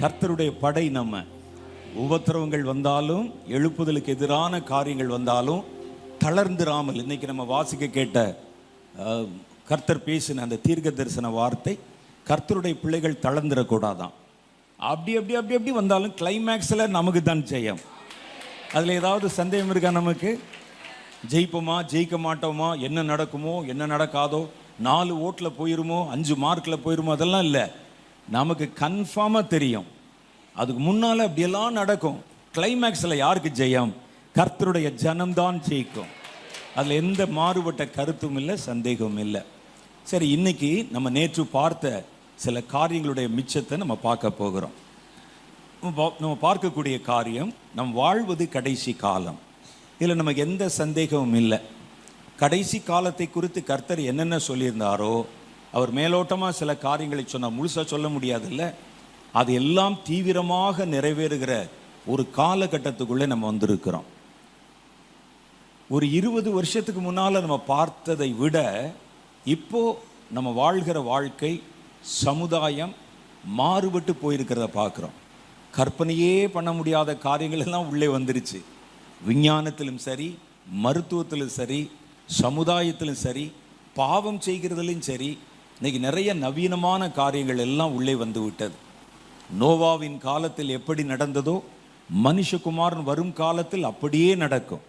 கர்த்தருடைய படை. நம்ம உபத்திரவங்கள் வந்தாலும், எழுப்புதலுக்கு எதிரான காரியங்கள் வந்தாலும் தளர்ந்துராமல், இன்னைக்கு நம்ம வாசிக்க கேட்ட கர்த்தர் பேசின அந்த தீர்க்க தரிசன வார்த்தை, கர்த்தருடைய பிள்ளைகள் தளர்ந்துடக்கூடாதான். அப்படி அப்படி அப்படி அப்படி வந்தாலும் கிளைமேக்ஸில் நமக்கு தான் ஜெயம். அதில் ஏதாவது சந்தேகம் இருக்கா? நமக்கு ஜெயிப்போமா ஜெயிக்க மாட்டோமா, என்ன நடக்குமோ என்ன நடக்காதோ, 4 ஓட்டில் போயிருமோ 5 மார்க்கில் போயிருமோ, அதெல்லாம் இல்லை. நமக்கு கன்ஃபார்மாக தெரியும் அதுக்கு முன்னால் அப்படியெல்லாம் நடக்கும். கிளைமேக்ஸில் யாருக்கு ஜெயம்? கர்த்தருடைய ஜனம்தான் ஜெயிக்கும். அதில் எந்த மாறுபட்ட கருத்தும் இல்லை, சந்தேகமும் இல்லை. சரி, இன்னைக்கு நம்ம நேற்று பார்த்த சில காரியங்களுடைய மிச்சத்தை நம்ம பார்க்க போகிறோம். நம்ம பார்க்கக்கூடிய காரியம், நம் வாழ்வது கடைசி காலம். இதில் நமக்கு எந்த சந்தேகமும் இல்லை. கடைசி காலத்தை குறித்து கர்த்தர் என்னென்ன சொல்லியிருந்தாரோ, அவர் மேலோட்டமாக சில காரியங்களை சொன்னால் முழுசாக சொல்ல முடியாதுல்ல, அது எல்லாம் தீவிரமாக நிறைவேறுகிற ஒரு காலகட்டத்துக்குள்ளே நம்ம வந்திருக்கிறோம். ஒரு 20 வருஷத்துக்கு முன்னால் நம்ம பார்த்ததை விட இப்போ நம்ம வாழ்கிற வாழ்க்கை, சமுதாயம் மாறுபட்டு போயிருக்கிறத பார்க்குறோம். கற்பனையே பண்ண முடியாத காரியங்கள் எல்லாம் உள்ளே வந்துருச்சு. விஞ்ஞானத்திலும் சரி, மருத்துவத்திலும் சரி, சமுதாயத்திலும் சரி, பாவம் செய்கிறதிலும் சரி, இன்னைக்கு நிறைய நவீனமான காரியங்கள் எல்லாம் உள்ளே வந்து விட்டது. நோவாவின் காலத்தில் எப்படி நடந்ததோ, மனுஷகுமாரன் வரும் காலத்தில் அப்படியே நடக்கும்.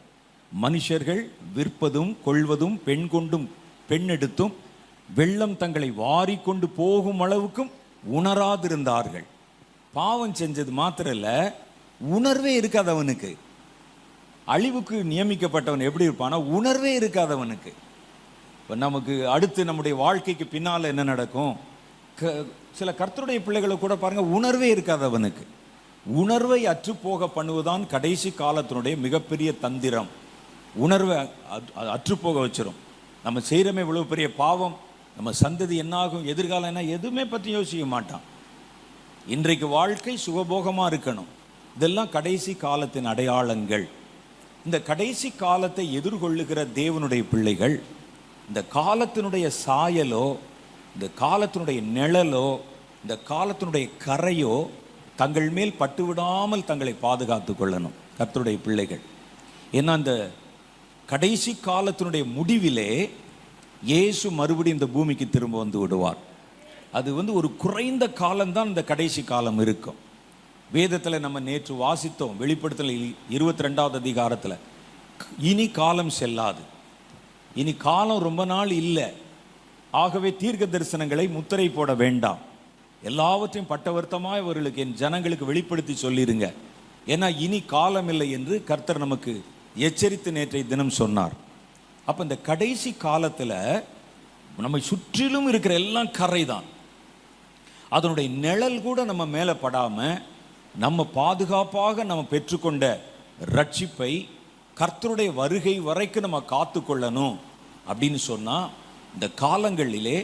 மனுஷர்கள் விற்பதும் கொள்வதும் பெண் கொண்டும் பெண் எடுத்தும் வெள்ளம் தங்களை வாரி கொண்டு போகும் அளவுக்கும் உணராதிருந்தார்கள். பாவம் செஞ்சது மாத்திரம் இல்லை, உணர்வே இருக்காதவனுக்கு. அழிவுக்கு நியமிக்கப்பட்டவன் எப்படி இருப்பானா, உணர்வே இருக்காதவனுக்கு. இப்போ நமக்கு அடுத்து நம்முடைய வாழ்க்கைக்கு பின்னால் என்ன நடக்கும்? சில கர்த்தருடைய பிள்ளைகளை கூட பாருங்க, உணர்வே இருக்காதவனுக்கு. உணர்வை அற்றுப்போக பண்ணுவதுதான் கடைசி காலத்தினுடைய மிகப்பெரிய தந்திரம். உணர்வை அற்றுப்போக வச்சிரும். நம்ம செய்கிறமே இவ்வளவு பெரிய பாவம், நம்ம சந்ததி என்னாகும், எதிர்காலம் என்ன, எதுவுமே பற்றி யோசிக்க மாட்டான். இன்றைக்கு வாழ்க்கை சுகபோகமாக இருக்கணும். இதெல்லாம் கடைசி காலத்தின் அடையாளங்கள். இந்த கடைசி காலத்தை எதிர்கொள்ளுகிற தேவனுடைய பிள்ளைகள் இந்த காலத்தினுடைய சாயலோ, இந்த காலத்தினுடைய நிழலோ, இந்த காலத்தினுடைய கரையோ தங்கள் மேல் பட்டுவிடாமல் தங்களை பாதுகாத்து கொள்ளணும் கர்த்தருடைய பிள்ளைகள். ஏன்னா இந்த கடைசி காலத்தினுடைய முடிவிலே இயேசு மறுபடியும் இந்த பூமிக்கு திரும்ப வந்து விடுவார். அது ஒரு குறைந்த காலம்தான் இந்த கடைசி காலம் இருக்கும். வேதத்தில் நம்ம நேற்று வாசித்தோம், வெளிப்படுத்தல் 22வது அதிகாரத்தில், இனி காலம் செல்லாது, இனி காலம் ரொம்ப நாள் இல்லை, ஆகவே தீர்க்க தரிசனங்களை முத்திரை போட வேண்டாம், எல்லாவற்றையும் பட்டவர்த்தமாய் அவர்களுக்கு, என் ஜனங்களுக்கு வெளிப்படுத்தி சொல்லிருங்க, ஏன்னா இனி காலம் இல்லை என்று கர்த்தர் நமக்கு எச்சரித்து நேற்றைய தினம் சொன்னார். அப்போ இந்த கடைசி காலத்தில் நம்மை சுற்றிலும் இருக்கிற எல்லாம் கரை தான். அதனுடைய நிழல் கூட நம்ம மேலே படாமல் நம்ம பாதுகாப்பாக நம்ம பெற்றுக்கொண்ட ரட்சிப்பை கர்த்தருடைய வருகை வரைக்கும் நம்ம காத்து கொள்ளணும். அப்படின்னு சொன்னால் இந்த காலங்களிலே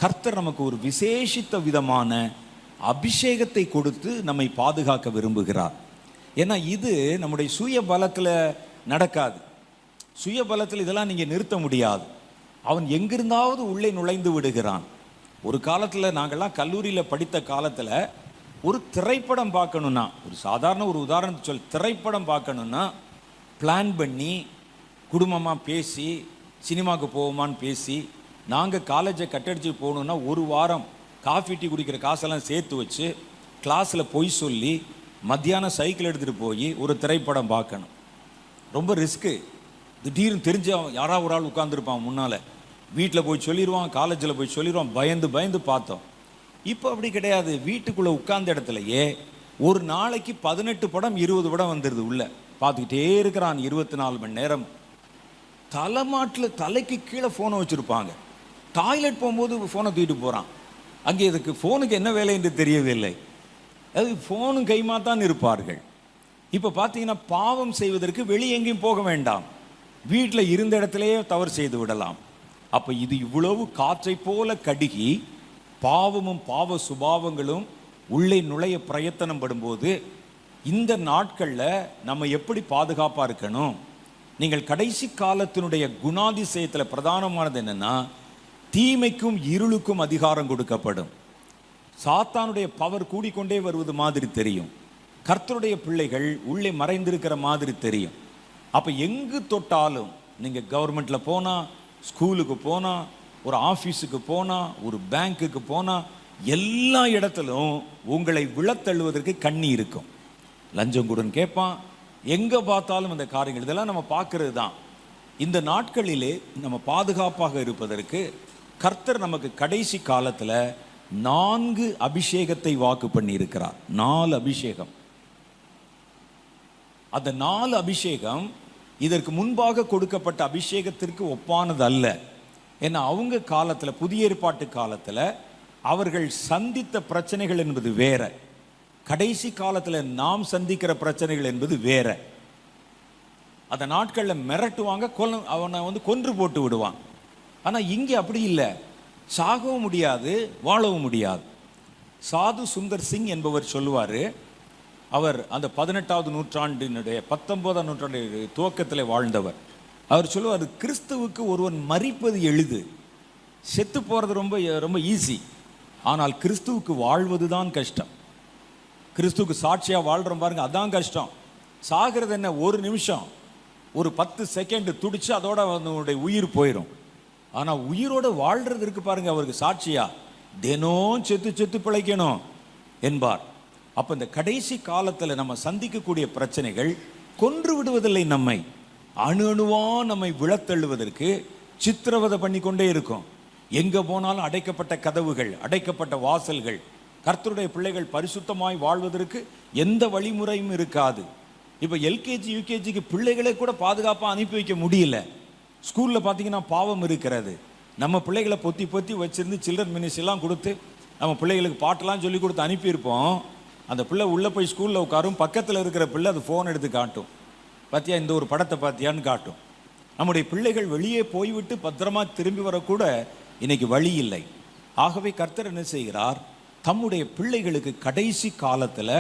கர்த்தர் நமக்கு ஒரு விசேஷித்த விதமான அபிஷேகத்தை கொடுத்து நம்மை பாதுகாக்க விரும்புகிறார். ஏன்னா இது நம்முடைய சுய பலத்தில் நடக்காது. சுய பலத்தில் இதெல்லாம் நீங்கள் நிறுத்த முடியாது. அவன் எங்கிருந்தாவது உள்ளே நுழைந்து விடுகிறான். ஒரு காலத்தில் நாங்கள்லாம் கல்லூரியில் படித்த காலத்தில் ஒரு திரைப்படம் பார்க்கணுன்னா, ஒரு சாதாரண ஒரு உதாரணத்தை திரைப்படம் பார்க்கணுன்னா பிளான் பண்ணி குடும்பமாக பேசி சினிமாவுக்கு போவோமான்னு பேசி, நாங்கள் காலேஜை கட்டடிச்சு போகணுன்னா ஒரு வாரம் காஃபி டீ குடிக்கிற காசெல்லாம் சேர்த்து வச்சு கிளாஸில் பொய் சொல்லி மத்தியானம் சைக்கிள் எடுத்துகிட்டு போய் ஒரு திரைப்படம் பார்க்கணும். ரொம்ப ரிஸ்க்கு. திடீர்னு தெரிஞ்ச யாராவது ஒரு ஆள் உட்காந்துருப்பான் முன்னால், வீட்டில் போய் சொல்லிடுவான், காலேஜில் போய் சொல்லிடுவான், பயந்து பயந்து பார்த்தோம். இப்போ அப்படி கிடையாது. வீட்டுக்குள்ளே உட்கார்ந்த இடத்துலையே ஒரு நாளைக்கு 18 படம் 20 படம் வந்துடுது. உள்ள பார்த்துக்கிட்டே இருக்கிறான் 24 மணி நேரம். தலைமாட்டில் தலைக்கு கீழே ஃபோனை வச்சுருப்பாங்க. டாய்லெட் போகும்போது ஃபோனை தூக்கிட்டு போகிறான். அங்கே இதுக்கு ஃபோனுக்கு என்ன வேலை என்று தெரியவில்லை. அது ஃபோனும் கைமாத்தான் இருப்பார்கள். இப்போ பார்த்தீங்கன்னா பாவம் செய்வதற்கு வெளியே எங்கேயும் போக வேண்டாம், வீட்டில் இருந்த இடத்துலையே தவறு செய்து விடலாம். அப்போ இது இவ்வளவு காற்றை போல கடுகி பாவமும் பாவ சுபாவங்களும் உள்ளே நுழைய பிரயத்தனம் படும்போது இந்த நாட்களில் நம்ம எப்படி பாதுகாப்பாக இருக்கணும்? நீங்கள் கடைசி காலத்தினுடைய குணாதிசயத்தில் பிரதானமானது என்னென்னா, தீமைக்கும் இருளுக்கும் அதிகாரம் கொடுக்கப்படும். சாத்தானுடைய பவர் கூடிக்கொண்டே வருவது மாதிரி தெரியும். கர்த்தருடைய பிள்ளைகள் உள்ளே மறைந்திருக்கிற மாதிரி தெரியும். அப்போ எங்கு தொட்டாலும், நீங்கள் கவர்மெண்ட்டில் போனால், ஸ்கூலுக்கு போனால், ஒரு ஆஃபீஸுக்கு போனால், ஒரு பேங்க்குக்கு போனால், எல்லா இடத்திலும் உங்களை விழத்தள்ளுவதற்கு கண்ணி இருக்கும். லஞ்சம் கூடன்னு கேட்பான். எங்கே பார்த்தாலும் அந்த காரியங்கள், இதெல்லாம் நம்ம பார்க்கறது தான். இந்த நாட்களிலே நம்ம பாதுகாப்பாக இருப்பதற்கு கர்த்தர் நமக்கு கடைசி காலத்தில் 4 அபிஷேகத்தை வாக்கு பண்ணி இருக்கிறார். 4 அபிஷேகம். அந்த 4 அபிஷேகம் இதற்கு முன்பாக கொடுக்கப்பட்ட அபிஷேகத்திற்கு ஒப்பானது அல்ல. ஏன்னா அவங்க காலத்தில், புதிய ஏற்பாட்டு காலத்தில் அவர்கள் சந்தித்த பிரச்சனைகள் என்பது வேற, கடைசி காலத்தில் நாம் சந்திக்கிற பிரச்சனைகள் என்பது வேற. அந்த நாட்களில் மிரட்டுவாங்க, அவனை கொன்று போட்டு விடுவான். ஆனால் இங்கே அப்படி இல்லை. சாகவும் முடியாது, வாழவும் முடியாது. சாது சுந்தர் சிங் என்பவர் சொல்லுவார், அவர் அந்த 18வது நூற்றாண்டினுடைய 19ஆம் நூற்றாண்டு துவக்கத்தில் வாழ்ந்தவர். அவர் சொல்லுவார், கிறிஸ்துவுக்கு ஒருவன் மரிப்பது எளிது, செத்து போகிறது ரொம்ப ரொம்ப ஈஸி. ஆனால் கிறிஸ்துவுக்கு வாழ்வது தான் கஷ்டம். கிறிஸ்துவுக்கு சாட்சியாக வாழ்கிறோம் பாருங்க, அதான் கஷ்டம். சாகிறது என்ன, ஒரு நிமிஷம், ஒரு 10 செகண்ட் துடிச்சு அதோட அவனுடைய உயிர் போயிடும். ஆனால் உயிரோடு வாழ்றது இருக்கு பாருங்க, அவருக்கு சாட்சியா தினம் செத்து செத்து பிழைக்கணும் என்பார். அப்போ இந்த கடைசி காலத்தில் நம்ம சந்திக்கக்கூடிய பிரச்சனைகள் கொன்று விடுவதில்லை, நம்மை அணு அணுவா நம்மை விழத்தள்ளுவதற்கு சித்திரவதை பண்ணி கொண்டே இருக்கும். எங்கே போனாலும் அடைக்கப்பட்ட கதவுகள், அடைக்கப்பட்ட வாசல்கள். கர்த்தருடைய பிள்ளைகள் பரிசுத்தமாய் வாழ்வதற்கு எந்த வழிமுறையும் இருக்காது. இப்போ எல்கேஜி யூகேஜிக்கு பிள்ளைகளை கூட பாதுகாப்பாக அனுப்பி வைக்க முடியல. ஸ்கூலில் பார்த்தீங்கன்னா பாவம் இருக்கிறது. நம்ம பிள்ளைகளை பொத்தி பொத்தி வச்சிருந்து சில்ட்ரன் மினிஸ்ட்ரிலாம் கொடுத்து நம்ம பிள்ளைகளுக்கு பாட்டெல்லாம் சொல்லி கொடுத்து அனுப்பியிருப்போம். அந்த பிள்ளை உள்ளே போய் ஸ்கூலில் உட்காரும், பக்கத்தில் இருக்கிற பிள்ளை அது ஃபோன் எடுத்து காட்டும், பார்த்தியா இந்த ஒரு படத்தை பார்த்தியான்னு காட்டும். நம்முடைய பிள்ளைகள் வெளியே போய்விட்டு பத்திரமா திரும்பி வரக்கூட இன்னைக்கு வழி இல்லை. ஆகவே கர்த்தர் என்ன செய்கிறார், தம்முடைய பிள்ளைகளுக்கு கடைசி காலத்தில்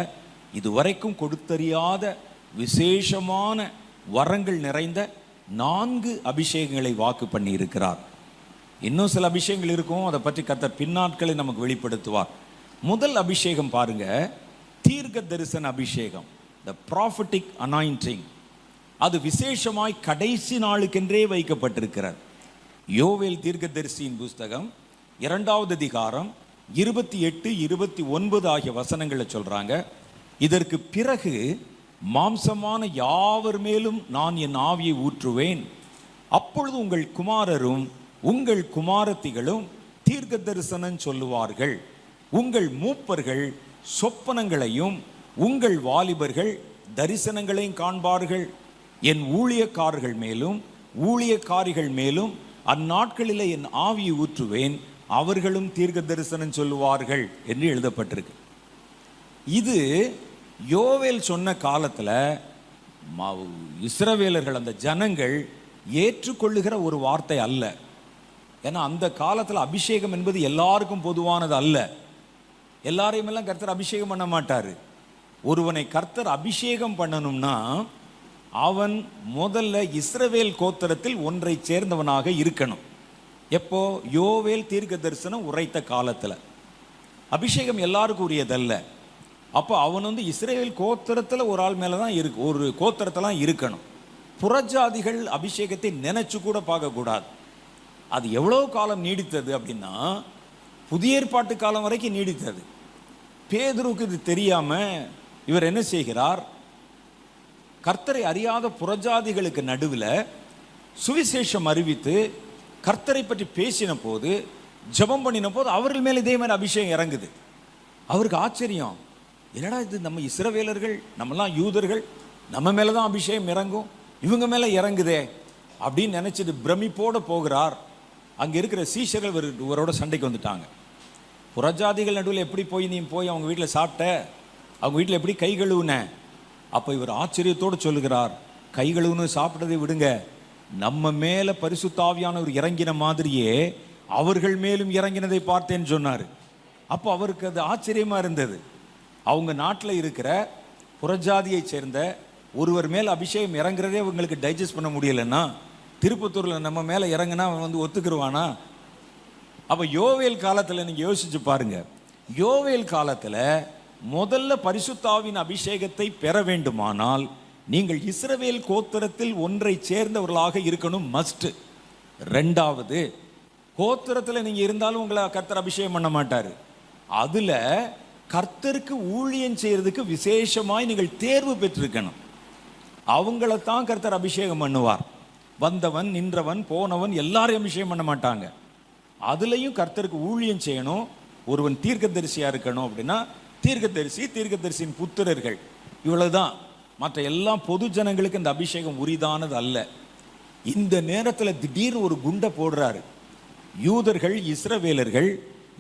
இதுவரைக்கும் கொடுத்தறியாத விசேஷமான வரங்கள் நிறைந்த 4 அபிஷேகங்களை வாக்கு பண்ணி இருக்கிறார். இன்னும் சில அபிஷேகங்கள் இருக்கும், அதை பற்றி கர்த்தர் பின்னாட்களை நமக்கு வெளிப்படுத்துவார். முதல் அபிஷேகம் பாருங்க, தீர்க்க தரிசன அபிஷேகம், the prophetic anointing. அது விசேஷமாய் கடைசி நாளுக்கென்றே வைக்கப்பட்டிருக்கிறது. யோவேல் தீர்க்கதரிசியின் புஸ்தகம் 2வது அதிகாரம் 28, 29 ஆகிய வசனங்களை சொல்றாங்க. இதற்கு பிறகு மாம்சமான யாவர் மேலும் நான் என் ஆவியை ஊற்றுவேன், அப்பொழுது உங்கள் குமாரரும் உங்கள் குமாரத்திகளும் தீர்க்க தரிசனம் சொல்லுவார்கள், உங்கள் மூப்பர்கள் சொப்பனங்களையும் உங்கள் வாலிபர்கள் தரிசனங்களையும் காண்பார்கள். என் ஊழியக்காரர்கள் மேலும் ஊழியக்காரிகள் மேலும் அந்நாட்களிலே என் ஆவியை ஊற்றுவேன், அவர்களும் தீர்க்க தரிசனம் சொல்லுவார்கள் என்று எழுதப்பட்டிருக்கு. இது யோவேல் சொன்ன காலத்தில் இஸ்ரவேலர்கள், அந்த ஜனங்கள் ஏற்றுக்கொள்ளுகிற ஒரு வார்த்தை அல்ல. ஏன்னா அந்த காலத்தில் அபிஷேகம் என்பது எல்லாருக்கும் பொதுவானது அல்ல. எல்லாரையும் எல்லாம் கர்த்தர் அபிஷேகம் பண்ண மாட்டார். ஒருவனை கர்த்தர் அபிஷேகம் பண்ணணும்னா அவன் முதல்ல இஸ்ரவேல் கோத்திரத்தில் ஒன்றை சேர்ந்தவனாக இருக்கணும். எப்போ? யோவேல் தீர்க்க தரிசனம் உரைத்த காலத்தில். அபிஷேகம் எல்லாருக்கும் உரியதல்ல. அப்போ அவன் இஸ்ரவேல் கோத்திரத்தில் ஒரு ஆள் மேலே தான் இருக்கு, ஒரு கோத்திரத்தெல்லாம் இருக்கணும். புறஜாதிகள் அபிஷேகத்தை நினைச்சு கூட பார்க்கக்கூடாது. அது எவ்வளோ காலம் நீடித்தது அப்படின்னா புதிய ஏற்பாட்டு காலம் வரைக்கும் நீடித்தது. பேதுருக்கு இது தெரியாம இவர் என்ன செய்கிறார், கர்த்தரை அறியாத புறஜாதிகளுக்கு நடுவில் சுவிசேஷம் அறிவித்து கர்த்தரை பற்றி பேசின போது, ஜெபம் பண்ணின போது அவர்கள் மேலே இதே மாதிரி அபிஷேகம் இறங்குது. அவருக்கு ஆச்சரியம், என்னடா இது, நம்ம இஸ்ரவேலர்கள், நம்மெல்லாம் யூதர்கள், நம்ம மேலே தான் அபிஷேகம் இறங்கும், இவங்க மேலே இறங்குதே அப்படின்னு நினச்சிட்டு பிரமிப்போடு போகிறார். அங்கே இருக்கிற சீஷர்கள் இவரோட சண்டைக்கு வந்துட்டாங்க. புறஜாதிகள் நடுவில் எப்படி நீ போய் அவங்க வீட்டில் சாப்பிட்ட, அவங்க வீட்டில் எப்படி கை கழுவுன? அப்போ இவர் ஆச்சரியத்தோடு சொல்லுகிறார், கை கழுவுன்னு சாப்பிட்டதை விடுங்க, நம்ம மேலே பரிசுத்த ஆவியானவர் இறங்கின மாதிரியே அவர்கள் மேலும் இறங்கினதை பார்த்தேன்னு சொன்னார். அப்போ அவருக்கு அது ஆச்சரியமாக இருந்தது. அவங்க நாட்டில் இருக்கிற புறஜாதியை சேர்ந்த ஒருவர் மேல் அபிஷேகம் இறங்குறதே அவங்களுக்கு டைஜஸ்ட் பண்ண முடியலைன்னா, திருப்பத்தூரில் நம்ம மேலே இறங்குனா அவன் ஒத்துக்குருவானா? அப்போ யோவேல் காலத்தில் நீங்கள் யோசிச்சு பாருங்க, யோவேல் காலத்துல முதல்ல பரிசுத்தாவின் அபிஷேகத்தை பெற வேண்டுமானால் நீங்கள் இஸ்ரவேல் கோத்திரத்தில் ஒன்றை சேர்ந்தவர்களாக இருக்கணும், மஸ்ட். ரெண்டாவது, கோத்திரத்தில் நீங்க இருந்தாலும் உங்களை கர்த்தர் அபிஷேகம் பண்ண மாட்டாரு. அதுல கர்த்தருக்கு ஊழியம் செய்யறதுக்கு விசேஷமாய் நீங்கள் தேர்வு பெற்றிருக்கணும். அவங்களத்தான் கர்த்தர் அபிஷேகம் பண்ணுவார். வந்தவன் நின்றவன் போனவன் எல்லாரையும் அபிஷேகம் பண்ண மாட்டாங்க. அதுலயும் கர்த்தருக்கு ஊழியம் செய்யணும். ஒருவன் தீர்க்கதரிசியா இருக்கணும் அப்படின்னா தீர்க்கதரிசி, தீர்க்கதரிசியின் புத்திரர்கள், இவ்வளவுதான். மற்ற எல்லாம் பொது ஜனங்களுக்கு இந்த அபிஷேகம் உரிதானது அல்ல. இந்த நேரத்தில் திடீர்னு ஒரு குண்டை போடுறாரு. யூதர்கள் இஸ்ரவேலர்கள்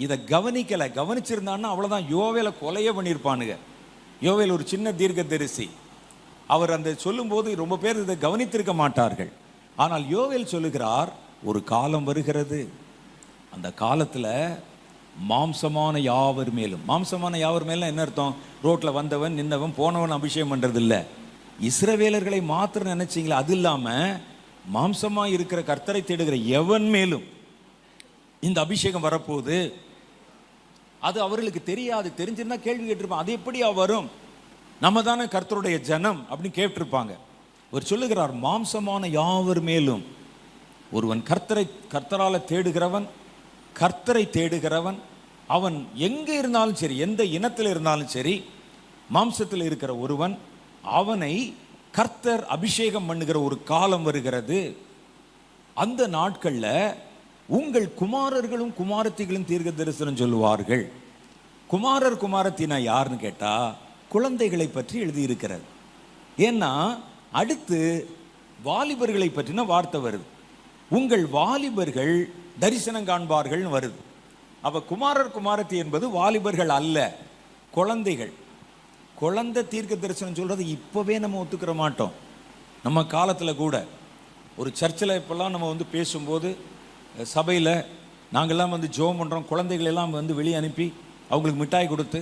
இதை கவனிக்கல. கவனிச்சிருந்தான்னா அவ்வளவுதான், யோவேலை கொலையே பண்ணியிருப்பானுங்க. யோவேல் ஒரு சின்ன தீர்க்கதரிசி. அவர் அந்த சொல்லும் போது ரொம்ப பேர் இதை கவனித்திருக்க மாட்டார்கள். ஆனால் யோவேல் சொல்லுகிறார், ஒரு காலம் வருகிறது, அந்த காலத்துல மாம்சமான யாவர் மேலும். மாம்சமான யாவர் மேலும் என்ன அர்த்தம்? ரோட்ல வந்தவன் நின்னவன் போனவன் அபிஷேகம் பண்றது இல்ல. இஸ்ரவேலர்களை மாத்திரம் நினைச்சீங்களா? அது இல்லாம மாம்சமா இருக்கிற கர்த்தரை தேடுகிற எவன் மேலும் இந்த அபிஷேகம் வரப்போகுது. அது அவர்களுக்கு தெரியாது. தெரிஞ்சிருந்தா கேள்வி கேட்டிருப்பான், அது எப்படியா வரும், நம்ம தானே கர்த்தருடைய ஜனம் அப்படின்னு கேட்டிருப்பாங்க. அவர் சொல்லுகிறார், மாம்சமான யாவர் மேலும். ஒருவன் கர்த்தரால தேடுகிறவன், கர்த்தரை தேடுகிறவன், அவன் எங்கே இருந்தாலும் சரி, எந்த இனத்தில் இருந்தாலும் சரி, மாம்சத்தில் இருக்கிற ஒருவன், அவனை கர்த்தர் அபிஷேகம் பண்ணுகிற ஒரு காலம் வருகிறது. அந்த நாட்கள்ல உங்கள் குமாரர்களும் குமாரத்திகளும் தீர்க்க தரிசனம் சொல்லுவார்கள். குமாரர் குமாரத்தினா யாருன்னு கேட்டா குழந்தைகளை பற்றி எழுதியிருக்கிறது. ஏன்னா அடுத்து வாலிபர்களை பற்றின வார்த்தை வருது. உங்கள் வாலிபர்கள் தரிசனம் காண்பார்கள் வருது. அப்ப குமாரர் குமாரத்தி என்பது வாலிபர்கள் அல்ல, குழந்தைகள். குழந்தை தீர்க்க தரிசனம் சொல்றது இப்பவே நம்ம ஒத்துக்கிற மாட்டோம். நம்ம காலத்துல கூட ஒரு சர்ச்சில் இப்பெல்லாம் நம்ம பேசும்போது சபையில் நாங்கள்லாம் ஜெபம் பண்ணுறோம். குழந்தைகள் எல்லாம் வெளியே அனுப்பி அவங்களுக்கு மிட்டாய் கொடுத்து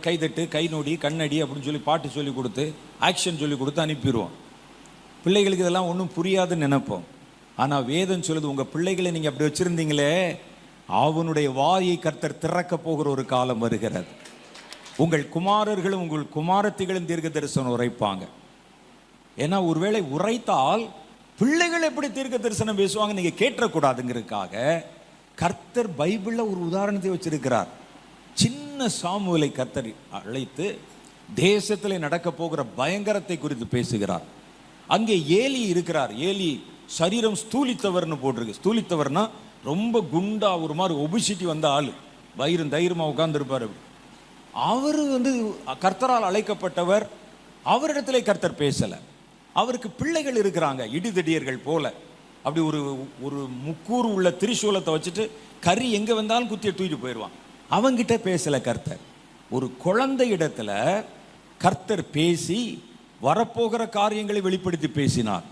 கைதட்டு, கை நோடி, கண்ணடி அப்படின்னு சொல்லி பாட்டு சொல்லி கொடுத்து ஆக்ஷன் சொல்லி கொடுத்து அனுப்பிடுவோம். பிள்ளைகளுக்கு இதெல்லாம் ஒன்றும் புரியாதுன்னு நினைப்போம். ஆனால் வேதம் சொல்லுது, உங்கள் பிள்ளைகளை நீங்கள் அப்படி வச்சுருந்தீங்களே, அவனுடைய வாயை கர்த்தர் திறக்க போகிற ஒரு காலம் வருகிறது. உங்கள் குமாரர்களும் உங்கள் குமாரத்திகளும் தீர்க்க தரிசனம் உரைப்பாங்க. ஏன்னா ஒருவேளை உரைத்தால் பிள்ளைகள் எப்படி தீர்க்க தரிசனம் பேசுவாங்க நீங்கள் கேட்டக்கூடாதுங்கிறதுக்காக கர்த்தர் பைபிளில் ஒரு உதாரணத்தை வச்சிருக்கிறார். சின்ன சாமுவேலை கர்த்தர் அழைத்து தேசத்தில் நடக்க போகிற பயங்கரத்தை குறித்து பேசுகிறார். அங்கே ஏலி இருக்கிறார். ஏலி சரீரம் ஸ்தூலித்தவர்னு போட்டிருக்கு. ஸ்தூலித்தவர்னா ரொம்ப குண்டா ஒரு மாதிரி ஒபிசிட்டி வந்த ஆள், வயிறும் தைரியமா உட்கார்ந்துருப்பார். அவர் கர்த்தரால் அழைக்கப்பட்டவர். அவரிடத்திலே கர்த்தர் பேசல. அவருக்கு பிள்ளைகள் இருக்கிறாங்க, இடிதடியர்கள் போல. அப்படி ஒரு ஒரு முக்கூறு உள்ள திரிசூலத்தை வச்சுட்டு கறி எங்க வந்தாலும் குத்தியை தூக்கிட்டு போயிடுவான். அவங்கிட்ட பேசல கர்த்தர். ஒரு குழந்தை இடத்துல கர்த்தர் பேசி வரப்போகிற காரியங்களை வெளிப்படுத்தி பேசினார்.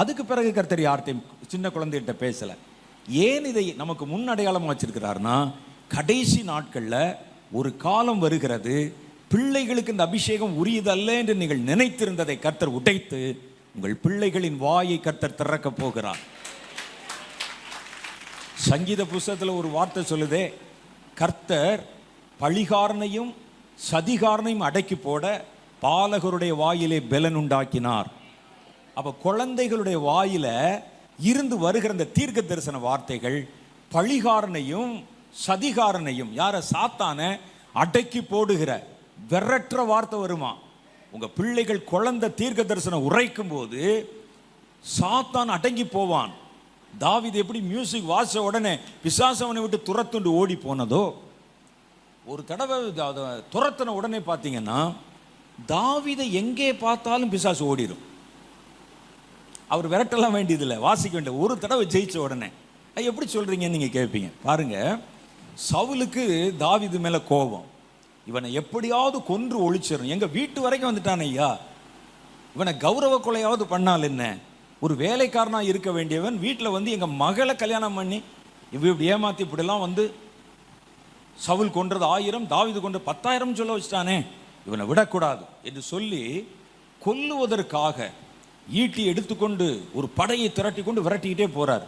அதுக்கு பிறகு கர்த்தர் யார்கிட்டையும் சின்ன குழந்தைகிட்ட பேசல. ஏன் இதை நமக்கு முன் அடையாளமா வச்சிருக்கிறார்னா, கடைசி நாட்கள்ல ஒரு காலம் வருகிறது, பிள்ளைகளுக்கு இந்த அபிஷேகம் உரியதல்ல என்று நீங்கள் நினைத்திருந்ததை கர்த்தர் உடைத்து உங்கள் பிள்ளைகளின் வாயை கர்த்தர் திறக்க போகிறார். சங்கீத புஸ்தகத்தில் ஒரு வார்த்தை சொல்லுதே, கர்த்தர் பழிகாரனையும் சதிகாரனையும் அடக்கி போட பாலகருடைய வாயிலே பெலன் உண்டாக்கினார். அப்ப குழந்தைகளுடைய வாயில இருந்து வருகிற இந்த தீர்க்க தரிசன வார்த்தைகள் பழிகாரனையும் சதிகாரனையும், யார சாத்தான அடக்கி போடுகிற விரற்ற வார்த்தை வருமா. உங்க பிள்ளைகள் குழந்தை தீர்க்க தரிசனம் உரைக்கும் போது சாத்தான் அடங்கி போவான். தாவீது எப்படி மியூசிக் வாச உடனே பிசாசவனை விட்டு துரத்துண்டு ஓடி போனதோ, ஒரு தடவை துரத்தின உடனே பார்த்தீங்கன்னா தாவீதை எங்கே பார்த்தாலும் பிசாசு ஓடிடும். அவர் விரட்டலாம் வேண்டியதில்லை, வாசிக்க வேண்டிய ஒரு தடவை ஜெயிச்ச உடனே. எப்படி சொல்றீங்கன்னு நீங்க கேட்பீங்க. பாருங்க, சவுலுக்கு தாவீது மேல கோபம். இவனை எப்படியாவது கொன்று ஒழிச்சிடணும், எங்க வீட்டு வரைக்கும் வந்துட்டான் ஐயா, இவனை கௌரவ கொலையாவது பண்ணால் என்ன, ஒரு வேலைக்காரனா இருக்க வேண்டியவன் வீட்டில் எங்க மகளை கல்யாணம் பண்ணி இப்படி ஏமாத்தி இப்படிலாம் சவுல் கொன்றது 1000, தாவீது கொன்ற 10,000 சொல்ல வச்சுட்டானே, இவனை விடக்கூடாது என்று சொல்லி கொல்லுவதற்காக ஈட்டி எடுத்துக்கொண்டு ஒரு படையை திரட்டி கொண்டு விரட்டிக்கிட்டே போறார்.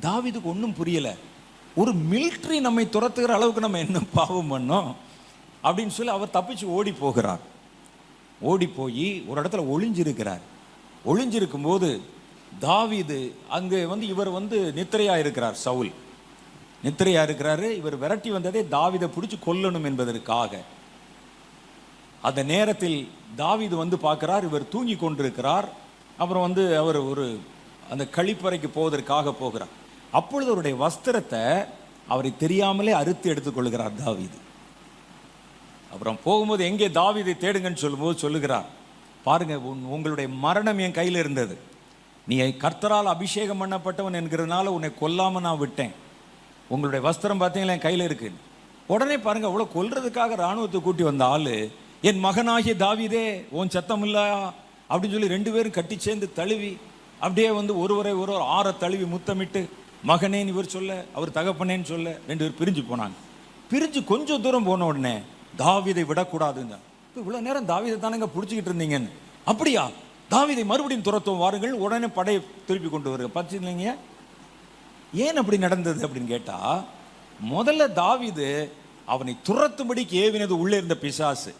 தாவீதுக்கு ஒன்றும் புரியல. ஒரு மிலிட்ரி நம்மை துரத்துகிற அளவுக்கு நம்ம என்ன பாவம் பண்ணோம் அப்படின்னு சொல்லி அவர் தப்பிச்சு ஓடி போகிறார். ஓடி போய் ஒரு இடத்துல ஒளிஞ்சிருக்கிறார். ஒளிஞ்சிருக்கும் போது தாவீது அங்கே இவர் நித்திரையா இருக்கிறார். சவுல் நித்திரையா இருக்கிறாரு. இவர் விரட்டி வந்ததே தாவீதை பிடிச்சி கொல்லணும் என்பதற்காக. அந்த நேரத்தில் தாவீது பார்க்கிறார், இவர் தூங்கி கொண்டிருக்கிறார். அப்புறம் அவர் அந்த கழிப்பறைக்கு போவதற்காக போகிறார். அப்பொழுது அவருடைய வஸ்திரத்தை அவரை தெரியாமலே அறுத்து எடுத்துக்கொள்கிறார் தாவீது. அப்புறம் போகும்போது எங்கே தாவீதை தேடுங்கன்னு சொல்லும்போது சொல்லுகிறார், பாருங்க உங்களுடைய மரணம் என் கையில் இருந்தது, நீ கர்த்தரால் அபிஷேகம் பண்ணப்பட்டவன் என்கிறதுனால உன்னை கொல்லாம நான் விட்டேன், உங்களுடைய வஸ்திரம் பார்த்தீங்களா என் கையில் இருக்கு. உடனே பாருங்க, அவ்வளோ கொல்றதுக்காக இராணுவத்தை கூட்டி வந்த ஆளு, என் மகனாகிய தாவீதே உன் சத்தம் இல்ல அப்படின்னு சொல்லி 2 பேரும் கட்டி சேர்ந்து தழுவி அப்படியே ஒருவரை ஆற தழுவி முத்தமிட்டு, மகனேன்னு இவர் சொல்ல, அவர் தகப்பனேன்னு சொல்ல 2 பேர் பிரிஞ்சு போனாங்க. பிரிஞ்சு கொஞ்சம் தூரம் போன உடனே தாவீதை விடக்கூடாதுங்க. இவ்வளவு நேரம் தாவீதை தானங்க பிடிச்சிக்கிட்டு இருந்தீங்கன்னு. அப்படியா, தாவீதை மறுபடியும் துரத்தும் வாருங்கள், உடனே படையை திருப்பி கொண்டு வருங்க. பார்த்துருந்தீங்க ஏன் அப்படி நடந்தது அப்படின்னு கேட்டா, முதல்ல தாவீது அவனை துரத்தும்படிக்கு ஏவினது உள்ளே இருந்த பிசாசு.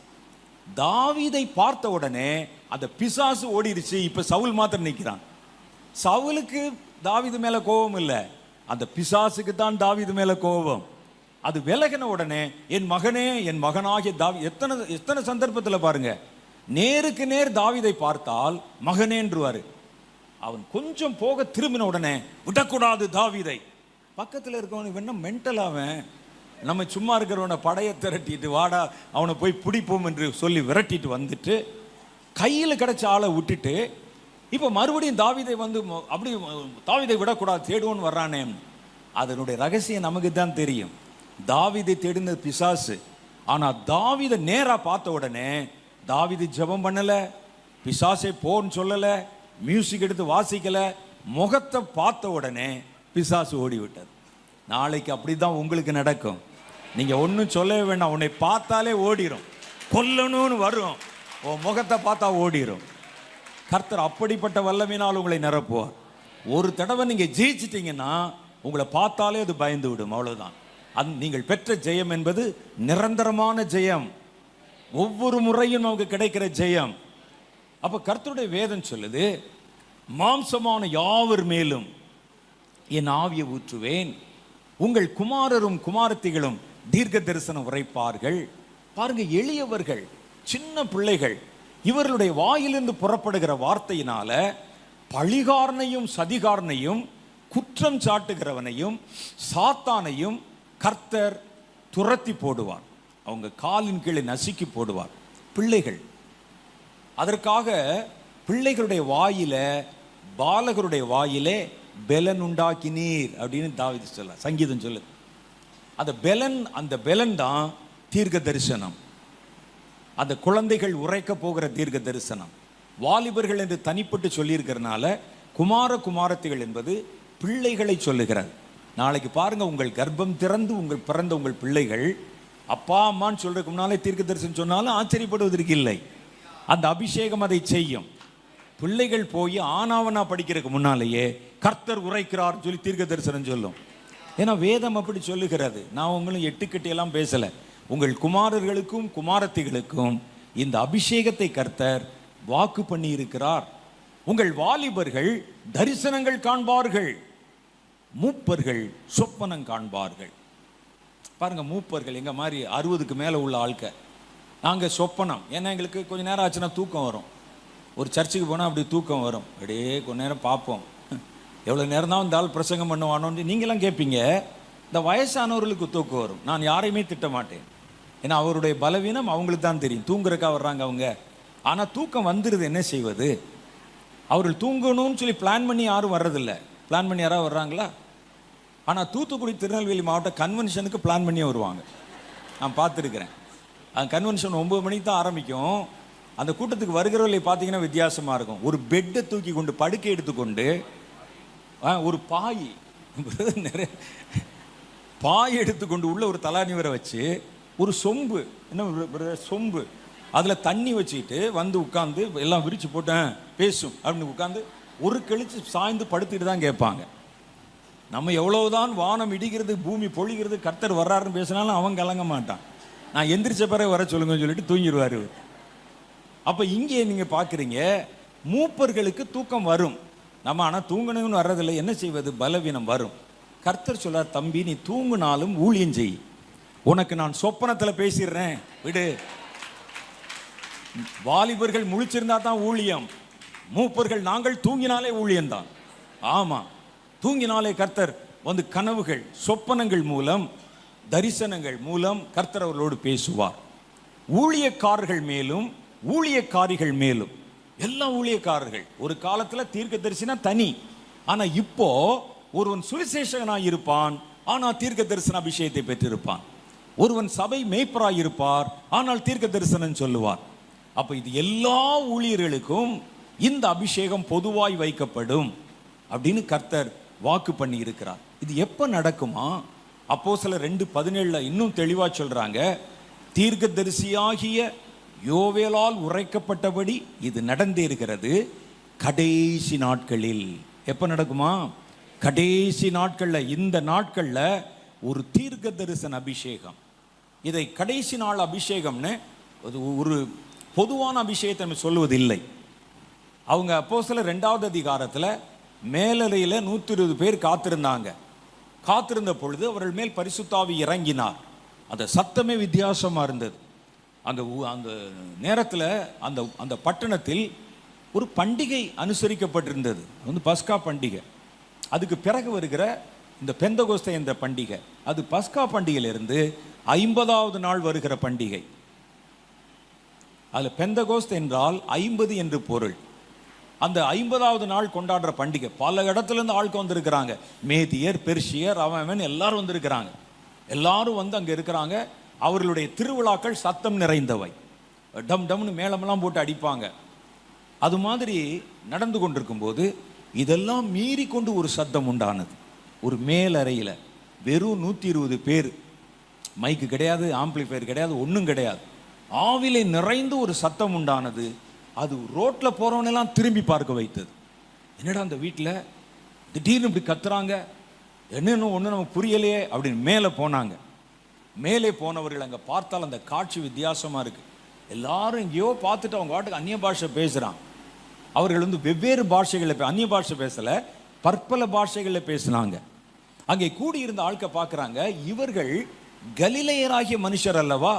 தாவீதை பார்த்த உடனே அந்த பிசாசு ஓடிடுச்சு. இப்ப சவுல் மாத்திரம் நிற்கிறான். சவுலுக்கு தாவீது மேல கோபம் இல்லை, அந்த பிசாசுக்கு தான் தாவீது மேல கோபம். அது விலகின உடனே என் மகனே, என் மகனாகிய தாவீது. எத்தனை சந்தர்ப்பத்தில் பாருங்க, நேருக்கு நேர் தாவீதை பார்த்தால் மகனேன்றுவாரு. அவன் கொஞ்சம் போக திரும்பின உடனே விடக்கூடாது தாவீதை. பக்கத்தில் இருக்கவனுக்கு என்ன மென்டல், அவன் நம்ம சும்மா இருக்கிறவனை படையை திரட்டிட்டு வாடா அவனை போய் பிடிப்போம் என்று சொல்லி விரட்டிட்டு வந்துட்டு கையில் கிடைச்ச ஆளை விட்டுட்டு இப்போ மறுபடியும் தாவீதை அப்படி தாவீதை விடக்கூடாது தேடுவோன்னு வர்றானே. அதனுடைய ரகசியம் நமக்கு தான் தெரியும். தாவீதை தேடினது பிசாசு. ஆனா தாவீதை நேரா பார்த்த உடனே தாவீது ஜெபம் பண்ணல, பிசாசை போன்னு சொல்லல, மியூசிக் எடுத்து வாசிக்கல, முகத்தை பார்த்த உடனே பிசாசு ஓடி விட்டது. நாளைக்கு அப்படிதான் உங்களுக்கு நடக்கும். நீங்க ஒன்னும் சொல்லவே வேண்டாம், உன்னை பார்த்தாலே ஓடிரும், கொல்லணும்னு வரும், உன் முகத்தை பார்த்தா ஓடிரும். கர்த்தர் அப்படிப்பட்ட வல்லமையினால் உங்களை நிரப்புவார். ஒரு தடவை நீங்க ஜெயிச்சிட்டீங்கன்னா உங்களை பார்த்தாலே அது பயந்து விடும், அவ்வளவுதான். நீங்கள் பெற்ற ஜெயம் என்பது நிரந்தரமான ஜெயம், ஒவ்வொரு முறையும் நமக்கு கிடைக்கிற ஜெயம். அப்ப கர்த்தருடைய வேதம் சொல்லுது, மாம்சமான யாவர் மேலும் என் ஆவியை ஊற்றுவேன், உங்கள் குமாரரும் குமாரத்திகளும் தீர்க்க தரிசனம் உரைப்பார்கள். பாருங்க, எளியவர்கள், சின்ன பிள்ளைகள், இவர்களுடைய வாயிலிருந்து புறப்படுகிற வார்த்தையினால பழிகாரனையும் சதிகாரனையும் குற்றம் சாட்டுகிறவனையும் சாத்தானையும் கர்த்தர் துரத்தி போடுவார், அவங்க காலின் கீழே நசுக்கி போடுவார். பிள்ளைகள், அதற்காக பிள்ளைகளுடைய வாயில, பாலகருடைய வாயிலே பெலன் உண்டாக்கினீர் அப்படின்னு தாவீது சொல்ல, சங்கீதம் சொல்லு. அந்த பெலன் தான் தீர்க்க தரிசனம். அந்த குழந்தைகள் உரைக்க போகிற தீர்க்க தரிசனம். வாலிபர்கள் என்று தனிப்பட்டு சொல்லியிருக்கிறதுனால குமார குமாரத்திகள் என்பது பிள்ளைகளை சொல்லுகிறார். நாளைக்கு பாருங்க, உங்கள் கர்ப்பம் திறந்து பிறந்த உங்கள் பிள்ளைகள் அப்பா அம்மான்னு சொல்றதுக்கு முன்னாலே தீர்க்க தரிசனம் சொன்னாலும் ஆச்சரியப்படுவதற்கு இல்லை. அந்த அபிஷேகம் அதை செய்யும். பிள்ளைகள் போய் ஆனாவனா படிக்கிறதுக்கு முன்னாலேயே கர்த்தர் உரைக்கிறார் சொல்லி தீர்க்க தரிசனம் சொல்லும். ஏன்னா வேதம் அப்படி சொல்லுகிறது. நான் உங்களும் எட்டுக்கட்டியெல்லாம் பேசல. உங்கள் குமாரர்களுக்கும் குமாரத்திகளுக்கும் இந்த அபிஷேகத்தை கர்த்தர் வாக்கு பண்ணி இருக்கிறார். உங்கள் வாலிபர்கள் தரிசனங்கள் காண்பார்கள், மூப்பர்கள் சொப்பனம் காண்பார்கள். பாருங்க, மூப்பர்கள் எங்க மாதிரி 60க்கு மேல உள்ள ஆட்கள். நாங்க சொப்பனம், ஏன்னா எங்களுக்கு கொஞ்ச நேரம் ஆச்சுன்னா தூக்கம் வரும். ஒரு சர்ச்சுக்கு போனால் அப்படி தூக்கம் வரும், அப்படியே கொஞ்ச நேரம் பார்ப்போம், எவ்வளோ நேரம் தான் இந்த ஆள் பிரசங்கம் பண்ணுவானோன்னு நீங்களாம் கேட்பீங்க. இந்த வயசானவர்களுக்கு தூக்கம் வரும். நான் யாரையுமே திட்ட மாட்டேன், ஏன்னா அவருடைய பலவீனம் அவங்களுக்கு தான் தெரியும். தூங்குறக்கா வர்றாங்க அவங்க. ஆனால் தூக்கம் வந்துடுது, என்ன செய்வது? அவர்கள் தூங்கணும்னு சொல்லி பிளான் பண்ணி யாரும் வர்றதில்லை. பிளான் பண்ணி யாராவது வர்றாங்களா? ஆனால் தூத்துக்குடி திருநெல்வேலி மாவட்ட கன்வென்ஷனுக்கு பிளான் பண்ணியே வருவாங்க, நான் பார்த்துருக்கிறேன். அந்த கன்வென்ஷன் 9 மணிக்கு தான் ஆரம்பிக்கும். அந்த கூட்டத்துக்கு வருகிறவர்களை பார்த்தீங்கன்னா வித்தியாசமாக இருக்கும். ஒரு பெட்டை தூக்கி கொண்டு, படுக்கை எடுத்துக்கொண்டு, ஒரு நிறைய பாய் எடுத்துக்கொண்டு உள்ள ஒரு தலாணி வர வச்சு, ஒரு சொம்பு, என்ன சொம்பு, அதில் தண்ணி வச்சுக்கிட்டு உட்காந்து எல்லாம் விரிச்சு போட்டேன் பேசும் அப்படின்னு உட்காந்து ஒரு கழிச்சு சாய்ந்து படுத்துட்டு தான் கேட்பாங்க. நம்ம எவ்வளவுதான் வானம் இடிக்கிறது பூமி பொழிகிறது கர்த்தர் வர்றாருன்னு பேசினாலும் அவன் கலங்க மாட்டான். நான் எந்திரிச்ச பிறகு வர சொல்லுங்கன்னு சொல்லிட்டு தூங்கிடுவார். அப்போ இங்கே நீங்கள் பார்க்குறீங்க, மூப்பர்களுக்கு தூக்கம் வரும். நம்ம ஆனால் தூங்கணும்னு வர்றதில்லை. என்ன செய்வது? பலவீனம் வரும். கர்த்தர் சொல்றார், தம்பி நீ தூங்கினாலும் ஊழியம் செய். உனக்கு நான் சொப்பனத்தில் பேசிடுறேன், விடு. வாலிபர்கள் முழிச்சிருந்தா தான் ஊழியம். மூப்பர்கள் நாங்கள் தூங்கினாலே ஊழியம்தான். ஆமா, தூங்கினாலே கர்த்தர் வந்து கனவுகள் சொப்பனங்கள் மூலம் தரிசனங்கள் மூலம் கர்த்தர் அவர்களோடு பேசுவார். ஊழியக்காரர்கள் மேலும் ஊழியக்காரிகள் மேலும் எல்லா ஊழியக்காரர்கள். ஒரு காலத்துல தீர்க்கதரிசினா தனி. ஆனா இப்போ ஒருவன் சுவிசேஷகனாய் இருப்பான், ஆனால் தீர்க்க தரிசன அபிஷேகத்தை பெற்றிருப்பான். ஒருவன் சபை மேய்ப்பராய் இருப்பார், ஆனால் தீர்க்க தரிசனம் சொல்லுவார். அப்ப இது எல்லா ஊழியர்களுக்கும் இந்த அபிஷேகம் பொதுவாய் வைக்கப்படும் அப்படின்னு கர்த்தர் வாக்கு பண்ணி இருக்கிறார். இது எப்ப நடக்குமா? அப்போஸ்தலர் 2:17 இன்னும் தெளிவா சொல்றாங்க, தீர்க்கதரிசியாகிய யோவேலால் உரைக்கப்பட்டபடி இது நடந்தேறுகிறது கடைசி நாட்களில். எப்ப நடக்குமா? கடைசி நாட்கள்ல. இந்த நாட்கள்ல ஒரு தீர்க்க தரிசன அபிஷேகம். இதை கடைசி நாள் அபிஷேகம்னு ஒரு பொதுவான அபிஷேகத்தை நம்ம சொல்லுவதில்லை. அவங்க அப்போஸ்தலர் 2வது அதிகாரத்தில் மேலறையில் 120 பேர் காத்திருந்தாங்க. காத்திருந்த பொழுது அவர்கள் மேல் பரிசுத்தாவி இறங்கினார். அந்த சத்தமே வித்தியாசமாக இருந்தது. அந்த நேரத்தில் அந்த பட்டணத்தில் ஒரு பண்டிகை அனுசரிக்கப்பட்டிருந்தது, வந்து பஸ்கா பண்டிகை. அதுக்கு பிறகு வருகிற இந்த பெந்தகோஸ்தே என்ற பண்டிகை, அது பஸ்கா பண்டிகையிலிருந்து 50வது நாள் வருகிற பண்டிகை. அதில் பெந்தகோஸ்த் என்றால் 50 என்று பொருள். அந்த 50வது நாள் கொண்டாடுற பண்டிகை. பல இடத்துலேருந்து ஆட்கள் வந்திருக்கிறாங்க. மேதியர், பெர்ஷியர், அவன் எல்லாரும் வந்திருக்கிறாங்க. எல்லாரும் வந்து அங்கே இருக்கிறாங்க. அவர்களுடைய திருவிழாக்கள் சத்தம் நிறைந்தவை. டம் டம்னு மேளமெல்லாம் போட்டு அடிப்பாங்க. அது மாதிரி நடந்து கொண்டிருக்கும் போது இதெல்லாம் மீறி கொண்டு ஒரு சத்தம் உண்டானது. ஒரு மேலறையில் வெறும் 120 பேர், மைக்கு கிடையாது, ஆம்பிளிஃபயர் கிடையாது, ஒன்றும் கிடையாது. ஆவிலை நிறைந்து ஒரு சத்தம் உண்டானது. அது ரோட்டில் போகிறவனெல்லாம் திரும்பி பார்க்க வைத்தது. என்னடா அந்த வீட்டில் திடீர்னு இப்படி கத்துறாங்க, என்னன்னு ஒன்று நமக்கு புரியலையே அப்படின்னு மேலே போனாங்க. மேலே போனவர்கள் அங்கே பார்த்தால் அந்த காட்சி வித்தியாசமாக இருக்குது. எல்லாரும் எங்கேயோ பார்த்துட்டு அவங்க வாட்டுக்கு அந்நிய பாஷை பேசுகிறான். அவர்கள் வந்து வெவ்வேறு பாஷைகளில் அந்நிய பாஷை பேசலை, பற்பல பாஷைகளில் பேசினாங்க. அங்கே கூடியிருந்த ஆட்கள் பார்க்குறாங்க, இவர்கள் கலிலேயராகிய மனுஷர் அல்லவா,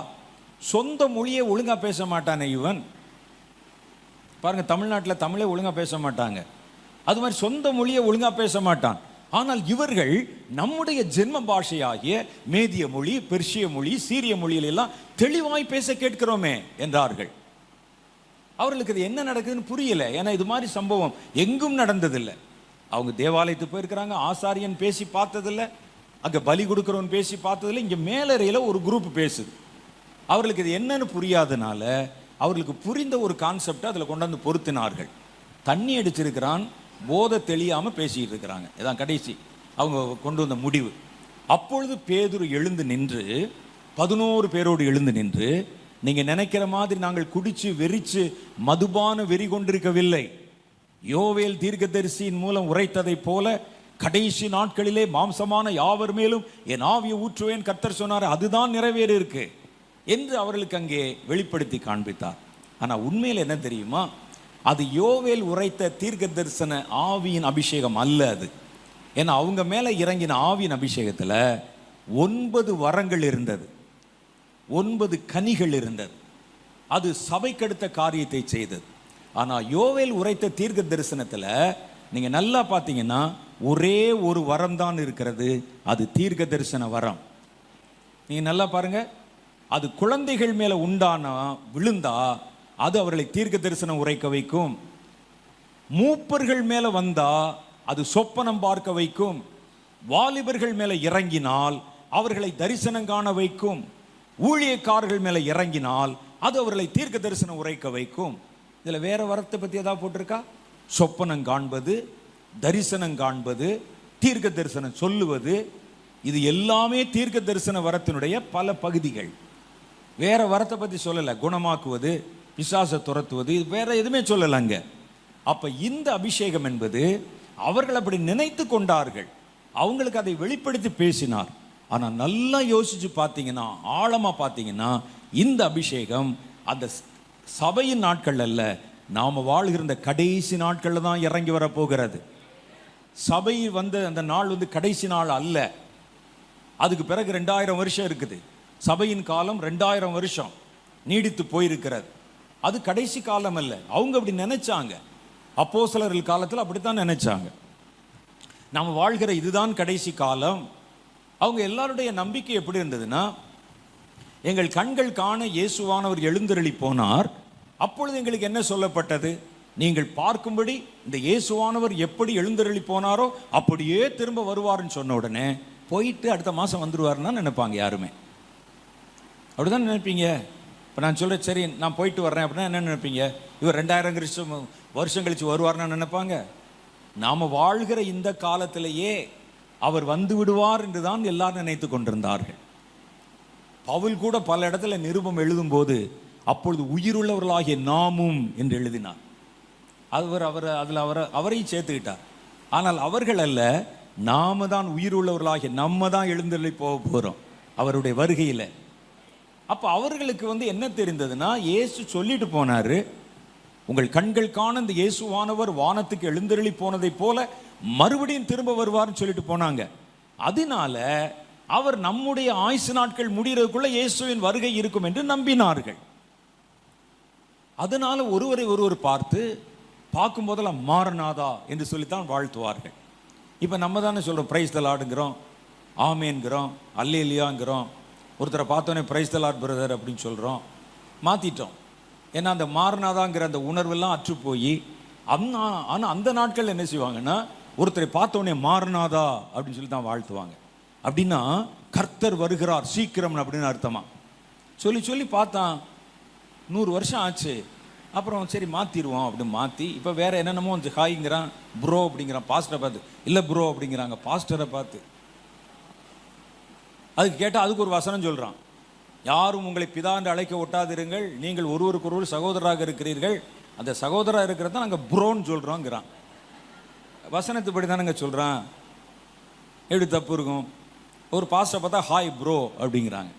சொந்த மொழியை ஒழுங்காக பேச மாட்டானே இவன். பாருங்க, தமிழ்நாட்டில் தமிழே ஒழுங்காக பேச மாட்டாங்க. அது மாதிரி சொந்த மொழியை ஒழுங்காக பேச மாட்டான். ஆனால் இவர்கள் நம்முடைய ஜென்ம பாஷையாகிய மேதிய மொழி, பெர்ஷிய மொழி, சீரிய மொழியிலெல்லாம் தெளிவாய் பேச கேட்கிறோமே என்றார்கள். அவர்களுக்கு இது என்ன நடக்குதுன்னு புரியல. ஏன்னா இது மாதிரி சம்பவம் எங்கும் நடந்ததில்லை. அவங்க தேவாலயத்துக்கு போயிருக்கிறாங்க, ஆசாரியன் பேசி பார்த்ததில்லை, அங்கே பலி கொடுக்குறவன் பேசி பார்த்ததில்லை. இங்கே மேலறையில் ஒரு குரூப் பேசுது. அவர்களுக்கு இது என்னன்னு புரியாதனால அவர்களுக்கு புரிந்த ஒரு கான்செப்டை அதில் கொண்டாந்து பொருத்தினார்கள். தண்ணி அடிச்சிருக்கிறான், போதை தெளியாமல் பேசிக்கிட்டு இருக்கிறாங்க. இதான் கடைசி அவங்க கொண்டு வந்த முடிவு. அப்பொழுது பேதுரு எழுந்து நின்று 11 பேரோடு எழுந்து நின்று, நீங்கள் நினைக்கிற மாதிரி நாங்கள் குடிச்சு வெறிச்சு மதுபான வெறி கொண்டிருக்கவில்லை. யோவேல் தீர்க்கதரிசியின் மூலம் உரைத்ததை போல கடைசி நாட்களிலே மாம்சமான யாவர் மேலும் என் ஆவியை ஊற்றுவேன் கர்த்தர் சொன்னார், அதுதான் நிறைவேறி இருக்கு என்று அவர்களுக்கு அங்கே வெளிப்படுத்தி காண்பித்தார். ஆனால் உண்மையில் என்ன தெரியுமா? அது யோவேல் உரைத்த தீர்க்க தரிசன ஆவியின் அபிஷேகம் அல்ல அது. ஏன்னா அவங்க மேலே இறங்கின ஆவியின் அபிஷேகத்தில் 9 வரங்கள் இருந்தது, 9 கனிகள் இருந்தது. அது சபைக்கடுத்த காரியத்தை செய்தது. ஆனால் யோவேல் உரைத்த தீர்க்க தரிசனத்தில் நீங்கள் நல்லா பார்த்தீங்கன்னா ஒரே ஒரு வரம் தான் இருக்கிறது, அது தீர்க்க தரிசன வரம். நீங்கள் நல்லா பாருங்க, அது குழந்தைகள் மேலே உண்டானா விழுந்தா அது அவர்களை தீர்க்க தரிசனம் உரைக்க வைக்கும். மூப்பர்கள் மேலே வந்தா அது சொப்பனம் பார்க்க வைக்கும். வாலிபர்கள் மேலே இறங்கினால் அவர்களை தரிசனம் காண வைக்கும். ஊழியக்காரர்கள் மேலே இறங்கினால் அது அவர்களை தீர்க்க தரிசனம் உரைக்க வைக்கும். இதில் வேற வரத்தை பற்றி ஏதாவது போட்டிருக்கா? சொப்பனம் காண்பது, தரிசனம் காண்பது, தீர்க்க தரிசனம் சொல்லுவது, இது எல்லாமே தீர்க்க தரிசன வரத்தினுடைய பல பகுதிகள். வேற வரத்தை பற்றி சொல்லலை. குணமாக்குவது, பிசாசை துரத்துவது, இது வேற எதுவுமே சொல்லலைங்க. அப்ப இந்த அபிஷேகம் என்பது அவர்கள் அப்படி நினைத்து கொண்டார்கள். அவங்களுக்கு அதை வெளிப்படுத்தி பேசினார். ஆனால் நல்லா யோசிச்சு பார்த்தீங்கன்னா, ஆழமாக பார்த்தீங்கன்னா, இந்த அபிஷேகம் அந்த சபையின் நாட்கள் அல்ல, நாம் வாழ்கிற இந்த கடைசி நாட்களில் தான் இறங்கி வர போகிறது. சபை அந்த நாள் கடைசி நாள் அல்ல. அதுக்கு பிறகு 2000 வருஷம் இருக்குது. சபையின் காலம் 2000 வருஷம் நீடித்து போயிருக்கிறது. அது கடைசி காலம் அல்ல. அவங்க அப்படி நினைச்சாங்க. அப்போஸ்தலர்கள் காலத்தில் அப்படித்தான் நினைச்சாங்க. நாம் வாழ்கிற இதுதான் கடைசி காலம். அவங்க எல்லாருடைய நம்பிக்கை எப்படி இருந்ததுன்னா, எங்கள் கண்கள் காண இயேசுவானவர் எழுந்தருளி போனார். அப்பொழுது எங்களுக்கு என்ன சொல்லப்பட்டது? நீங்கள் பார்க்கும்படி இந்த இயேசுவானவர் எப்படி எழுந்தருளி போனாரோ அப்படியே திரும்ப வருவார்னு சொன்ன உடனே போயிட்டு அடுத்த மாதம் வந்துடுவார்னா நினைப்பாங்க யாருமே. அப்படிதான் நினைப்பீங்க. இப்போ நான் சொல்கிறேன், சரி நான் போயிட்டு வர்றேன் அப்படின்னா என்ன நினைப்பீங்க? இவர் 2000 வருஷம் கழிச்சு வருவார்னா நினைப்பாங்க. நாம் வாழ்கிற இந்த காலத்திலேயே அவர் வந்து விடுவார் என்று தான் எல்லாரும் நினைத்து கொண்டிருந்தார்கள். பவுல் கூட பல இடத்துல நிருபம் எழுதும் போது அப்பொழுது உயிருள்ளவர்களாகிய நாமும் என்று எழுதினார். அவரையும் சேர்த்துக்கிட்டார். ஆனால் அவர்கள் அல்ல, நாம தான் உயிருள்ளவர்களாகிய நம்ம தான் எழுந்தருளி போக போகிறோம் அவருடைய வருகையில். அப்போ அவர்களுக்கு என்ன தெரிந்ததுன்னா, இயேசு சொல்லிட்டு போனார், உங்கள் கண்கள் காண இந்த இயேசுவானவர் வானத்துக்கு எழுந்தருளி போனதை போல மறுபடியும் திரும்ப வருவார்னு சொல்லிட்டு போனாங்க. அதனால அவர் நம்முடைய ஆயுசு நாட்கள் முடிகிறதுக்குள்ள இயேசுவின் வருகை இருக்கும் என்று நம்பினார்கள். அதனால ஒருவரை ஒருவர் பார்க்கும் போதெல்லாம் மாரநாதா என்று சொல்லித்தான் வாழ்த்துவார்கள். இப்போ நம்ம தானே சொல்கிறோம், பிரைஸ் தி லார்டுங்கிறோம், ஆமேன்கிறோம், அல்லேலூயாங்கிறோம். ஒருத்தரை பார்த்தோன்னே பிரைஸ் தி லார்ட் பிரதர் அப்படின்னு சொல்கிறோம். மாற்றிட்டோம். ஏன்னா அந்த மாரநாதாங்கிற அந்த உணர்வெல்லாம் அற்று போய் ஆனால் அந்த நாட்கள் என்ன செய்வாங்கன்னா, ஒருத்தரை பார்த்தோன்னே மாரநாதா அப்படின்னு சொல்லி தான் வாழ்த்துவாங்க. அப்படின்னா கர்த்தர் வருகிறார் சீக்கிரம் அப்படின்னு அர்த்தமா. சொல்லி சொல்லி பார்த்தான், 100 வருஷம் ஆச்சு. அப்புறம் சரி மாற்றிடுவோம் அப்படின்னு மாற்றி இப்போ வேற என்னென்னமோ ஹாய்ங்கிறான், ப்ரோ அப்படிங்கிறான். பாஸ்டரை பார்த்து இல்லை ப்ரோ அப்படிங்கிறாங்க, பாஸ்டரை பார்த்து. அதுக்கு கேட்டால் அதுக்கு ஒரு வசனம் சொல்கிறான், யாரும் உங்களை பிதா என்று அழைக்க ஒட்டாதிருங்கள், நீங்கள் ஒருவருக்கு ஒருவர் சகோதரராக இருக்கிறீர்கள். அந்த சகோதரராக இருக்கிறத தான் நாங்கள் ப்ரோன்னு சொல்கிறோங்கிறான். வசனத்துப்படி தானேங்க சொல்கிறான். எப்படி தப்பு இருக்கும்? ஒரு பாஸ்டரை பார்த்தா ஹாய் ப்ரோ அப்படிங்கிறாங்க.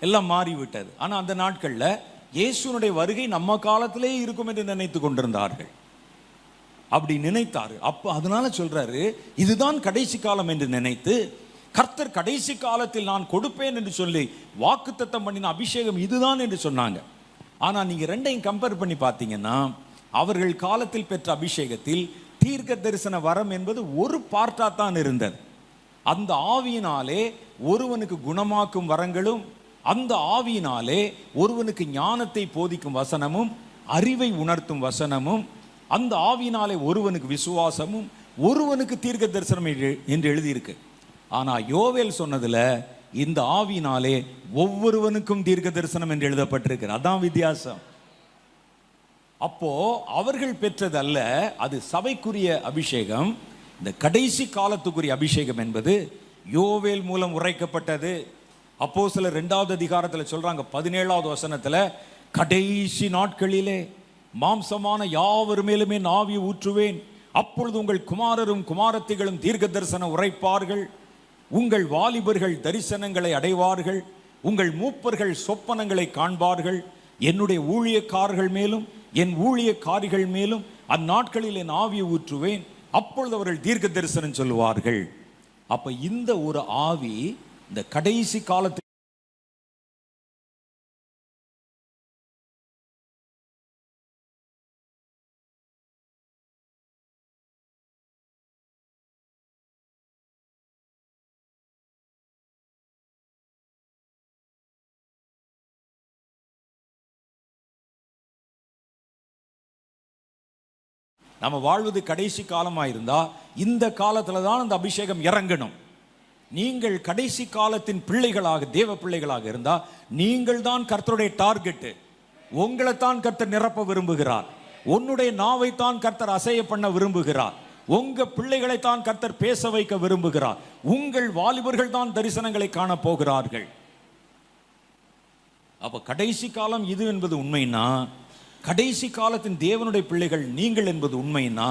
எல்லாம் மாறி விட்டது. ஆனால் அந்த நாட்களில் இயேசுனுடைய வருகை நம்ம காலத்திலே இருக்கும் என்று நினைத்து கொண்டிருந்தார்கள். அப்படி நினைத்தார்கள். அப்போ அதனால சொல்றாரு, இதுதான் கடைசி காலம் என்று நினைத்து, கர்த்தர் கடைசி காலத்தில் நான் கொடுப்பேன் என்று சொல்லி வாக்குத்தத்தம் பண்ணின அபிஷேகம் இதுதான் என்று சொன்னாங்க. ஆனால் நீங்க ரெண்டையும் கம்பேர் பண்ணி பார்த்தீங்கன்னா, அவர்கள் காலத்தில் பெற்ற அபிஷேகத்தில் தீர்க்க தரிசன வரம் என்பது ஒரு பார்ட்டா தான் இருந்தது. அந்த ஆவியினாலே ஒருவனுக்கு குணமாக்கும் வரங்களும், அந்த ஆவியினாலே ஒருவனுக்கு ஞானத்தை போதிக்கும் வசனமும், அறிவை உணர்த்தும் வசனமும், அந்த ஆவியினாலே ஒருவனுக்கு விசுவாசமும், ஒருவனுக்கு தீர்க்க தரிசனம் என்று எழுதியிருக்கு. ஆனால் யோவேல் சொன்னதுல இந்த ஆவியினாலே ஒவ்வொருவனுக்கும் தீர்க்க தரிசனம் என்று எழுதப்பட்டிருக்கு. அதான் வித்தியாசம். அப்போ அவர்கள் பெற்றது அல்ல, அது சபைக்குரிய அபிஷேகம். இந்த கடைசி காலத்துக்குரிய அபிஷேகம் என்பது யோவேல் மூலம் உரைக்கப்பட்டது. அப்போஸ்தலர் 2வது அதிகாரத்தில் சொல்றாங்க, 17வது வசனத்தில், கடைசி நாட்களிலே மாம்சமான யாவர் மேலுமே ஆவி ஊற்றுவேன், அப்பொழுது உங்கள் குமாரரும் குமாரத்திகளும் தீர்க்க தரிசனம் உரைப்பார்கள், உங்கள் வாலிபர்கள் தரிசனங்களை அடைவார்கள், உங்கள் மூப்பர்கள் சொப்பனங்களை காண்பார்கள், என்னுடைய ஊழியக்காரர்கள் மேலும் என் ஊழியக்காரிகள் மேலும் அந்நாட்களில் என் ஆவியை ஊற்றுவேன், அப்பொழுது அவர்கள் தீர்க்க தரிசனம் சொல்லுவார்கள். அப்ப இந்த ஒரு ஆவி இந்த கடைசி காலத்தில் நம்ம வாழ்வது கடைசி காலமாயிருந்தா இந்த காலத்துல தான் அந்த அபிஷேகம் இறங்கணும். நீங்கள் கடைசி காலத்தின் பிள்ளைகளாக, தேவ பிள்ளைகளாக இருந்தா நீங்கள் தான் கர்த்தருடைய டார்கெட். உங்களை தான் கர்த்தர் நிரப்ப விரும்புகிறார். உன்னுடைய நாவை தான் கர்த்தர் அசைய பண்ண விரும்புகிறார். உங்க பிள்ளைகளை தான் கர்த்தர் பேச வைக்க விரும்புகிறார். உங்கள் வாலிபர்கள் தான் தரிசனங்களை காண போகிறார்கள். அப்ப கடைசி காலம் இது என்பது உண்மைன்னா, கடைசி காலத்தின் தேவனுடைய பிள்ளைகள் நீங்கள் என்பது உண்மைன்னா,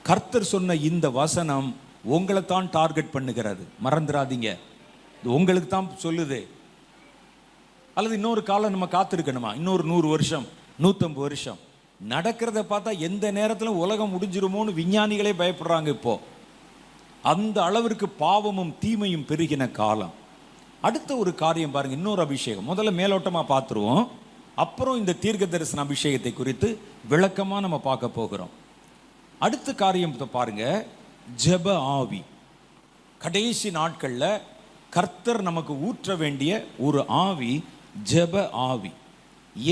கர்த்தர் சொன்ன இந்த வசனம் உங்களை தான் டார்கெட் பண்ணுகிறது, மறந்துடாதீங்க. இது உங்களுக்கு தான் சொல்லுது. அல்லது இன்னொரு காலம் நம்ம காத்திருக்கணுமா? இன்னொரு 100 வருஷம் 150 வருஷம் நடக்கிறத பார்த்தா எந்த நேரத்திலும் உலகம் முடிஞ்சிருமோன்னு விஞ்ஞானிகளே பயப்படுறாங்க. இப்போ அந்த அளவிற்கு பாவமும் தீமையும் பெருகின காலம். அடுத்த ஒரு காரியம் பாருங்க, இன்னொரு அபிஷேகம். முதல்ல மேலோட்டமா பார்த்துருவோம், அப்புறம் இந்த தீர்க்க தரிசன அபிஷேகத்தை குறித்து விளக்கமா நம்ம பார்க்க போகிறோம். அடுத்த காரியம் பாருங்க, ஜெப ஆவி. கடைசி நாட்கள்ல கர்த்தர் நமக்கு ஊற்ற வேண்டிய ஒரு ஆவி ஜெப ஆவி.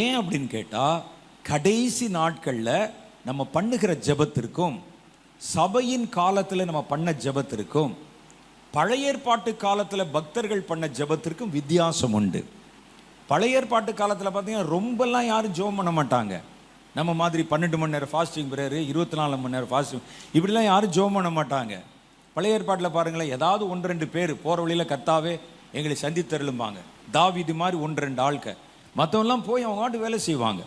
ஏன் அப்படின்னு கேட்டா, கடைசி நாட்கள்ல நம்ம பண்ணுகிற ஜெபத்திற்கும் சபையின் காலத்துல நம்ம பண்ண ஜெபத்திற்கும் பழைய ஏற்பாட்டு காலத்துல பக்தர்கள் பண்ண ஜெபத்திற்கும் வித்தியாசம் உண்டு. பழைய ஏற்பாட்டு காலத்துல பார்த்தீங்கன்னா ரொம்பலாம் யாரும் ஜெபம் பண்ண மாட்டாங்க. நம்ம மாதிரி 12 மணி நேரம் ஃபாஸ்டிங் பிரேயர், 24 மணி நேரம் ஃபாஸ்டிங், இப்படிலாம் யாரும் ஜெபம் பண்ண மாட்டாங்க. பழைய ஏற்பாட்டில் பாருங்களேன், ஏதாவது 1-2 பேர் போகிற வழியில் கர்த்தாவே எங்களை சந்தித்தருளும்பாங்க. தாவீது மாதிரி 1-2 ஆட்கள், மற்றவெல்லாம் போய் அவங்க வாட்டு வேலை செய்வாங்க.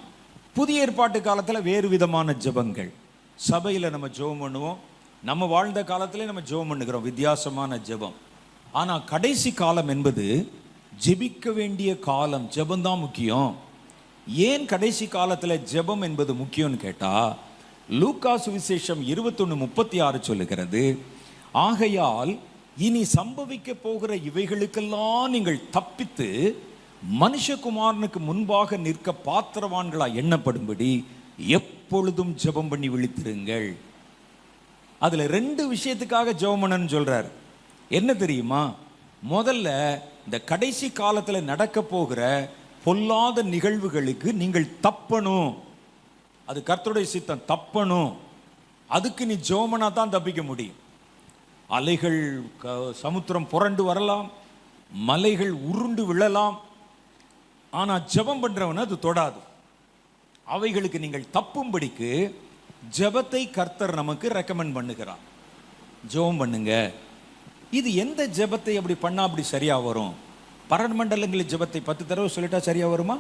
புதிய ஏற்பாட்டு காலத்தில் வேறு விதமான ஜெபங்கள். சபையில் நம்ம ஜெபம் பண்ணுவோம், நம்ம வாழ்ந்த காலத்திலே நம்ம ஜெபம் பண்ணுகிறோம், வித்தியாசமான ஜெபம். ஆனால் கடைசி காலம் என்பது ஜெபிக்க வேண்டிய காலம். ஜெபந்தான் முக்கியம். ஏன் கடைசி காலத்தில் ஜெபம் என்பது முக்கியம்னு கேட்டால், லூக்கா சுவிசேஷம் 21:36 சொல்லுகிறது, ஆகையால் இனி சம்பவிக்க போகிற இவைகளுக்கெல்லாம் நீங்கள் தப்பித்து மனுஷகுமாரனுக்கு முன்பாக நிற்க பாத்திரவான்களாய் எண்ணப்படும்படி எப்பொழுதும் ஜெபம் பண்ணி விழித்திருங்கள். அதுல 2 விஷயத்துக்காக ஜெபம் பண்ணணும்னு சொல்றார். என்ன தெரியுமா? முதல்ல இந்த கடைசி காலத்துல நடக்க போகிற பொல்லாத நிகழ்வுகளுக்கு நீங்கள் தப்பணும். அது கர்த்தருடைய சித்தம், தப்பணும். அதுக்கு நீ ஜெபம் பண்ணா தான் தப்பிக்க முடியும். அலைகள் சமுத்திரம் புரண்டு வரலாம், மலைகள் உருண்டு விழலாம், ஆனா ஜெபம் பண்றவன அது தொடாது. அவைகளுக்கு நீங்கள் தப்பும்படிக்கு ஜெபத்தை கர்த்தர் நமக்கு ரெக்கமெண்ட் பண்ணுகிறார். ஜெபம் பண்ணுங்க. இது எந்த ஜெபத்தை அப்படி பண்ணா அப்படி சரியா வரும்? பரமண்டலங்களில் ஜெபத்தை 10 தடவை சொல்லிட்டா சரியா வருமா?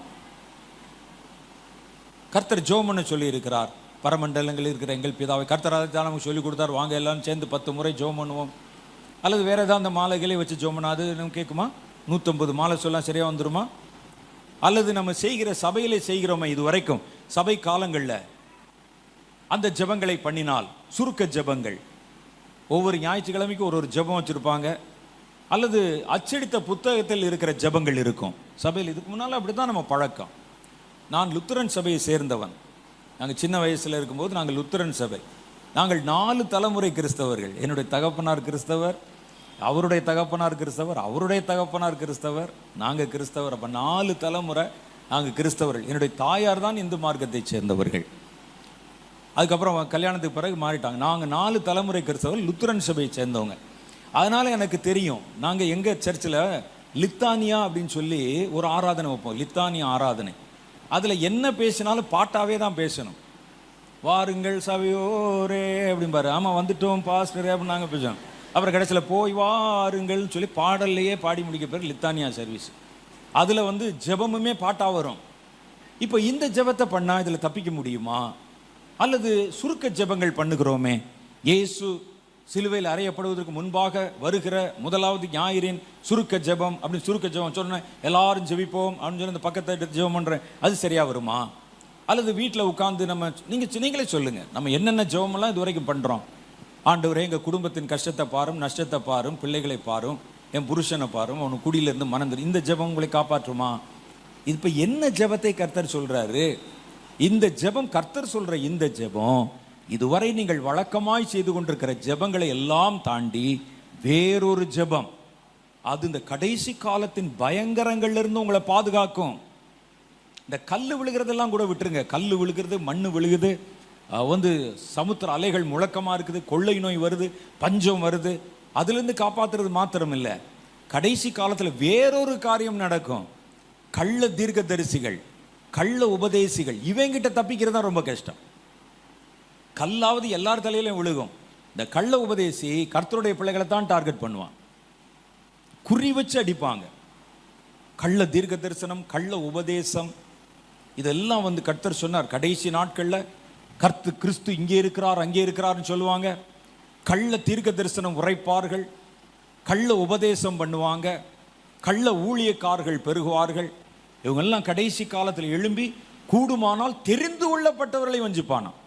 கர்த்தர் ஜெபம் பண்ண சொல்லி இருக்கிறார். பரமண்டலங்களில் இருக்கிற எங்கள் பிதாவை, கர்த்தர் அதை தான் நமக்கு சொல்லி கொடுத்தார், வாங்க எல்லாரும் சேர்ந்து 10 முறை ஜெபம் பண்ணுவோம். அல்லது வேற ஏதாவது அந்த மாலைகளை வச்சு ஜெபம் பண்ணா அது நம்ம கேட்குமா? 150 மாலை சொல்லலாம் சரியா வந்துருமா? அல்லது நம்ம செய்கிற சபையிலே செய்கிறோமே இது வரைக்கும் சபை காலங்களில் அந்த ஜெபங்களை பண்ணினால், சுருக்க ஜெபங்கள், ஒவ்வொரு ஞாயிற்றுக்கிழமைக்கும் ஒரு ஜெபம் வச்சிருப்பாங்க, அல்லது அச்சடித்த புத்தகத்தில் இருக்கிற ஜெபங்கள் இருக்கும் சபையில். இதுக்கு முன்னால் அப்படி தான் நம்ம பழக்கம். நான் லுத்தரன் சபையை சேர்ந்தவன். நாங்கள் சின்ன வயசில் இருக்கும்போது நாங்கள் லுத்தரன் சபை, நாங்கள் 4 தலைமுறை கிறிஸ்தவர்கள். என்னுடைய தகப்பனார் கிறிஸ்தவர், அவருடைய தகப்பனார் கிறிஸ்தவர், அவருடைய தகப்பனார் கிறிஸ்தவர், நாங்கள் கிறிஸ்தவர். அப்போ 4 தலைமுறை நாங்கள் கிறிஸ்தவர்கள். என்னுடைய தாயார் தான் இந்து மார்க்கத்தை சேர்ந்தவர்கள். அதுக்கப்புறம் கல்யாணத்துக்கு பிறகு மாறிட்டாங்க. நாங்கள் 4 தலைமுறை கிறிஸ்தவர், லுத்தரன் சபையை சேர்ந்தவங்க. அதனால் எனக்கு தெரியும். நாங்கள் எங்கள் சர்ச்சில் லித்தானியா அப்படின்னு சொல்லி ஒரு ஆராதனை வைப்போம், லித்தானியா ஆராதனை. அதில் என்ன பேசினாலும் பாட்டாவே தான் பேசணும். வாருங்கள் சபையோரே அப்படிம்பாரு. ஆமாம் வந்துட்டோம் பாஸ்டரே அப்படின்னு நாங்கள் பேசுவோம். அப்புறம் கடைசியில் போய் வாருங்கள்னு சொல்லி பாடல்லையே பாடி முடிக்க பிறகு லித்தானியா சர்வீஸ். அதில் ஜெபமுமே பாட்டாக வரும். இப்போ இந்த ஜெபத்தை பண்ணால் இதில் தப்பிக்க முடியுமா? அல்லது சுருக்க ஜெபங்கள் பண்ணுகிறோமே, இயேசு சிலுவையில் அறையப்படுவதற்கு முன்பாக வருகிற முதலாவது ஞாயிறின் சுருக்க ஜெபம் அப்படின்னு சுருக்க ஜெபம் சொன்னேன், எல்லாரும் ஜெபிப்போம் அப்படின்னு சொல்லி அந்த பக்கத்தை எடுத்து ஜெபம் பண்ணுறேன், அது சரியா வருமா? அல்லது வீட்டில் உட்காந்து நீங்களே சொல்லுங்க, நம்ம என்னென்ன ஜெபமெல்லாம் இது வரைக்கும் பண்ணுறோம். ஆண்டவரே எங்கள் குடும்பத்தின் கஷ்டத்தை பாரும், நஷ்டத்தை பாரும், பிள்ளைகளை பாரும், என் புருஷனை பாரும், அவனு குடியிலிருந்து மறந்துடும். இந்த ஜெபம் உங்களை காப்பாற்றுமா? இப்போ என்ன ஜெபத்தை கர்த்தர் சொல்றாரு? இந்த ஜெபம், கர்த்தர் சொல்ற இந்த ஜெபம், இதுவரை நீங்கள் வழக்கமாய் செய்து கொண்டிருக்கிற ஜெபங்களை எல்லாம் தாண்டி வேறொரு ஜெபம். அது இந்த கடைசி காலத்தின் பயங்கரங்கள்ல இருந்து உங்களை பாதுகாக்கும். இந்த கல் விழுகிறதெல்லாம் கூட விட்டுருங்க. கல் விழுகிறது, மண்ணு விழுகுது, சமுத்திர அலைகள் முழக்கமா இருக்குது, கொள்ளை நோய் வருது, பஞ்சம் வருது, அதுல இருந்து காப்பாத்துறது மாத்திரம் இல்லை, கடைசி காலத்துல வேறொரு காரியம் நடக்கும். கள்ள தீர்க்க தரிசிகள், கள்ள உபதேசிகள், இவங்கிட்ட தப்பிக்கிறது தான் ரொம்ப கஷ்டம். கல்லாவது எல்லார் தலையிலும் விழுகும். இந்த கள்ள உபதேசி கர்த்தருடைய பிள்ளைகளை தான் டார்கெட் பண்ணுவான், குறி வச்சு அடிப்பாங்க. கள்ள தீர்க்க தரிசனம், கள்ள உபதேசம், இதெல்லாம் கர்த்தர் சொன்னார் கடைசி நாட்கள்ல கிறிஸ்து இங்கே இருக்கிறார் அங்கே இருக்கிறார்னு சொல்லுவாங்க. கள்ள தீர்க்க தரிசனம் உரைப்பார்கள், கள்ள உபதேசம் பண்ணுவாங்க, கள்ள ஊழியக்காரர்கள் பெருகுவார்கள். இவங்கெல்லாம் கடைசி காலத்தில் எழும்பி கூடுமானால் தெரிந்து கொள்ளப்பட்டவர்களை வஞ்சிப்பானாம்.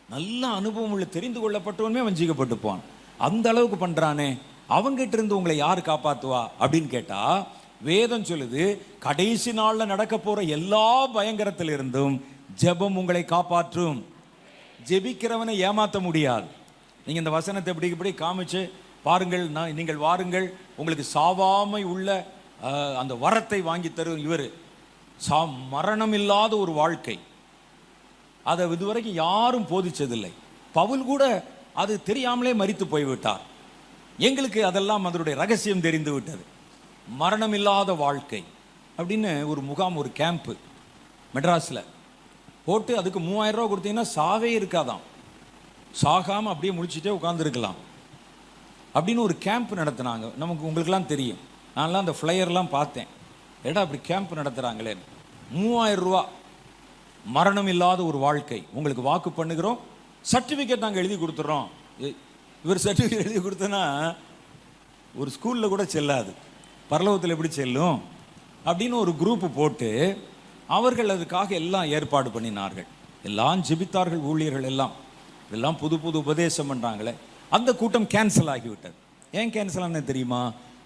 நல்ல அனுபவம் உள்ள தெரிந்து கொள்ளப்பட்டவனுமே வஞ்சிக்கப்பட்டு போவான். அந்த அளவுக்கு பண்றானே, அவங்கிட்ட இருந்து உங்களை யார் காப்பாத்துவா அப்படின்னு கேட்டா, வேதம் சொல்லுது கடைசி நாள்ல நடக்க போற எல்லா பயங்கரத்திலிருந்தும் ஜெபம் உங்களை காப்பாற்றும். ஜெபிக்கிறவனை ஏமாற்ற முடியாது. நீங்க இந்த வசனத்தை இப்படி காமிச்சு பாருங்கள், நீங்கள் வாருங்கள், உங்களுக்கு சாவாமை உள்ள அந்த வரத்தை வாங்கி தரும் இவர். மரணம் இல்லாத ஒரு வாழ்க்கை, அதை இதுவரைக்கும் யாரும் போதிச்சதில்லை. பவுல் கூட அது தெரியாமலே மரித்து போய்விட்டார். எங்களுக்கு அதெல்லாம் அதனுடைய ரகசியம் தெரிந்து விட்டது. மரணம் இல்லாத வாழ்க்கை அப்படின்னு ஒரு முகாம், ஒரு கேம்ப்பு மெட்ராஸில் போட்டு அதுக்கு 3000 ரூபா கொடுத்தீங்கன்னா சாவே இருக்காதாம். சாகாமல் அப்படியே முடிச்சுட்டே உட்காந்துருக்கலாம் அப்படின்னு ஒரு கேம்ப் நடத்துனாங்க. நமக்கு உங்களுக்கெல்லாம் தெரியும், நான்லாம் அந்த ஃப்ளையர்லாம் பார்த்தேன். ஏடா அப்படி கேம்ப் நடத்துகிறாங்களே, 3000 ரூபா, மரணம் இல்லாத ஒரு வாழ்க்கை உங்களுக்கு வாக்கு பண்ணுகிறோம், சர்டிஃபிகேட் நாங்கள் எழுதி கொடுத்துட்றோம். இவர் சர்டிஃபிகேட் எழுதி கொடுத்தனா ஒரு ஸ்கூலில் கூட செல்லாது, பரலோகத்தில் எப்படி செல்லும் அப்படின்னு ஒரு குரூப்பு போட்டு அவர்கள் அதுக்காக எல்லாம் ஏற்பாடு பண்ணினார்கள். எல்லாம் ஜெபித்தார்கள், ஊழியர்கள் எல்லாம் புது புது உபதேசம் பண்ணுறாங்களே. அந்த கூட்டம் கேன்சல் ஆகிவிட்டது. ஏன் கேன்சல் ஆனது தெரியுமா?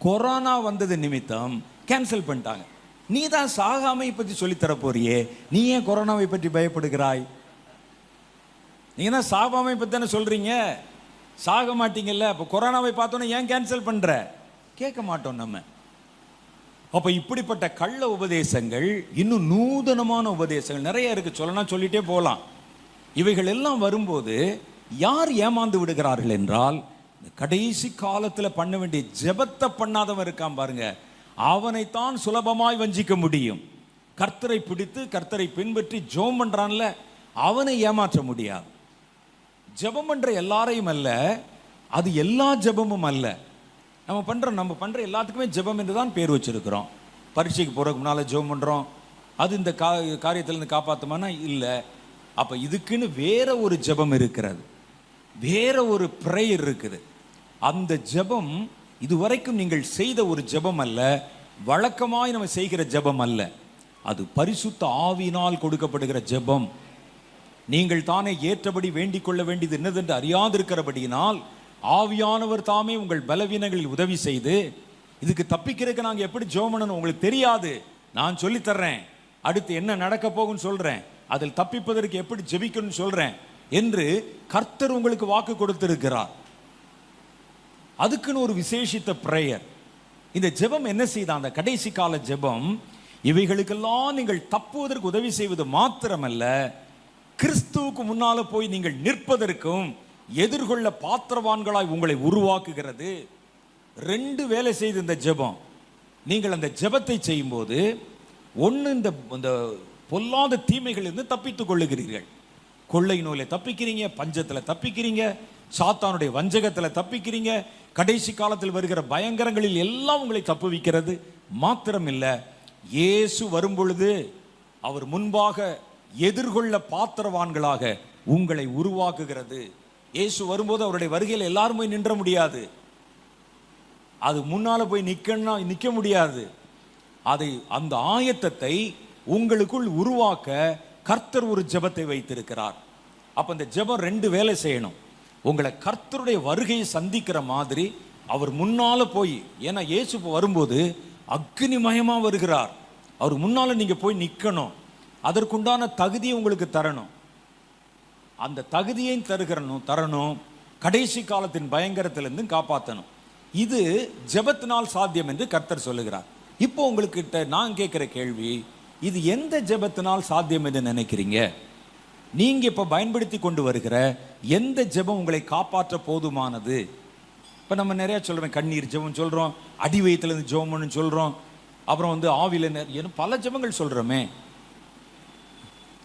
கொரோனா வந்தது நிமித்தம் கேன்சல் பண்ணிட்டாங்க. நீ தான் சாகாமை பற்றி சொல்லித்தர போறியே, நீ ஏன் கொரோனாவை பற்றி பயப்படுகிறாய்? நீங்க தான் சாகாமை பற்றி தானே சொல்றீங்க, சாக மாட்டீங்கல்ல, அப்போ கொரோனாவை பார்த்தோன்னே ஏன் கேன்சல் பண்ற? கேட்க மாட்டோம் நம்ம. அப்ப இப்படிப்பட்ட கள்ள உபதேசங்கள், இன்னும் நூதனமான உபதேசங்கள் நிறைய இருக்கு, சொல்லலாம் சொல்லிட்டே போகலாம். இவைகள் எல்லாம் வரும்போது யார் ஏமாந்து விடுகிறார்கள் என்றால், கடைசி காலத்தில் பண்ண வேண்டிய ஜெபத்தை பண்ணாதவன் இருக்கான் பாருங்க, அவனைத்தான் சுலபமாய் வஞ்சிக்க முடியும். கர்த்தரை பிடித்து கர்த்தரை பின்பற்றி ஜெபம் பண்றான்ல, அவனை ஏமாற்ற முடியாது. ஜெபம் பண்ற எல்லாரையும் அல்ல, அது எல்லா ஜெபமும் அல்ல. நம்ம பண்ற எல்லாத்துக்குமே ஜெபம் என்று தான் பேர் வச்சிருக்கிறோம். பரீட்சைக்கு போறதுக்கு முன்னால ஜெபம் பண்றோம், அது இந்த காரியத்திலிருந்து காப்பாத்துமானா இல்லை. அப்ப இதுக்குன்னு வேற ஒரு ஜெபம் இருக்கிறது, வேற ஒரு பிரேயர் இருக்குது. அந்த ஜெபம் இதுவரைக்கும் நீங்கள் செய்த ஒரு ஜெபம் அல்ல, வழக்கமாய் நம்ம செய்கிற ஜெபம் அல்ல. அது பரிசுத்த ஆவியினால் கொடுக்கப்படுகிற ஜெபம். நீங்கள் தானே ஏற்றபடி வேண்டிக் கொள்ள வேண்டியது என்னதென்று அறியாதிருக்கிறபடியினால் ஆவியானவர் தாமே உங்கள் பலவீனங்களில் உதவி செய்து, இதுக்கு தப்பிக்கிறதுக்கு நாங்கள் எப்படி ஜெபம் பண்ணணும் உங்களுக்கு தெரியாது, நான் சொல்லித்தர்றேன், அடுத்து என்ன நடக்க போகும்னு சொல்றேன், அதில் தப்பிப்பதற்கு எப்படி ஜெபிக்கணும்னு சொல்றேன் என்று கர்த்தர் உங்களுக்கு வாக்கு கொடுத்திருக்கிறார். அதுக்குன்னு ஒரு விசேஷித்த பிரேயர். இந்த ஜெபம் என்ன செய்த அந்த கடைசி கால ஜெபம், இவைகளுக்கெல்லாம் நீங்கள் தப்புவதற்கு உதவி செய்வது மாத்திரமல்ல, கிறிஸ்துவுக்கு முன்னால போய் நீங்கள் நிற்பதற்கும் எதிர்கொள்ள பாத்திரவான்களாய் உங்களை உருவாக்குகிறது. 2 வேலை செய்து இந்த ஜெபம். நீங்கள் அந்த ஜெபத்தை செய்யும் போது ஒன்று, இந்த பொல்லாத தீமைகளிலிருந்து தப்பித்துக் கொள்ளுகிறீர்கள். கொள்ளை நோயில தப்பிக்கிறீங்க, பஞ்சத்தில் தப்பிக்கிறீங்க, சாத்தானுடைய வஞ்சகத்தில் தப்பிக்கிறீங்க, கடைசி காலத்தில் வருகிற பயங்கரங்களில் எல்லாம் உங்களை தப்புவிக்கிறது மாத்திரமில்ல, இயேசு வரும் பொழுது அவர் முன்பாக எதிர்கொள்ள பாத்திரவான்களாக உங்களை உருவாக்குகிறது. இயேசு வரும்போது அவருடைய வருகையில் எல்லாரும் போய் நின்ற முடியாது, அது முன்னால போய் நிக்க முடியாது. அதை அந்த ஆயத்தத்தை உங்களுக்குள் உருவாக்க கர்த்தர் ஒரு ஜெபத்தை வைத்திருக்கிறார். அப்ப இந்த ஜெபம் 2 வேலை செய்யணும். உங்களை கர்த்தருடைய வருகையை சந்திக்கிற மாதிரி அவர் முன்னால போய், ஏன்னா இயேசு வரும்போது அக்னிமயமா வருகிறார், அவர் முன்னால நீங்க போய் நிக்கணும். அதற்குண்டான தகுதியை உங்களுக்கு தரணும். அந்த தகுதியை தரணும், கடைசி காலத்தின் பயங்கரத்திலிருந்து காப்பாற்றணும். இது ஜெபத்தினால் சாத்தியம் என்று கர்த்தர் சொல்லுகிறார். இப்போ உங்களுக்கு நான் கேட்கிற கேள்வி, இது எந்த ஜெபத்தினால் சாத்தியம் என்று நினைக்கிறீங்க? நீங்க இப்ப பயன்படுத்தி கொண்டு வருகிற எந்த ஜெபம் உங்களை காப்பாற்ற போதுமானது? இப்ப நம்ம நிறைய சொல்றோம், கண்ணீர் ஜெபம் சொல்றோம், அடி வயிற்றிலிருந்து ஜெபம்னு சொல்றோம், அப்புறம் ஆவில பல ஜெபங்கள் சொல்றோமே.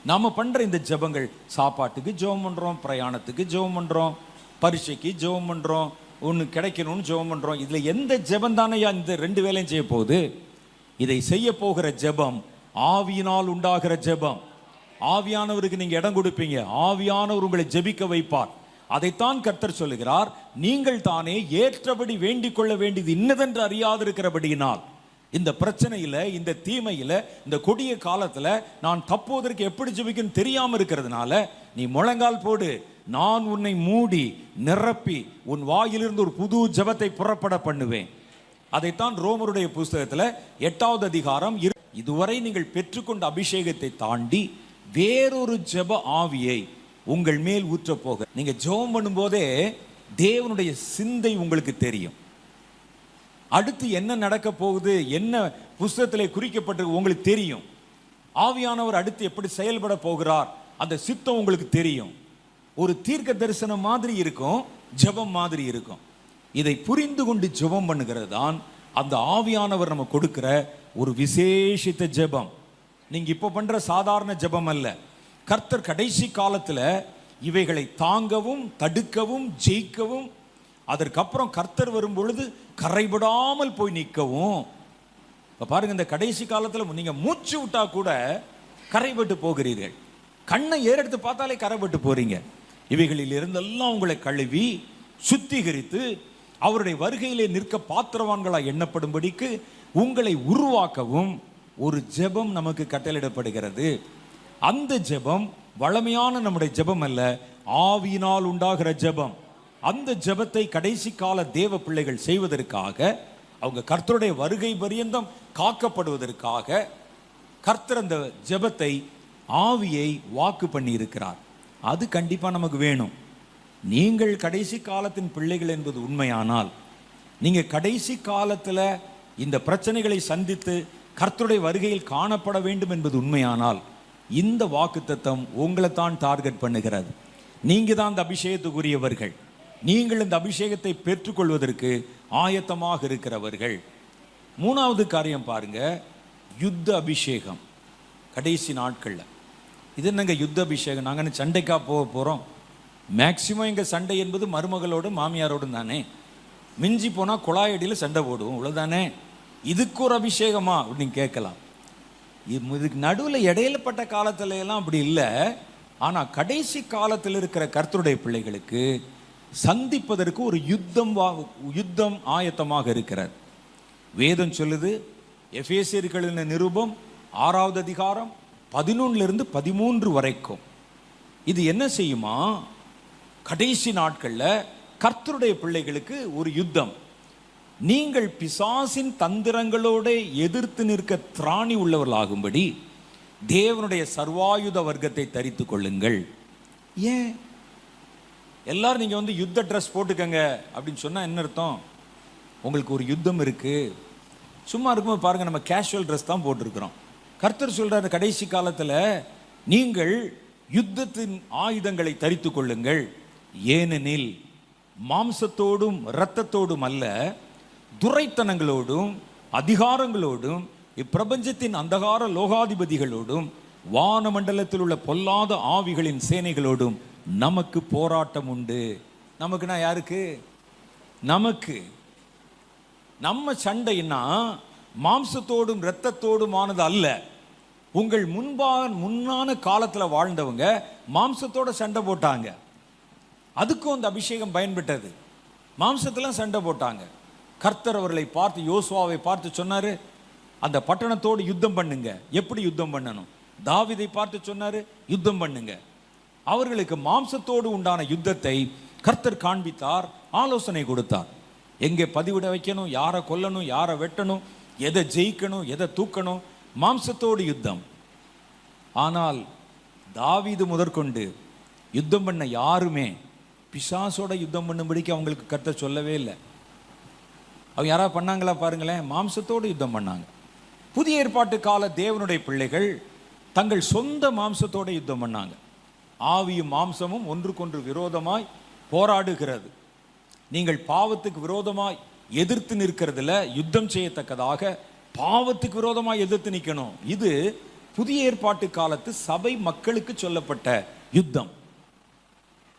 நாம பண்ற இந்த ஜெபங்கள், சாப்பாட்டுக்கு ஜெபம் பண்றோம், பிரயாணத்துக்கு ஜெபம் பண்றோம், பரீட்சைக்கு ஜெபம் பண்றோம், ஒன்று கிடைக்கணும்னு ஜெபம் பண்றோம். இதுல எந்த ஜெபம் தானையா இந்த 2 வேலையும் செய்ய போகுது? இதை செய்ய போகிற ஜெபம் ஆவியினால் உண்டாகிற ஜெபம். ஆவியானவருக்கு நீங்க இடம் கொடுப்பீங்க, ஆவியானவர் உங்களை ஜெபிக்க வைப்பார். அதைத்தான் கர்த்தர் சொல்லுகிறார், நீங்கள் தானே ஏற்றபடி வேண்டிக் கொள்ள வேண்டியது இன்னதென்று அறியாதிருக்கிறபடியினால். இந்த பிரச்சனையில, இந்த தீமையில, இந்த கொடிய காலத்துல நான் தப்புவதற்கு எப்படி ஜெபிக்கணும் தெரியாம இருக்கிறதுனால நீ முழங்கால் போடு, நான் உன்னை மூடி நிரப்பி உன் வாயிலிருந்து ஒரு புது ஜெபத்தை புறப்பட பண்ணுவேன். அதைத்தான் ரோமருடைய புஸ்தகத்துல 8வது அதிகாரம், இதுவரை நீங்கள் பெற்றுக்கொண்ட அபிஷேகத்தை தாண்டி வேறொரு ஜெப ஆவியை உங்கள் மேல் ஊற்ற போக. நீங்க ஜெபம் பண்ணும்போதே தேவனுடைய சிந்தை உங்களுக்கு தெரியும். அடுத்து என்ன நடக்க போகுது, என்ன புஸ்தகத்திலே குறிக்கப்பட்டிருக்கு உங்களுக்கு தெரியும். ஆவியானவர் அடுத்து எப்படி செயல்பட போகிறார், அந்த சித்தம் உங்களுக்கு தெரியும். ஒரு தீர்க்க தரிசனம் மாதிரி இருக்கும், ஜெபம் மாதிரி இருக்கும். இதை புரிந்து கொண்டு ஜெபம் பண்ணுகிறது தான் அந்த ஆவியானவர் நம்ம கொடுக்கிற ஒரு விசேஷித்த ஜெபம். நீங்க இப்ப பண்ற சாதாரண ஜெபம் அல்ல. கர்த்தர் கடைசி காலத்துல இவைகளை தாங்கவும் தடுக்கவும் ஜெயிக்கவும், அதற்கப்புறம் கர்த்தர் வரும் பொழுது கரைபடாமல் போய் நிற்கவும். இப்ப பாருங்க, இந்த கடைசி காலத்துல நீங்க மூச்சு விட்டா கூட கரைபட்டு போகிறீர்கள். கண்ணை ஏறெடுத்து பார்த்தாலே கரைபட்டு போறீங்க. இவைகளில் இருந்தெல்லாம் உங்களை கழுவி சுத்திகரித்து அவருடைய வருகையிலே நிற்க பாத்திரவான்களாய் எண்ணப்படும்படிக்கு உங்களை உருவாக்கவும் ஒரு ஜெபம் நமக்கு கட்டளையிடப்படுகிறது. அந்த ஜெபம் வளமையான நம்முடைய ஜெபம் அல்ல, ஆவியினால் உண்டாகிற ஜெபம். அந்த ஜெபத்தை கடைசி கால தேவ பிள்ளைகள் செய்வதற்காக, அவங்க கர்த்தருடைய வருகை பரியந்தம் காக்கப்படுவதற்காக கர்த்தர் அந்த ஜெபத்தை, ஆவியை வாக்கு பண்ணி இருக்கிறார். அது கண்டிப்பா நமக்கு வேணும். நீங்கள் கடைசி காலத்தின் பிள்ளைகள் என்பது உண்மையானால், நீங்க கடைசி காலத்துல இந்த பிரச்சனைகளை சந்தித்து கர்த்தருடைய வருகையில் காணப்பட வேண்டும் என்பது உண்மையானால், இந்த வாக்குத்தத்தம் உங்களை தான் டார்கெட் பண்ணுகிறது. நீங்க தான் இந்த அபிஷேகத்துக்குரியவர்கள். நீங்கள் இந்த அபிஷேகத்தை பெற்றுக்கொள்வதற்கு ஆயத்தமாக இருக்கிறவர்கள். 3வது காரியம் பாருங்க, யுத்த அபிஷேகம். கடைசி நாட்கள்ல இது என்னங்க யுத்த அபிஷேகம்? நாங்கள் சண்டைக்கா போக போறோம்? மேக்சிமம் எங்க சண்டை என்பது மருமகளோடு மாமியாரோடு தானே. மிஞ்சி போனா குழாயடியில் சண்டை போடுவோம், இவ்வளவுதானே. இதுக்கு ஒரு அபிஷேகமா அப்படின்னு கேட்கலாம். இதுக்கு நடுவில் இடையிலப்பட்ட காலத்துல எல்லாம் அப்படி இல்லை. ஆனா கடைசி காலத்தில் இருக்கிற கர்த்தருடைய பிள்ளைகளுக்கு சந்திப்பதற்கு ஒரு யுத்தம் ஆயத்தமாக இருக்கிறார். வேதம் சொல்லுது, எபேசியர்களின் நிருபம் 6வது அதிகாரம் 11 - 13 வரைக்கும். இது என்ன செய்யுமா, கடைசி நாட்கள்ல கர்த்தருடைய பிள்ளைகளுக்கு ஒரு யுத்தம். நீங்கள் பிசாசின் தந்திரங்களோட எதிர்த்து நிற்க திராணி உள்ளவர்களாகும்படி தேவனுடைய சர்வாயுத வர்க்கத்தை தரித்து கொள்ளுங்கள். ஏன் எல்லாரும் நீங்க வந்து யுத்த ட்ரெஸ் போட்டுக்கங்க அப்படின்னு சொன்னா என்ன அர்த்தம்? உங்களுக்கு ஒரு யுத்தம் இருக்கு. சும்மா இருக்கும்போது பாருங்க, நம்ம கேஷுவல் ட்ரெஸ் தான் போட்டிருக்கிறோம். கர்த்தர் சொல்றாரு, கடைசி காலத்துல நீங்கள் யுத்தத்தின் ஆயுதங்களை தரித்து கொள்ளுங்கள். ஏனெனில் மாம்சத்தோடும் இரத்தத்தோடும் அல்ல, துரைத்தனங்களோடும் அதிகாரங்களோடும் இப்பிரபஞ்சத்தின் அந்தகார லோகாதிபதிகளோடும் வானமண்டலத்தில் உள்ள பொல்லாத ஆவிகளின் சேனைகளோடும் நமக்கு போராட்டம் உண்டு. நமக்குன்னா யாருக்கு? நமக்கு. நம்ம சண்டைன்னா மாம்சத்தோடும் இரத்தத்தோடும் ஆனது அல்ல. உங்கள் முன்னான காலத்துல வாழ்ந்தவங்க மாம்சத்தோட சண்டை போட்டாங்க, அதுக்கும் அந்த அபிஷேகம் பயன்பட்டது. மாம்சத்துல சண்டை போட்டாங்க. கர்த்தர் அவர்களை பார்த்து, யோசுவாவை பார்த்து சொன்னாரு, அந்த பட்டணத்தோடு யுத்தம் பண்ணுங்க. எப்படி யுத்தம் பண்ணணும்? தாவீதை பார்த்து சொன்னாரு, யுத்தம் பண்ணுங்க. அவர்களுக்கு மாம்சத்தோடு உண்டான யுத்தத்தை கர்த்தர் காண்பித்தார், ஆலோசனை கொடுத்தார். எங்கே பதிவிட வைக்கணும், யாரை கொல்லணும், யாரை வெட்டணும், எதை ஜெயிக்கணும், எதை தூக்கணும், மாம்சத்தோடு யுத்தம். ஆனால் தாவீது முதற்கொண்டு யுத்தம் பண்ண யாருமே பிசாசோட யுத்தம் பண்ணும்படிக்கு அவங்களுக்கு கர்த்தர் சொல்லவே இல்லை. அவங்க யாராவது பண்ணாங்களா பாருங்களேன்? மாம்சத்தோடு யுத்தம் பண்ணாங்க. புதிய ஏற்பாட்டு கால தேவனுடைய பிள்ளைகள் தங்கள் சொந்த மாம்சத்தோட யுத்தம் பண்ணாங்க. ஆவியும் மாம்சமும் ஒன்றுக்கொன்று விரோதமாய் போராடுகிறது. நீங்கள் பாவத்துக்கு விரோதமாய் எதிர்த்து நிற்கிறதுல யுத்தம் செய்யத்தக்கதாக பாவத்துக்கு விரோதமாய் எதிர்த்து நிற்கணும். இது புதிய ஏற்பாட்டு காலத்து சபை மக்களுக்கு சொல்லப்பட்ட யுத்தம்.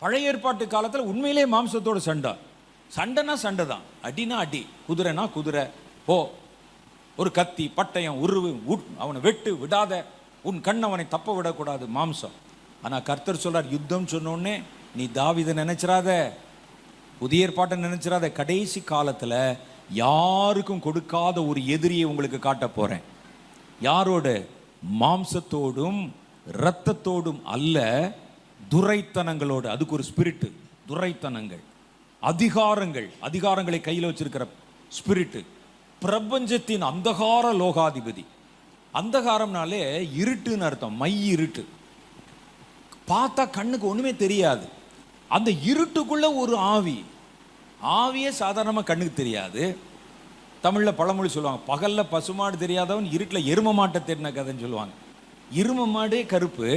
பழைய ஏற்பாட்டு காலத்தில் உண்மையிலே மாம்சத்தோட சண்டைனா சண்டை தான், அடினா அடி, குதிரைனா குதிரை, போ, ஒரு கத்தி பட்டயம் உருவு, அவனை வெட்டு, விடாத, உன் கண் அவனை தப்ப விடக்கூடாது, மாம்சம். ஆனா கர்த்தர் சொல்றார், யுத்தம் சொன்னோடனே நீ தாவீதை நினைச்சிராத, புதிய ஏற்பாட்டை நினைச்சிராத. கடைசி காலத்துல யாருக்கும் கொடுக்காத ஒரு எதிரியை உங்களுக்கு காட்ட போறேன். யாரோட? மாம்சத்தோடும் இரத்தத்தோடும் அல்ல, துரைத்தனங்களோடு. அதுக்கு ஒரு ஸ்பிரிட், துரைத்தனங்கள், அதிகாரங்களை கையில் வச்சிருக்கிற ஸ்பிரிட், பிரபஞ்சத்தின் அந்தகார லோகாதிபதி. அந்தகாரம்னாலே இருட்டுன்னு அர்த்தம், மை இருட்டு. பார்த்தா கண்ணுக்கு ஒண்ணுமே தெரியாது. அந்த இருட்டுக்குள்ள ஒரு ஆவியே சாதாரணமாக கண்ணுக்கு தெரியாது. தமிழில் பழமொழி சொல்லுவாங்க, பகல்ல பசுமாடு தெரியாதவன் இருட்டில் எரும மாட்டை தேடின கதைன்னு சொல்லுவாங்க. எரும மாடே கருப்பு,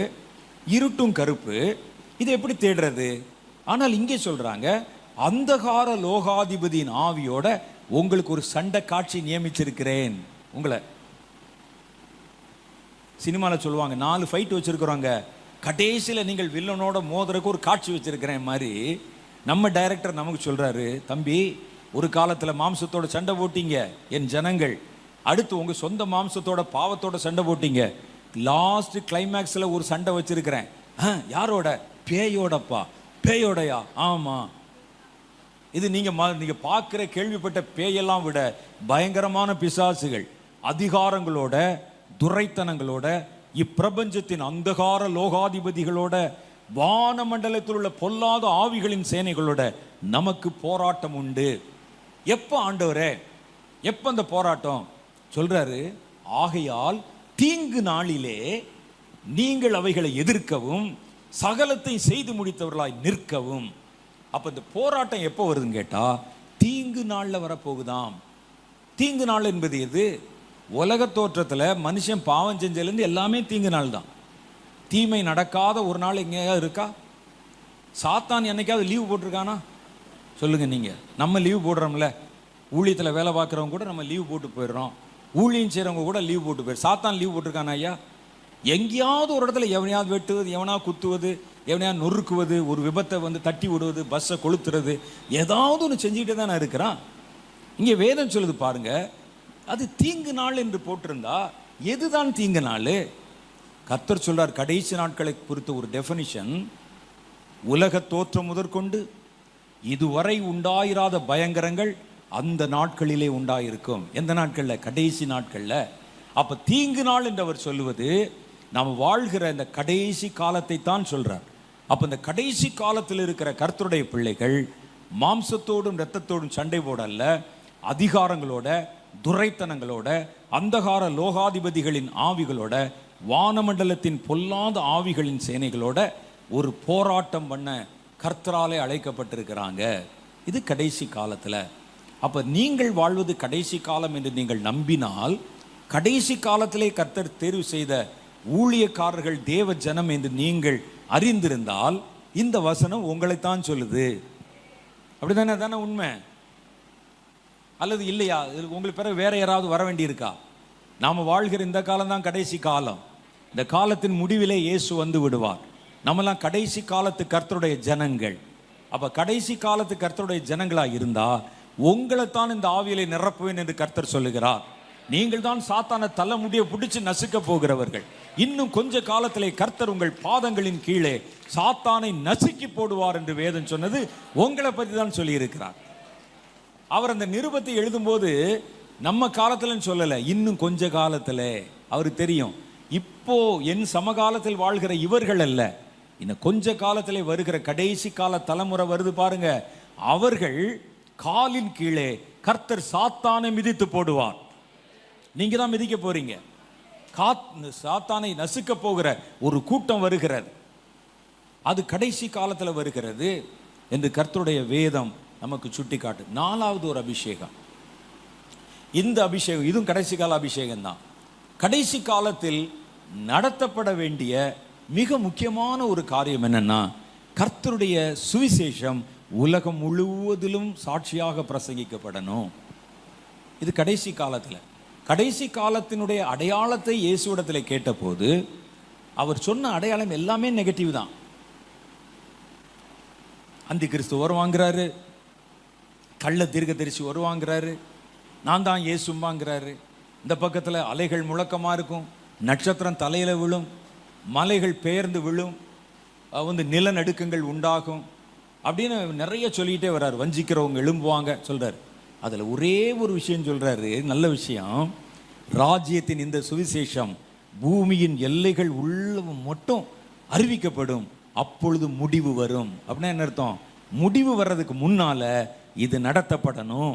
இருட்டும் கருப்பு, இது எப்படி தேடுறது? ஆனால் இங்கே சொல்றாங்க, அந்தகார லோகாதிபதியின் ஆவியோட உங்களுக்கு ஒரு சண்டை காட்சி நியமிச்சிருக்கிறேன். உங்களை சினிமாவில் சொல்லுவாங்க, 4 ஃபைட் வச்சிருக்கிறோங்க, கடைசியில் நீங்கள் வில்லனோட மோதுறதுக்கு ஒரு காட்சி வச்சிருக்கிறேன் மாதிரி நம்ம டைரக்டர் நமக்கு சொல்றாரு, தம்பி ஒரு காலத்தில் மாம்சத்தோட சண்டை போட்டீங்க என் ஜனங்கள், அடுத்து உங்க சொந்த மாம்சத்தோட பாவத்தோட சண்டை போட்டீங்க, லாஸ்ட் கிளைமேக்ஸில் ஒரு சண்டை வச்சிருக்கிறேன். யாரோட? பேயோடப்பா. பேயோடையா? ஆமா. இது நீங்க பார்க்கிற கேள்விப்பட்ட பேயெல்லாம் விட பயங்கரமான பிசாசுகள், அதிகாரங்களோட, துரைத்தனங்களோட, இப்பிரபஞ்சத்தின் அந்தகார லோகாதிபதிகளோட, வானமண்டலத்தில் உள்ள பொல்லாத ஆவிகளின் சேனைகளோட நமக்கு போராட்டம் உண்டு. எப்ப ஆண்டவரே, எப்ப அந்த போராட்டம்? சொல்றாரு, ஆகையால் தீங்கு நாளிலே நீங்கள் அவைகளை எதிர்க்கவும் சகலத்தை செய்து முடித்தவர்களாய் நிற்கவும். அப்ப இந்த போராட்டம் எப்போ வருதுன்னு கேட்டா, தீங்கு நாள்ல வரப்போகுதாம். தீங்கு நாள் என்பது எது? உலக தோற்றத்துல மனுஷன் பாவம் செஞ்சதுலேருந்து எல்லாமே தீங்கு நாள் தான். தீமை நடக்காத ஒரு நாள் எங்கேயாவது இருக்கா? சாத்தான் என்னைக்காவது லீவு போட்டிருக்கானா? சொல்லுங்க நீங்க. நம்ம லீவு போடுறோம்ல, ஊழியத்தில் வேலை பார்க்குறவங்க கூட நம்ம லீவு போட்டு போயிடுறோம், ஊழியம் செய்கிறவங்க கூட லீவு போட்டு போயிடும். சாத்தான் லீவு போட்டிருக்கானா ஐயா? எங்கேயாவது ஒரு இடத்துல எவனையாவது வெட்டுவது, எவனாவது குத்துவது, எவனையாவது நொறுக்குவது, ஒரு விபத்தை தட்டி விடுவது, பஸ்ஸை கொளுத்துறது, ஏதாவது ஒன்று செஞ்சுக்கிட்டே தானே இருக்கிறான். இங்கே வேதம் சொல்லுது பாருங்க, அது தீங்கு நாள் என்று போட்டிருந்தா எதுதான் தீங்கு நாள்? கர்த்தர் சொல்றார், கடைசி நாட்களை குறித்த ஒரு டெஃபினிஷன், உலக தோற்றம் முதற்கொண்டு இதுவரை உண்டாயிராத பயங்கரங்கள் அந்த நாட்களிலே உண்டாயிருக்கும். எந்த நாட்கள்ல? கடைசி நாட்கள்ல. அப்ப தீங்கு நாள் என்று அவர் சொல்லுவது நாம் வாழ்கிற இந்த கடைசி காலத்தை தான் சொல்றார். அப்ப இந்த கடைசி காலத்தில் இருக்கிற கர்த்தருடைய பிள்ளைகள் மாம்சத்தோடும் இரத்தத்தோடும் சண்டை போட அல்ல, அதிகாரங்களோட, துரைத்தனங்களோட, அந்தகார லோகாதிபதிகளின் ஆவிகளோட, வானமண்டலத்தின் பொல்லாத ஆவிகளின் சேனைகளோட ஒரு போராட்டம் பண்ண கர்த்தராலே அழைக்கப்பட்டிருக்கிறாங்க. இது கடைசி காலத்துல. அப்ப நீங்கள் வாழ்வது கடைசி காலம் என்று நீங்கள் நம்பினால், கடைசி காலத்திலே கர்த்தர் தேர்வு செய்த ஊழியக்காரர்கள் தேவ ஜனம் என்று நீங்கள் அறிந்திருந்தால், இந்த வசனம் உங்களைத்தான் சொல்லுது. அப்படிதானே? தானே உண்மை? அல்லது இல்லையா? உங்களுக்கு பிறகு வேற யாராவது வர வேண்டியிருக்கா? நாம வாழ்கிற இந்த காலம் தான் கடைசி காலம். இந்த காலத்தின் முடிவிலே இயேசு வந்து விடுவார். நம்மெல்லாம் கடைசி காலத்து கர்த்தருடைய ஜனங்கள். அப்ப கடைசி காலத்து கர்த்தருடைய ஜனங்களா இருந்தா உங்களைத்தான் இந்த ஆவியிலே நிரப்புவேன் என்று கர்த்தர் சொல்லுகிறார். நீங்கள் தான் சாத்தான தள்ள முடிய பிடிச்சு நசுக்க போகிறவர்கள். இன்னும் கொஞ்ச காலத்திலே கர்த்தர் உங்கள் பாதங்களின் கீழே சாத்தானை நசுக்கி போடுவார் என்று வேதம் சொன்னது உங்களை பற்றி தான் சொல்லி இருக்கிறார். அவர் அந்த நிருபத்தை எழுதும்போது நம்ம காலத்துலன்னு சொல்லலை, இன்னும் கொஞ்ச காலத்துல. அவருக்கு தெரியும், இப்போ என் சமகாலத்தில் வாழ்கிற இவர்கள் அல்ல, இன்னும் கொஞ்ச காலத்திலே வருகிற கடைசி கால தலைமுறை வருது பாருங்க, அவர்கள் காலின் கீழே கர்த்தர் சாத்தானை மிதித்து போடுவார். நீங்க தான் மிதிக்க போறீங்க. சாத்தானை நசுக்க போகிற ஒரு கூட்டம் வருகிறது. அது கடைசி காலத்துல வருகிறது என்று கர்த்தருடைய வேதம் நமக்கு சுட்டி காட்டு. 4வது ஒரு அபிஷேகம். இந்த அபிஷேகம் இதுவும் கடைசி கால அபிஷேகம் தான். கடைசி காலத்தில் நடத்தப்பட வேண்டிய மிக முக்கியமான ஒரு காரியம் என்னன்னா, கர்த்தருடைய சுவிசேஷம் உலகம் முழுவதிலும் சாட்சியாக பிரசங்கிக்கப்படணும். இது கடைசி காலத்தில். கடைசி காலத்தினுடைய அடையாளத்தை இயேசுவிடத்தில் கேட்டபோது அவர் சொன்ன அடையாளம் எல்லாமே நெகட்டிவ் தான். அந்தி கிறிஸ்து வருவாங்கிறாரு, கள்ள தீர்க்கதரிசி வருவாங்கிறாரு, நான் தான் இயேசும்பாங்கிறாரு. இந்த பக்கத்தில் அலைகள் முழக்கமாக இருக்கும், நட்சத்திரம் தலையில் விழும், மலைகள் பெயர்ந்து விழும், நிலநடுக்கங்கள் உண்டாகும் அப்படின்னு நிறைய சொல்லிக்கிட்டே வர்றாரு. வஞ்சிக்கிறவங்க எழும்புவாங்க சொல்றாரு. அதில் ஒரே ஒரு விஷயம் சொல்றாரு, நல்ல விஷயம். ராஜ்யத்தின் இந்த சுவிசேஷம் பூமியின் எல்லைகள் உள்ள மட்டும் அறிவிக்கப்படும், அப்பொழுது முடிவு வரும். அப்படின்னா என்ன அர்த்தம்? முடிவு வர்றதுக்கு முன்னால இது நடத்தப்படணும்.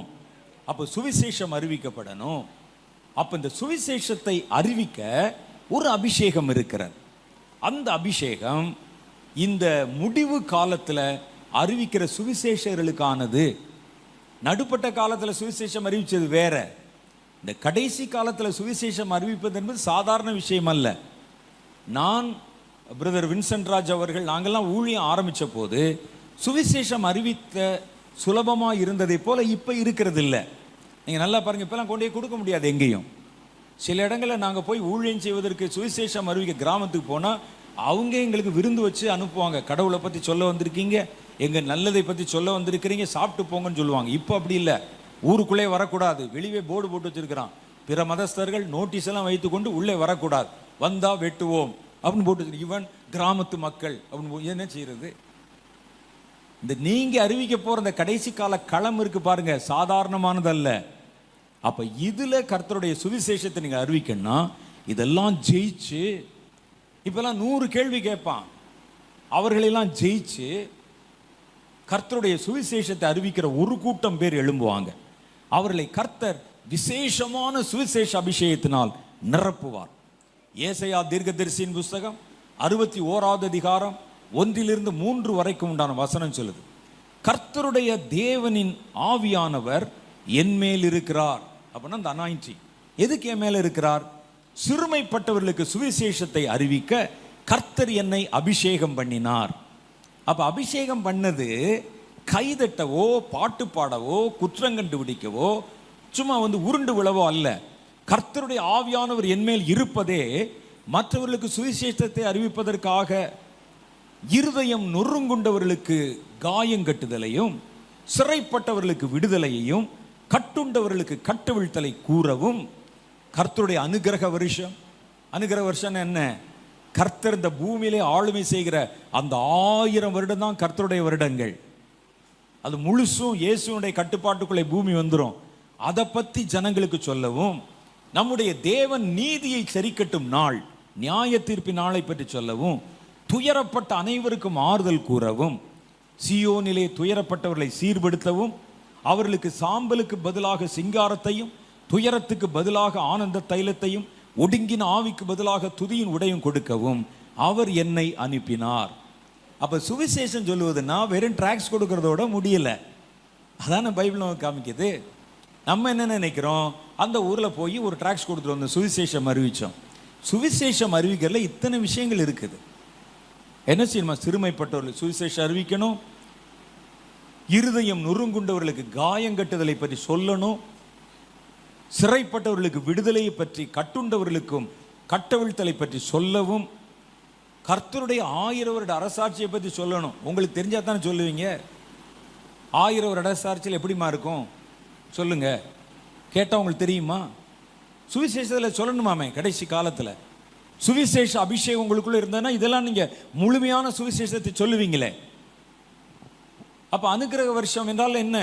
அப்போ சுவிசேஷம் அறிவிக்கப்படணும். அப்போ இந்த சுவிசேஷத்தை அறிவிக்க ஒரு அபிஷேகம் இருக்கிறது. அந்த அபிஷேகம் இந்த முடிவு காலத்தில் அறிவிக்கிற சுவிசேஷர்களுக்கானது. நடுப்பட்ட காலத்தில் சுவிசேஷம் அறிவிச்சது வேற. இந்த கடைசி காலத்தில் சுவிசேஷம் அறிவிப்பது என்பது சாதாரண விஷயம் அல்ல. நான் பிரதர் வின்சென்ட் ராஜ் அவர்கள் நாங்கள்லாம் ஊழியம் ஆரம்பித்த போது சுவிசேஷம் அறிவித்த சுலபமாக இருந்ததை போல இப்போ இருக்கிறது இல்லை. நீங்கள் நல்லா பாருங்கள், இப்போலாம் கொண்டே கொடுக்க முடியாது எங்கேயும். சில இடங்களில் நாங்கள் போய் ஊழியம் செய்வதற்கு சுவிசேஷம் அறிவிக்க கிராமத்துக்கு போனால் அவங்க எங்களுக்கு விருந்து வச்சு அனுப்புவாங்க. கடவுளை பற்றி சொல்ல வந்திருக்கீங்க, எங்கள் நல்லதை பற்றி சொல்ல வந்திருக்கிறீங்க, சாப்பிட்டு போங்கன்னு சொல்லுவாங்க. இப்போ அப்படி இல்லை. ஊருக்குள்ளே வரக்கூடாது, வெளியே போர்டு போட்டு வச்சுருக்கிறான். பிற மதஸ்தர்கள் நோட்டீஸ் எல்லாம் வைத்துக்கொண்டு உள்ளே வரக்கூடாது, வந்தால் வெட்டுவோம் அப்படின்னு போட்டு. இவன் கிராமத்து மக்கள் அப்படின்னு என்ன செய்யறது? இந்த நீங்கள் அறிவிக்க போகிற இந்த கடைசி கால களம் இருக்கு பாருங்க, சாதாரணமானதல்ல. அப்போ இதில் கர்த்தருடைய சுவிசேஷத்தை நீங்கள் அறிவிக்கணும்னா இதெல்லாம் ஜெயிச்சு, இப்பெல்லாம் 100 கேள்வி கேட்பான், அவர்களெல்லாம் ஜெயிச்சு கர்த்தருடைய சுவிசேஷத்தை அறிவிக்கிற ஒரு கூட்டம் பேர் எழும்புவாங்க. அவர்களை கர்த்தர் விசேஷமான சுவிசேஷ அபிஷேகத்தினால் நிரப்புவார். ஏசாயா தீர்க்கதரிசியின் புஸ்தகம் 61வது அதிகாரம் 1-3 வரைக்கும் உண்டான வசனம் சொல்லுது, கர்த்தருடைய தேவனின் ஆவியானவர் என் மேல் இருக்கிறார். அப்படின்னா அந்த அனாயிண்டிங் எதுக்கு என் மேல இருக்கிறார்? சிறுமைப்பட்டவர்களுக்கு சுவிசேஷத்தை அறிவிக்க கர்த்தர் என்னை அபிஷேகம் பண்ணினார். அப்ப அபிஷேகம் பண்ணது கைதட்டவோ பாட்டு பாடவோ குற்றம் கண்டுபிடிக்கவோ சும்மா உருண்டு விழவோ அல்ல. கர்த்தருடைய ஆவியானவர் என்மேல் இருப்பதே மற்றவர்களுக்கு சுவிசேஷத்தை அறிவிப்பதற்காக. இருதயம் நொறுங்குண்டவர்களுக்கு காயங்கட்டுதலையும், சிறைப்பட்டவர்களுக்கு விடுதலையையும், கட்டுண்டவர்களுக்கு கட்டவிழ்த்தலை கூறவும். கர்த்தருடைய அனுகிரக வருஷம். அனுகிரக வருஷம் என்ன? கர்த்தர் இந்த பூமியிலே ஆளுமை செய்கிற அந்த 1000 வருடம் தான் கர்த்தருடைய வருடங்கள். அது முழுசும் இயேசுனுடைய கட்டுப்பாட்டுக்குள்ளே பூமி வந்துடும். அதை பற்றி ஜனங்களுக்கு சொல்லவும், நம்முடைய தேவன் நீதியை சரிக்கட்டும் நாள், நியாய தீர்ப்பின் நாளை பற்றி சொல்லவும், துயரப்பட்ட அனைவருக்கும் ஆறுதல் கூறவும், சீயோனிலே துயரப்பட்டவர்களை சீர்படுத்தவும், அவர்களுக்கு சாம்பலுக்கு பதிலாக சிங்காரத்தையும், துயரத்துக்கு பதிலாக ஆனந்த தைலத்தையும், ஒடுங்கின ஆவிக்கு பதிலாக துதியின் உடையும் கொடுக்கவும் அவர் என்னை அனுப்பினார். அப்ப சுவிசேஷம் சொல்லுவதுன்னா வெறும் டிராக்ஸ் கொடுக்கறதோட முடியல. அதான பைபிள் நமக்கு காமிக்குது. நம்ம என்ன நினைக்கிறோம்? அந்த ஊர்ல போய் ஒரு டிராக்ஸ் கொடுத்துட்டு வந்தோம், சுவிசேஷம் அறிவிச்சோம். சுவிசேஷம் அறிவிக்கிறதுல இத்தனை விஷயங்கள் இருக்குது. என்ன செய்யணுமா? சிறுமைப்பட்டவர்களுக்கு சுவிசேஷம் அறிவிக்கணும், இருதயம் நொறுங்குண்டவர்களுக்கு காயங்கட்டுதலை பற்றி சொல்லணும், சிறைப்பட்டவர்களுக்கு விடுதலையை பற்றி, கட்டுண்டவர்களுக்கும் கட்டவிழ்த்தலை பற்றி சொல்லவும், கர்த்தருடைய 1000 வருட அரசாட்சியை பற்றி சொல்லணும். உங்களுக்கு தெரிஞ்சா தானே சொல்லுவீங்க. 1000 வருட அரசாட்சியில் எப்படிமா இருக்கும் சொல்லுங்க, கேட்டால் உங்களுக்கு தெரியுமா? சுவிசேஷத்தில் சொல்லணுமாமே. கடைசி காலத்தில் சுவிசேஷ அபிஷேகம் உங்களுக்குள்ள இருந்ததுன்னா இதெல்லாம் நீங்க முழுமையான சுவிசேஷத்தை சொல்லுவீங்களே. அப்ப அனுகிரக வருஷம் என்றால் என்ன?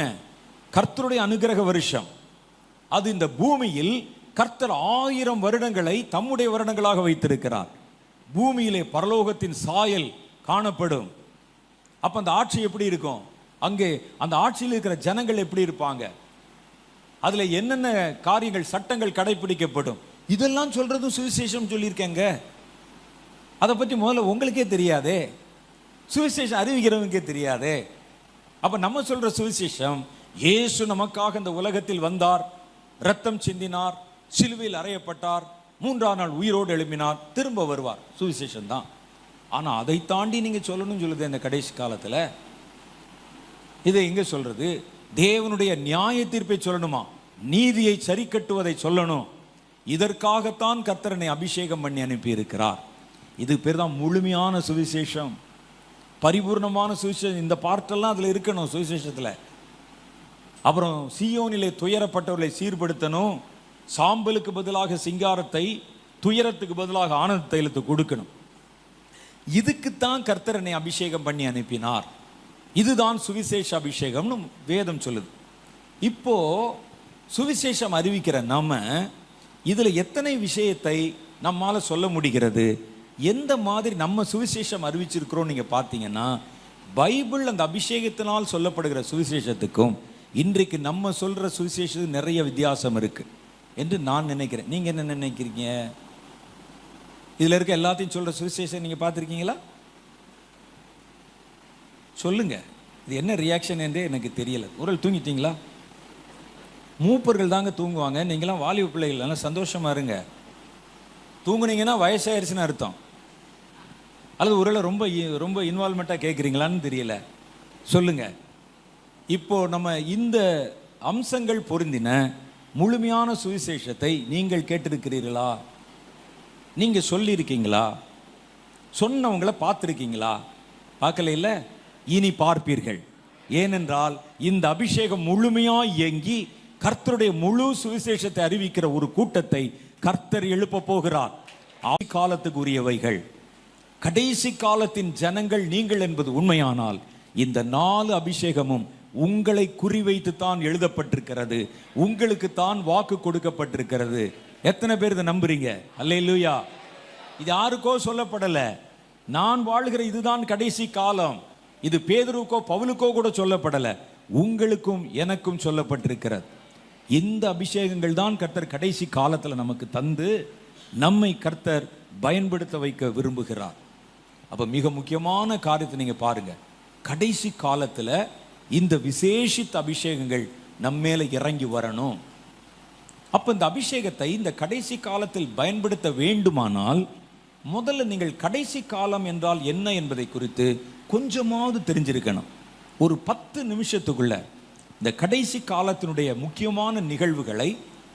கர்த்தருடைய அனுகிரக வருஷம். அது இந்த பூமியில் கர்த்தர் 1000 வருடங்களை தம்முடைய வருடங்களாக வைத்திருக்கிறார். பூமியிலே பரலோகத்தின் சாயல் காணப்படும். அப்ப அந்த ஆட்சி எப்படி இருக்கும்? அங்கே அந்த ஆட்சியில் இருக்கிற ஜனங்கள் எப்படி இருப்பாங்க? அதுல என்னென்ன காரியங்கள், சட்டங்கள் கடைபிடிக்கப்படும், இதெல்லாம் சொல்றதும் சுவிசேஷம் சொல்லியிருக்கேங்க. அதை பற்றி முதல்ல உங்களுக்கே தெரியாதே, சுவிசேஷம் அறிவிக்கிறவங்களுக்கே தெரியாதே. அப்ப நம்ம சொல்ற சுவிசேஷம், இயேசு நமக்காக இந்த உலகத்தில் வந்தார், ரத்தம் சிந்தினார், சிலுவையில் அறையப்பட்டார், 3ஆம் நாள் உயிரோடு எழுப்பினார், திரும்ப வருவார். சுவிசேஷம் தான். ஆனா அதை தாண்டி நீங்க சொல்லணும்னு சொல்லுது இந்த கடைசி காலத்துல. இதை எங்க சொல்றது? தேவனுடைய நியாய தீர்ப்பை சொல்லணுமா, நீதியை சரி கட்டுவதை சொல்லணும். இதற்காகத்தான் கர்த்தரனை அபிஷேகம் பண்ணி அனுப்பி இருக்கிறார். இது பேர் தான் முழுமையான சுவிசேஷம், பரிபூர்ணமான சுவிசேஷம். இந்த பார்ட்டெல்லாம் அதுல இருக்கணும் சுவிசேஷத்துல. அப்புறம் சீயோனிலே துயரப்பட்டவர்களை சீர்படுத்தணும், சாம்பலுக்கு பதிலாக சிங்காரத்தை, துயரத்துக்கு பதிலாக ஆனந்த தைலத்தை கொடுக்கணும். இதுக்குத்தான் கர்த்தர் என்னை அபிஷேகம் பண்ணி அனுப்பினார். இதுதான் சுவிசேஷ அபிஷேகம்னு வேதம் சொல்லுது. இப்போ சுவிசேஷம் அறிவிக்கிற நாம இதுல எத்தனை விஷயத்தை நம்மால சொல்ல முடிகிறது, எந்த மாதிரி நம்ம சுவிசேஷம் அறிவிச்சிருக்கிறோம் நீங்க பார்த்தீங்கன்னா, பைபிள் அந்த அபிஷேகத்தினால் சொல்லப்படுகிற சுவிசேஷத்துக்கும் இன்றைக்கு நம்ம சொல்ற சுவிசேஷத்துக்கு நிறைய வித்தியாசம் இருக்கு என்று நான் நினைக்கிறேன். நீங்க என்ன நினைக்கிறீங்க? இதுல இருக்க எல்லாத்தையும் சொல்ற சுவிசேஷம் நீங்க பார்த்துருக்கீங்களா? சொல்லுங்க. இது என்ன ரியாக்ஷன் என்றே எனக்கு தெரியல. ஒரு தூங்கிட்டீங்களா? மூப்பர்கள் தாங்க தூங்குவாங்க. நீங்களாம் வாலிப பிள்ளைகள், நல்லா சந்தோஷமா இருங்க. தூங்குனீங்கன்னா வயசாயிருச்சுன்னு அர்த்தம். அல்லது ஒருவேளை ரொம்ப ரொம்ப இன்வால்மெண்ட்டாக கேட்குறீங்களான்னு தெரியல. சொல்லுங்க. இப்போ நம்ம இந்த அம்சங்கள் பொருந்தின முழுமையான சுவிசேஷத்தை நீங்கள் கேட்டிருக்கிறீர்களா? நீங்க சொல்லியிருக்கீங்களா? சொன்னவங்களை பார்த்துருக்கீங்களா? பார்க்கல இல்லை, இனி பார்ப்பீர்கள். ஏனென்றால் இந்த அபிஷேகம் முழுமையாக இயங்கி கர்த்தருடைய முழு சுவிசேஷத்தை அறிவிக்கிற ஒரு கூட்டத்தை கர்த்தர் எழுப்ப போகிறார். காலத்துக்கு உரியவைகள், கடைசி காலத்தின் ஜனங்கள் நீங்கள் என்பது உண்மையானால் இந்த 4 அபிஷேகமும் உங்களை குறிவைத்து தான் எழுதப்பட்டிருக்கிறது, உங்களுக்கு தான் வாக்கு கொடுக்கப்பட்டிருக்கிறது. எத்தனை பேர் இதை நம்புறீங்க? அல்லேலூயா. இது யாருக்கோ சொல்லப்படல. நான் வாழ்கிற இதுதான் கடைசி காலம். இது பேதுருக்கோ பவுலுக்கோ கூட சொல்லப்படல, உங்களுக்கும் எனக்கும் சொல்லப்பட்டிருக்கிறது. இந்த அபிஷேகங்கள் தான் கர்த்தர் கடைசி காலத்தில் நமக்கு தந்து நம்மை கர்த்தர் பயன்படுத்த வைக்க விரும்புகிறார். அப்ப மிக முக்கியமான காரியத்தை நீங்க பாருங்க. கடைசி காலத்துல இந்த விசேஷித்த அபிஷேகங்கள் நம்மேல இறங்கி வரணும். அப்ப இந்த அபிஷேகத்தை இந்த கடைசி காலத்தில் பயன்படுத்த வேண்டுமானால் முதல்ல நீங்கள் கடைசி காலம் என்றால் என்ன என்பதை குறித்து கொஞ்சமாவது தெரிஞ்சிருக்கணும். ஒரு 10 நிமிஷத்துக்குள்ள இந்த கடைசி காலத்தினுடைய முக்கியமான நிகழ்வுகளை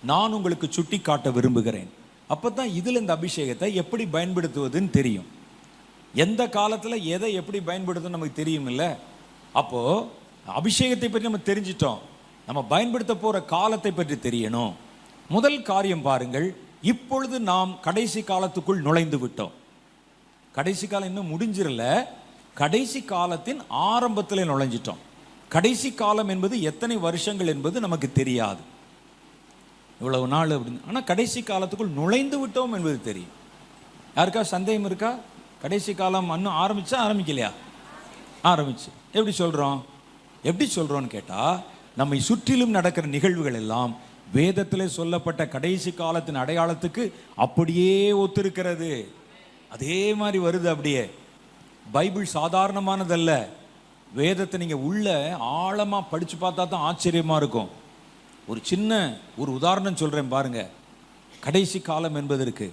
நான் உங்களுக்கு சுட்டி காட்ட விரும்புகிறேன். அப்பதான் இதுல இந்த அபிஷேகத்தை எப்படி பயன்படுத்துவதுன்னு தெரியும். எந்த காலத்துல எதை எப்படி பயன்படுத்தணும் நமக்கு தெரியும் இல்ல. அப்போ அபிஷேகத்தை பற்றி நம்ம தெரிஞ்சிட்டோம், நம்ம பயன்படுத்த போற காலத்தை பற்றி தெரியணும். முதல் காரியம் பாருங்கள், இப்பொழுது நாம் கடைசி காலத்துக்குள் நுழைந்து விட்டோம். கடைசி காலம் இன்னும் முடிஞ்சிரல, கடைசி காலத்தின் ஆரம்பத்தில் நுழைஞ்சிட்டோம். கடைசி காலம் என்பது எத்தனை வருஷங்கள் என்பது நமக்கு தெரியாது, இவ்வளவு நாள் அப்படின்னு. ஆனால் கடைசி காலத்துக்குள் நுழைந்து விட்டோம் என்பது தெரியும். யாருக்கா சந்தேகம் இருக்கா? கடைசி காலம் இன்னும் ஆரம்பிச்சா ஆரம்பிக்கலையா? ஆரம்பிச்சு. எப்படி சொல்றோம்னு கேட்டா, நம்மை சுற்றிலும் நடக்கிற நிகழ்வுகள் எல்லாம் வேதத்தில் சொல்லப்பட்ட கடைசி காலத்தின் அடையாளத்துக்கு அப்படியே ஒத்திருக்கிறது. அதே மாதிரி வருது அப்படியே. பைபிள் சாதாரணமானதல்ல. வேதத்தை நீங்க உள்ள ஆழமா படிச்சு பார்த்தா தான் ஆச்சரியமா இருக்கும். ஒரு உதாரணம் சொல்றேன் பாருங்க. கடைசி காலம் என்பதற்கு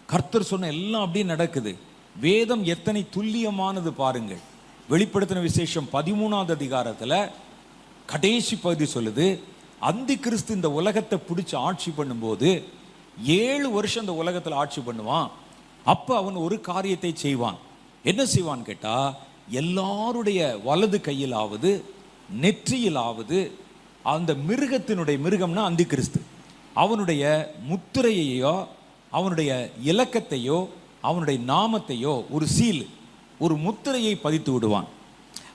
கர்த்தர் சொன்ன எல்லாம் அப்படியே நடக்குது. வேதம் எத்தனை துல்லியமானது பாருங்கள். வெளிப்படுத்தின விசேஷம் 13வது அதிகாரத்துல கடைசி பகுதி சொல்லுது, அந்தி கிறிஸ்து இந்த உலகத்தை பிடிச்சு ஆட்சி பண்ணும்போது 7 வருஷம் இந்த உலகத்தில் ஆட்சி பண்ணுவான். அப்ப அவன் ஒரு காரியத்தை செய்வான். என்ன செய்வான் கேட்டா, எல்லாருடைய வலது கையிலாவது நெற்றியிலாவது அந்த மிருகம்னா அந்தி கிறிஸ்து, அவனுடைய முத்திரையையோ அவனுடைய இலக்கத்தையோ அவனுடைய நாமத்தையோ ஒரு சீல், ஒரு முத்திரையை பதித்து விடுவான்.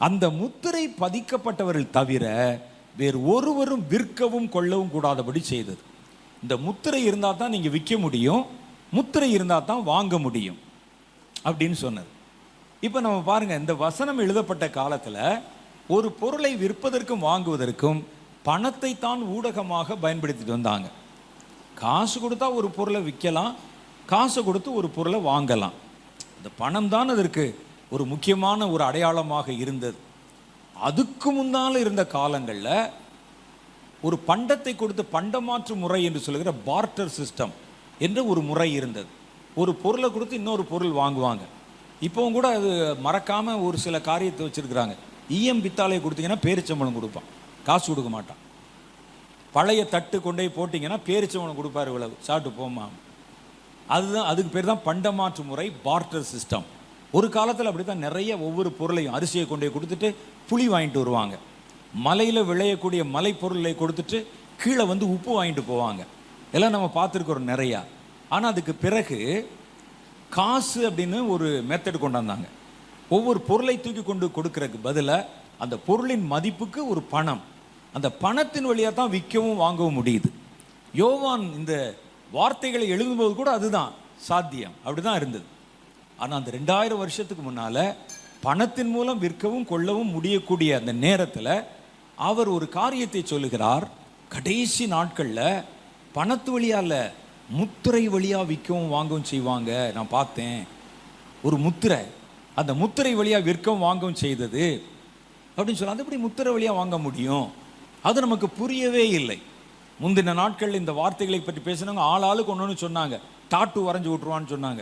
அந்த முத்திரை பதிக்கப்பட்டவர்கள் தவிர வேறு ஒருவரும் விற்கவும் கொள்ளவும் கூடாதபடி செய்தது. இந்த முத்திரை இருந்தால் தான் நீங்க விற்க முடியும், முத்திரை இருந்தால் தான் வாங்க முடியும் அப்படின்னு சொன்னது. இப்போ நம்ம பாருங்க, இந்த வசனம் எழுதப்பட்ட காலத்தில் ஒரு பொருளை விற்பதற்கும் வாங்குவதற்கும் பணத்தை தான் ஊடகமாக பயன்படுத்திட்டு வந்தாங்க. காசு கொடுத்தா ஒரு பொருளை விற்கலாம், காசு கொடுத்து ஒரு பொருளை வாங்கலாம். இந்த பணம் தான் அதற்கு ஒரு முக்கியமான ஒரு அடையாளமாக இருந்தது. அதுக்கு முன்னால் இருந்த காலங்களில் ஒரு பண்டத்தை கொடுத்து பண்டமாற்று முறை என்று சொல்லுகிற பார்ட்டர் சிஸ்டம் என்ற ஒரு முறை இருந்தது. ஒரு பொருளை கொடுத்து இன்னொரு பொருள் வாங்குவாங்க. இப்போவும் கூட அது மறக்காம ஒரு சில காரியத்தை வச்சிருக்கிறாங்க. ஈயம் பித்தாளையை கொடுத்தீங்கன்னா பேரிச்சம்பளம் கொடுப்பான், காசு கொடுக்க மாட்டான். பழைய தட்டு கொண்டே போட்டிங்கன்னா பேரிச்சம்பளம் கொடுப்பாரு, இவ்வளவு சாப்பிட்டு போமா. அதுக்கு பேர் தான் பண்டமாற்று முறை, பார்ட்டர் சிஸ்டம். ஒரு காலத்தில் அப்படி தான் நிறைய ஒவ்வொரு பொருளையும் அரிசியை கொண்டே கொடுத்துட்டு புளி வாங்கிட்டு வருவாங்க. மலையில் விளையக்கூடிய மலை பொருளை கொடுத்துட்டு கீழே உப்பு வாங்கிட்டு போவாங்க. எல்லாம் நம்ம பார்த்துருக்கிறோம் நிறையா. ஆனால் அதுக்கு பிறகு காசு அப்படின்னு ஒரு மெத்தட் கொண்டாந்தாங்க. ஒவ்வொரு பொருளை தூக்கி கொண்டு கொடுக்கறதுக்கு பதிலாக அந்த பொருளின் மதிப்புக்கு ஒரு பணம், அந்த பணத்தின் வழியாக தான் விற்கவும் வாங்கவும் முடியுது. யோவான் இந்த வார்த்தைகளை எழுதும்போது கூட அதுதான் சாத்தியம், அப்படிதான் இருந்தது. ஆனால் அந்த 2000 வருஷத்துக்கு முன்னால் பணத்தின் மூலம் விற்கவும் கொள்ளவும் முடியக்கூடிய அந்த நேரத்தில் அவர் ஒரு காரியத்தை சொல்லுகிறார். கடைசி நாட்களில் பணத்து வழியால் முத்திரை வழியாக விற்கவும் வாங்கவும் செய்வாங்க. நான் பார்த்தேன் ஒரு முத்திரை, அந்த முத்திரை வழியாக விற்கவும் வாங்கவும் செய்தது அப்படின்னு சொல்ல. அது எப்படி முத்திரை வழியாக வாங்க முடியும்? அது நமக்கு புரியவே இல்லை. முந்தின நாட்களில் இந்த வார்த்தைகளை பற்றி பேசினவங்க ஆளுக்கு ஒன்று சொன்னாங்க. டாட்டு வரைஞ்சி விட்ருவான்னு சொன்னாங்க.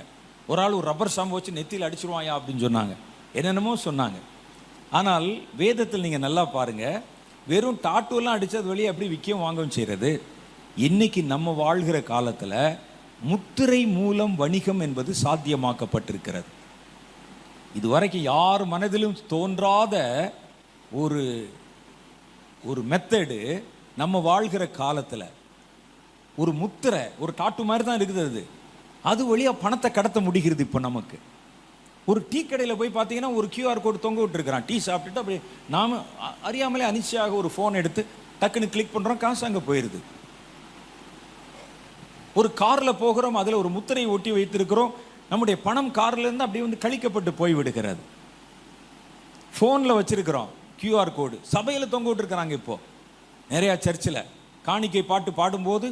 ஒரு ஆள் ஒரு ரப்பர் ஸ்டாம்பு வச்சு நெத்தியில் அடிச்சிருவாயா அப்படின்னு சொன்னாங்க. என்னென்னமோ சொன்னாங்க. ஆனால் வேதத்தில் நீங்கள் நல்லா பாருங்கள், வெறும் டாட்டுவெல்லாம் அடித்தது வழியாக எப்படி விற்கவும் வாங்கவும் செய்கிறது. இன்னைக்கு நம்ம வாழ்கிற காலத்தில் முத்திரை மூலம் வணிகம் என்பது சாத்தியமாக்கப்பட்டிருக்கிறது. இதுவரைக்கும் யார் மனதிலும் தோன்றாத ஒரு ஒரு மெத்தடு நம்ம வாழ்கிற காலத்தில். ஒரு முத்திரை, ஒரு டாட்டு மாதிரி தான் இருக்குது. அது வழியாக பணத்தை கடத்த முடிகிறது. இப்போ நமக்கு ஒரு டீ கடையில் போய் பார்த்தீங்கன்னா ஒரு QR கோடு தொங்க விட்டுருக்கிறான். டீ சாப்பிட்டுட்டு அப்படி நாம் அறியாமலே அனிச்சையாக ஒரு ஃபோன் எடுத்து டக்குன்னு கிளிக் பண்ணுறோம், காசு அங்கே போயிடுது. ஒரு காரில் போகிறோம், அதில் ஒரு முத்திரை ஒட்டி வைத்திருக்கிறோம், நம்முடைய பணம் கார்லேருந்து அப்படியே வந்து கழிக்கப்பட்டு போய் விடுகிறது. ஃபோனில் வச்சிருக்கிறோம் QR கோடு, சபையில் தொங்க விட்டுருக்கிறாங்க. இப்போது நிறையா சர்ச்சில் காணிக்கை பாட்டு பாடும்போது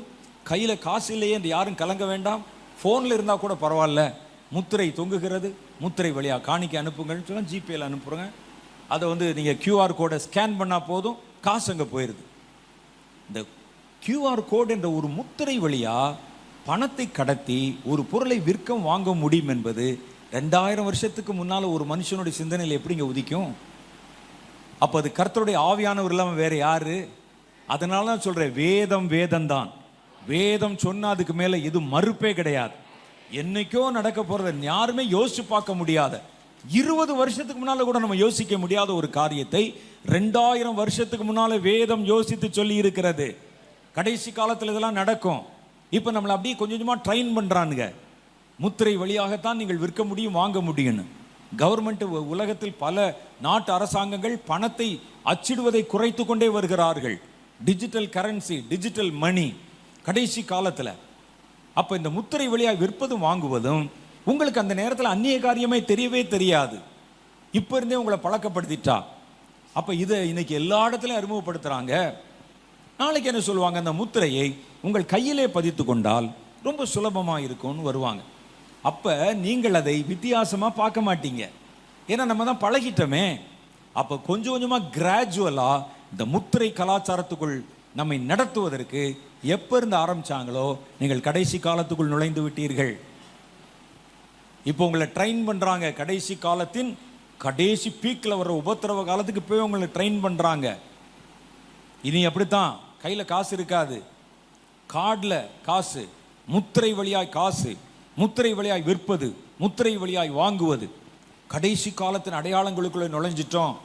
கையில் காசு இல்லையே என்று யாரும் கலங்க வேண்டாம், ஃபோனில் இருந்தால் கூட பரவாயில்ல, முத்திரை தொங்குகிறது, முத்திரை வழியாக காணிக்கை அனுப்புங்கள்னு சொன்னால் ஜிபேயில் அனுப்புகிறேங்க. அதை வந்து நீங்கள் QR கோடை ஸ்கேன் பண்ணால் போதும், காசு அங்கே போயிடுது. இந்த QR கோடு என்ற ஒரு முத்திரை வழியாக பணத்தை கடத்தி ஒரு பொருளை விற்க வாங்க முடியும் என்பது 2000 வருஷத்துக்கு முன்னால் ஒரு மனுஷனுடைய சிந்தனையில் எப்படிங்க உதிக்கும்? அப்போ அது கர்த்தருடைய ஆவியானவர் இல்லாமல் வேறு யாரு? அதனால தான் சொல்கிறேன், வேதம் வேதம்தான். வேதம் சொன்னால் அதுக்கு மேலே இது மறுப்பே கிடையாது. என்னைக்கோ நடக்க போகிறத யாருமே யோசிச்சு பார்க்க முடியாத, 20 வருஷத்துக்கு முன்னால் கூட நம்ம யோசிக்க முடியாத ஒரு காரியத்தை 2000 வருஷத்துக்கு முன்னால் வேதம் யோசித்து சொல்லி இருக்கிறது. கடைசி காலத்தில் இதெல்லாம் நடக்கும். இப்போ நம்மளை அப்படியே கொஞ்சம் கொஞ்சமாக ட்ரெயின் பண்ணுறானுங்க. முத்திரை வழியாகத்தான் நீங்கள் விற்க முடியும், வாங்க முடியும்னு. கவர்மெண்ட் உலகத்தில் பல நாட்டு அரசாங்கங்கள் பணத்தை அச்சிடுவதை குறைத்து கொண்டே வருகிறார்கள். டிஜிட்டல் கரன்சி, டிஜிட்டல் மணி கடைசி காலத்தில். அப்போ இந்த முத்திரை வழியாக விற்பதும் வாங்குவதும் உங்களுக்கு அந்த நேரத்தில் அந்நிய காரியமே தெரியவே தெரியாது. இப்போ இருந்தே உங்களை பழக்கப்படுத்திட்டா. அப்போ இதை இன்னைக்கு எல்லா இடத்துலையும் அறிமுகப்படுத்துகிறாங்க. நாளைக்கு என்ன சொல்லுவாங்க, அந்த முத்திரையை உங்கள் கையிலே பதித்து கொண்டால் ரொம்ப சுலபமாக இருக்கும்னு வருவாங்க. அப்போ நீங்கள் அதை வித்தியாசமாக பார்க்க மாட்டீங்க, ஏன்னா நம்ம தான் பழகிட்டோமே. அப்போ கொஞ்சம் கொஞ்சமாக கிராஜுவலாக இந்த முத்திரை கலாச்சாரத்துக்குள் நம்மை நடத்துவதற்கு எப்போ இருந்து ஆரம்பிச்சாங்களோ நீங்கள் கடைசி காலத்துக்குள் நுழைந்து விட்டீர்கள். இப்போ உங்களை ட்ரெயின் பண்ணுறாங்க. கடைசி காலத்தின் கடைசி பீக்கில் வர்ற உபத்திரவ காலத்துக்கு போய் உங்களை ட்ரெயின் பண்ணுறாங்க. இனி அப்படித்தான், கையில் காசு இருக்காது, கார்டில் காசு, முத்திரை வழியாய் காசு, முத்திரை வழியாய் விற்பது, முத்திரை வழியாய் வாங்குவது. கடைசி காலத்தின் அடையாளங்களுக்குள்ளே நுழைஞ்சிட்டோம்.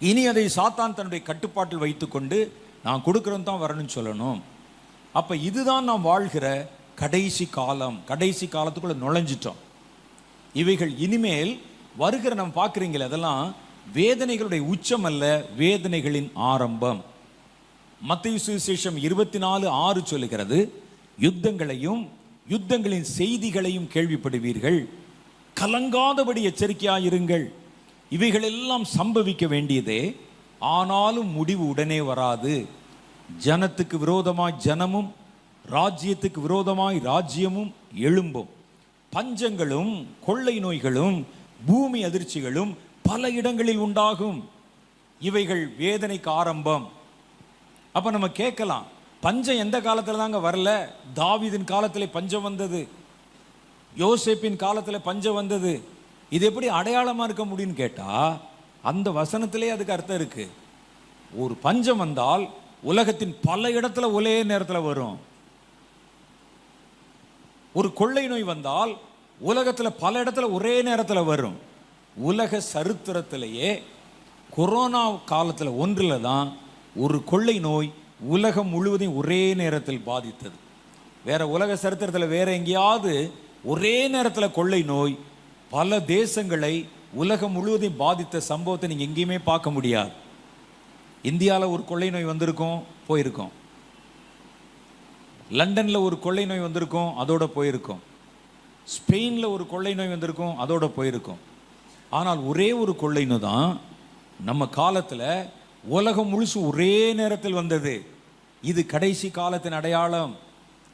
இனி அதை சாத்தான் தன்னுடைய கட்டுப்பாட்டில் வைத்துக்கொண்டு நான் கொடுக்குறேன்னு தான் வரணும்னு சொல்லணும். அப்போ இதுதான் நாம் வாழ்கிற கடைசி காலம். கடைசி காலத்துக்குள்ளே நுழைஞ்சிட்டோம். இவைகள் இனிமேல் வருகிற நம்ம பார்க்குறீங்களே, அதெல்லாம் வேதனைகளுடைய உச்சம் அல்ல, வேதனைகளின் ஆரம்பம். மத்தேயு சுவிசேஷம் 24:6 சொல்லுகிறது, யுத்தங்களையும் யுத்தங்களின் செய்திகளையும் கேள்விப்படுவீர்கள், கலங்காதபடி எச்சரிக்கையாயிருங்கள். இவைகளெல்லாம் சம்பவிக்க வேண்டியதே, ஆனாலும் முடிவு உடனே வராது. ஜனத்துக்கு விரோதமாய் ஜனமும் ராஜ்யத்துக்கு விரோதமாய் ராஜ்யமும் எழும்பும். பஞ்சங்களும் கொள்ளை நோய்களும் பூமி அதிர்ச்சிகளும் பல இடங்களில் உண்டாகும். இவைகள் வேதனைக்கு ஆரம்பம். அப்ப நம்ம கேட்கலாம், பஞ்சம் எந்த காலத்துல தாங்க வரல? தாவீதின் காலத்தில் பஞ்சம் வந்தது, யோசேப்பின் காலத்தில் பஞ்சம் வந்தது. இது எப்படி அடையாளமா இருக்க முடியும்னு கேட்டா, அந்த வசனத்திலே அதுக்கு அர்த்தம் இருக்கு. ஒரு பஞ்சம் வந்தால் உலகத்தின் பல இடத்துல ஒரே நேரத்தில் வரும். ஒரு கொள்ளை நோய் வந்தால் உலகத்துல பல இடத்துல ஒரே நேரத்தில் வரும். உலக சரித்திரத்திலேயே கொரோனா காலத்தில் ஒன்றில் தான் ஒரு கொள்ளை நோய் உலகம் முழுவதையும் ஒரே நேரத்தில் பாதித்தது. வேற உலக சரித்திரத்தில் வேற எங்கேயாவது ஒரே நேரத்தில் கொள்ளை நோய் பல தேசங்களை உலகம் முழுவதையும் பாதித்த சம்பவத்தை நீங்கள் எங்கேயுமே பார்க்க முடியாது. இந்தியாவில் ஒரு கொள்ளை நோய் வந்திருக்கும், போயிருக்கோம். லண்டனில் ஒரு கொள்ளை நோய் வந்திருக்கும், அதோட போயிருக்கோம். ஸ்பெயினில் ஒரு கொள்ளை நோய் வந்திருக்கும், அதோட போயிருக்கோம். ஆனால் ஒரே ஒரு கொள்ளை நோய் தான் நம்ம காலத்தில் உலகம் முழுசு ஒரே நேரத்தில் வந்தது. இது கடைசி காலத்தின் அடையாளம்.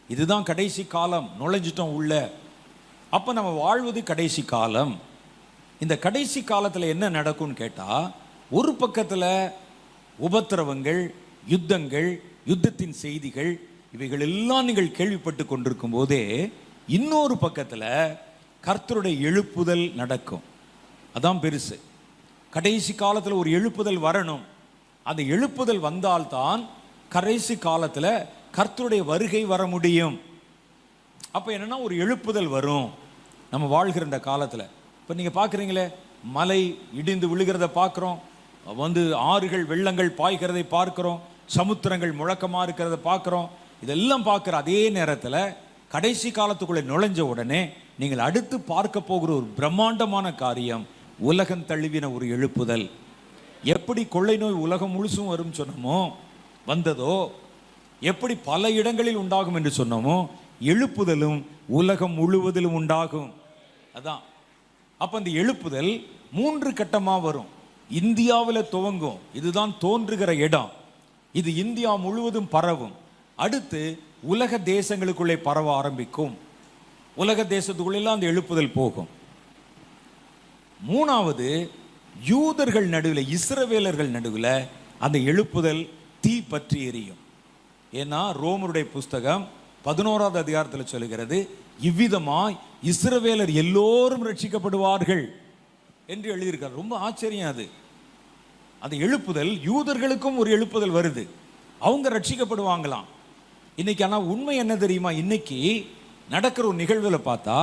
இதுதான் கடைசி காலம். நுழைஞ்சிட்டோம் உள்ள. அப்போ நம்ம வாழ்வது கடைசி காலம். இந்த கடைசி காலத்தில் என்ன நடக்கும்னு கேட்டால், ஒரு பக்கத்தில் உபத்திரவங்கள், யுத்தங்கள், யுத்தத்தின் செய்திகள், இவைகள் எல்லாம் நீங்கள் கேள்விப்பட்டு கொண்டிருக்கும் போதே இன்னொரு பக்கத்தில் கர்த்தருடைய எழுப்புதல் நடக்கும். அதான் பெருசு. கடைசி காலத்தில் ஒரு எழுப்புதல் வரணும். அந்த எழுப்புதல் வந்தால்தான் கடைசி காலத்தில் கர்த்தருடைய வருகை வர முடியும். அப்போ என்னன்னா, ஒரு எழுப்புதல் வரும் நம்ம வாழ்கிற இந்த காலத்தில். இப்போ நீங்கள் பார்க்குறீங்களே, மலை இடிந்து விழுகிறத பார்க்குறோம், ஆறுகள் வெள்ளங்கள் பாய்கிறதை பார்க்குறோம், சமுத்திரங்கள் முழக்கமாக இருக்கிறத பார்க்குறோம். இதெல்லாம் பார்க்குற அதே நேரத்தில் கடைசி காலத்துக்குள்ளே நுழைஞ்ச உடனே நீங்கள் அடுத்து பார்க்க போகிற ஒரு பிரம்மாண்டமான காரியம், உலகம் தழுவின ஒரு எழுப்புதல். எப்படி கொள்ளை நோய் உலகம் முழுசும் வரும் சொன்னோமோ, வந்ததோ, எப்படி பல இடங்களில் உண்டாகும் என்று சொன்னோமோ, எழுப்புதலும் உலகம் முழுவதிலும் உண்டாகும். அதான். அப்ப அந்த எழுப்புதல் 3 கட்டமா வரும். இந்தியாவில் துவங்கும். இதுதான் தோன்றுகிற இடம். இது இந்தியா முழுவதும் பரவும். அடுத்து உலக தேசங்களுக்குள்ளே பரவ ஆரம்பிக்கும். உலக தேசத்துக்குள்ளெல்லாம் அந்த எழுப்புதல் போகும். 3வது, யூதர்கள் நடுவில், இஸ்ரவேலர்கள் நடுவில் அந்த எழுப்புதல் தீ பற்றி எரியும். ஏன்னா ரோமருடைய புஸ்தகம் 11வது அதிகாரத்தில் சொல்லுகிறது, இவ்விதமாய் இஸ்ரவேலர் எல்லோரும் ரட்சிக்கப்படுவார்கள் என்று எழுதியிருக்கார். ரொம்ப ஆச்சரியம் அது. அந்த எழுப்புதல், யூதர்களுக்கும் ஒரு எழுப்புதல் வருது, அவங்க ரட்சிக்கப்படுவாங்களாம் இன்னைக்கு. ஆனால் உண்மை என்ன தெரியுமா? இன்னைக்கு நடக்கிற ஒரு நிகழ்வில் பார்த்தா,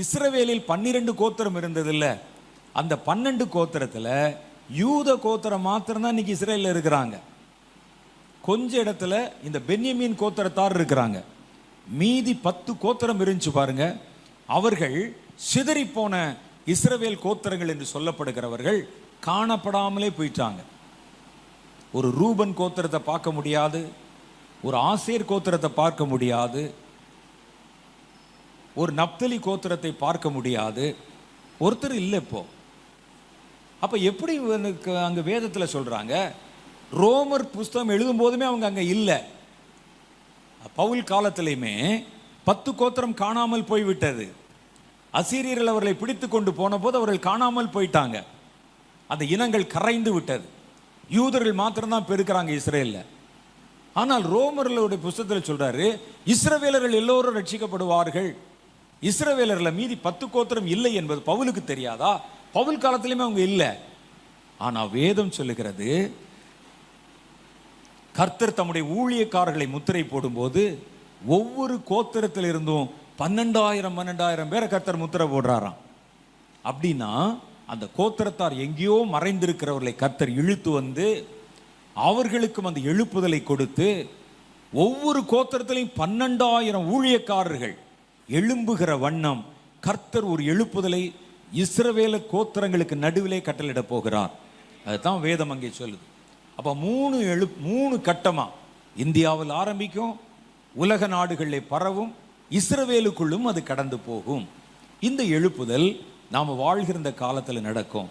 இஸ்ரவேலில் 12 கோத்திரம் இருந்ததில்ல, அந்த 12 கோத்திரத்தில் யூத கோத்திரம் மாத்திரம்தான் இன்னைக்கு இஸ்ரேலில் இருக்கிறாங்க. கொஞ்ச இடத்துல இந்த பென்யமீன் கோத்திரத்தார் இருக்கிறாங்க. மீதி 10 கோத்திரம் இருந்துச்சு பாருங்க. அவர்கள் சிதறி போன இஸ்ரவேல் கோத்திரங்கள் என்று சொல்லப்படுகிறவர்கள் காணப்படாமலே போயிட்டாங்க. ஒரு ரூபன் கோத்திரத்தை பார்க்க முடியாது, ஒரு ஆசேர் கோத்திரத்தை பார்க்க முடியாது, ஒரு நப்தலி கோத்திரத்தை பார்க்க முடியாது. ஒருத்தர் இல்லை இப்போ. அப்ப எப்படி அங்க வேதத்தில் சொல்றாங்க? ரோமர் புஸ்தகம் எழுதும் போதுமே அவங்க அங்க இல்லை. பவுல் காலத்திலையுமே 10 கோத்திரம் காணாமல் போய்விட்டது. அசீரியர்கள் அவர்களை பிடித்து கொண்டு போன போது அவர்கள் காணாமல் போயிட்டாங்க. அந்த இனங்கள் கரைந்து விட்டது. யூதர்கள் மாத்திரம்தான் பெருக்கிறாங்க இஸ்ரேல்ல. ஆனால் ரோமர்களுடைய புஸ்தகத்தில் சொல்றாரு, இஸ்ரவேலர்கள் எல்லோரும் ரட்சிக்கப்படுவார்கள். இஸ்ரவேலர்ல மீதி 10 கோத்திரம் இல்லை என்பது பவுலுக்கு தெரியாதா? பவுல் காலத்திலுமே அவங்க இல்லை. ஆனா வேதம் சொல்லுகிறது, கர்த்தர் தம்முடைய ஊழியக்காரர்களை முத்திரை போடும்போது ஒவ்வொரு கோத்திரத்தில் இருந்தும் 12,000 பேரை கர்த்தர் முத்திரை போடுறாராம். அப்படின்னா அந்த கோத்திரத்தார் எங்கேயோ மறைந்திருக்கிறவர்களை கர்த்தர் இழுத்து வந்து அவர்களுக்கும் அந்த எழுப்புதலை கொடுத்து, ஒவ்வொரு கோத்திரத்திலையும் 12,000 ஊழியக்காரர்கள் எழும்புகிற வண்ணம் கர்த்தர் ஒரு எழுப்புதலை இஸ்ரவேல கோத்திரங்களுக்கு நடுவிலே கட்டளிட போகிறார். அதுதான் வேதம் அங்கே சொல்லுது. அப்ப 3 கட்டமா இந்தியாவில் ஆரம்பிக்கும், உலக நாடுகளில் பரவும், இஸ்ரவேலுக்குள்ளும் அது கடந்து போகும். இந்த எழுப்புதல் நாம வாழ்கிற இந்த காலத்தில் நடக்கும்.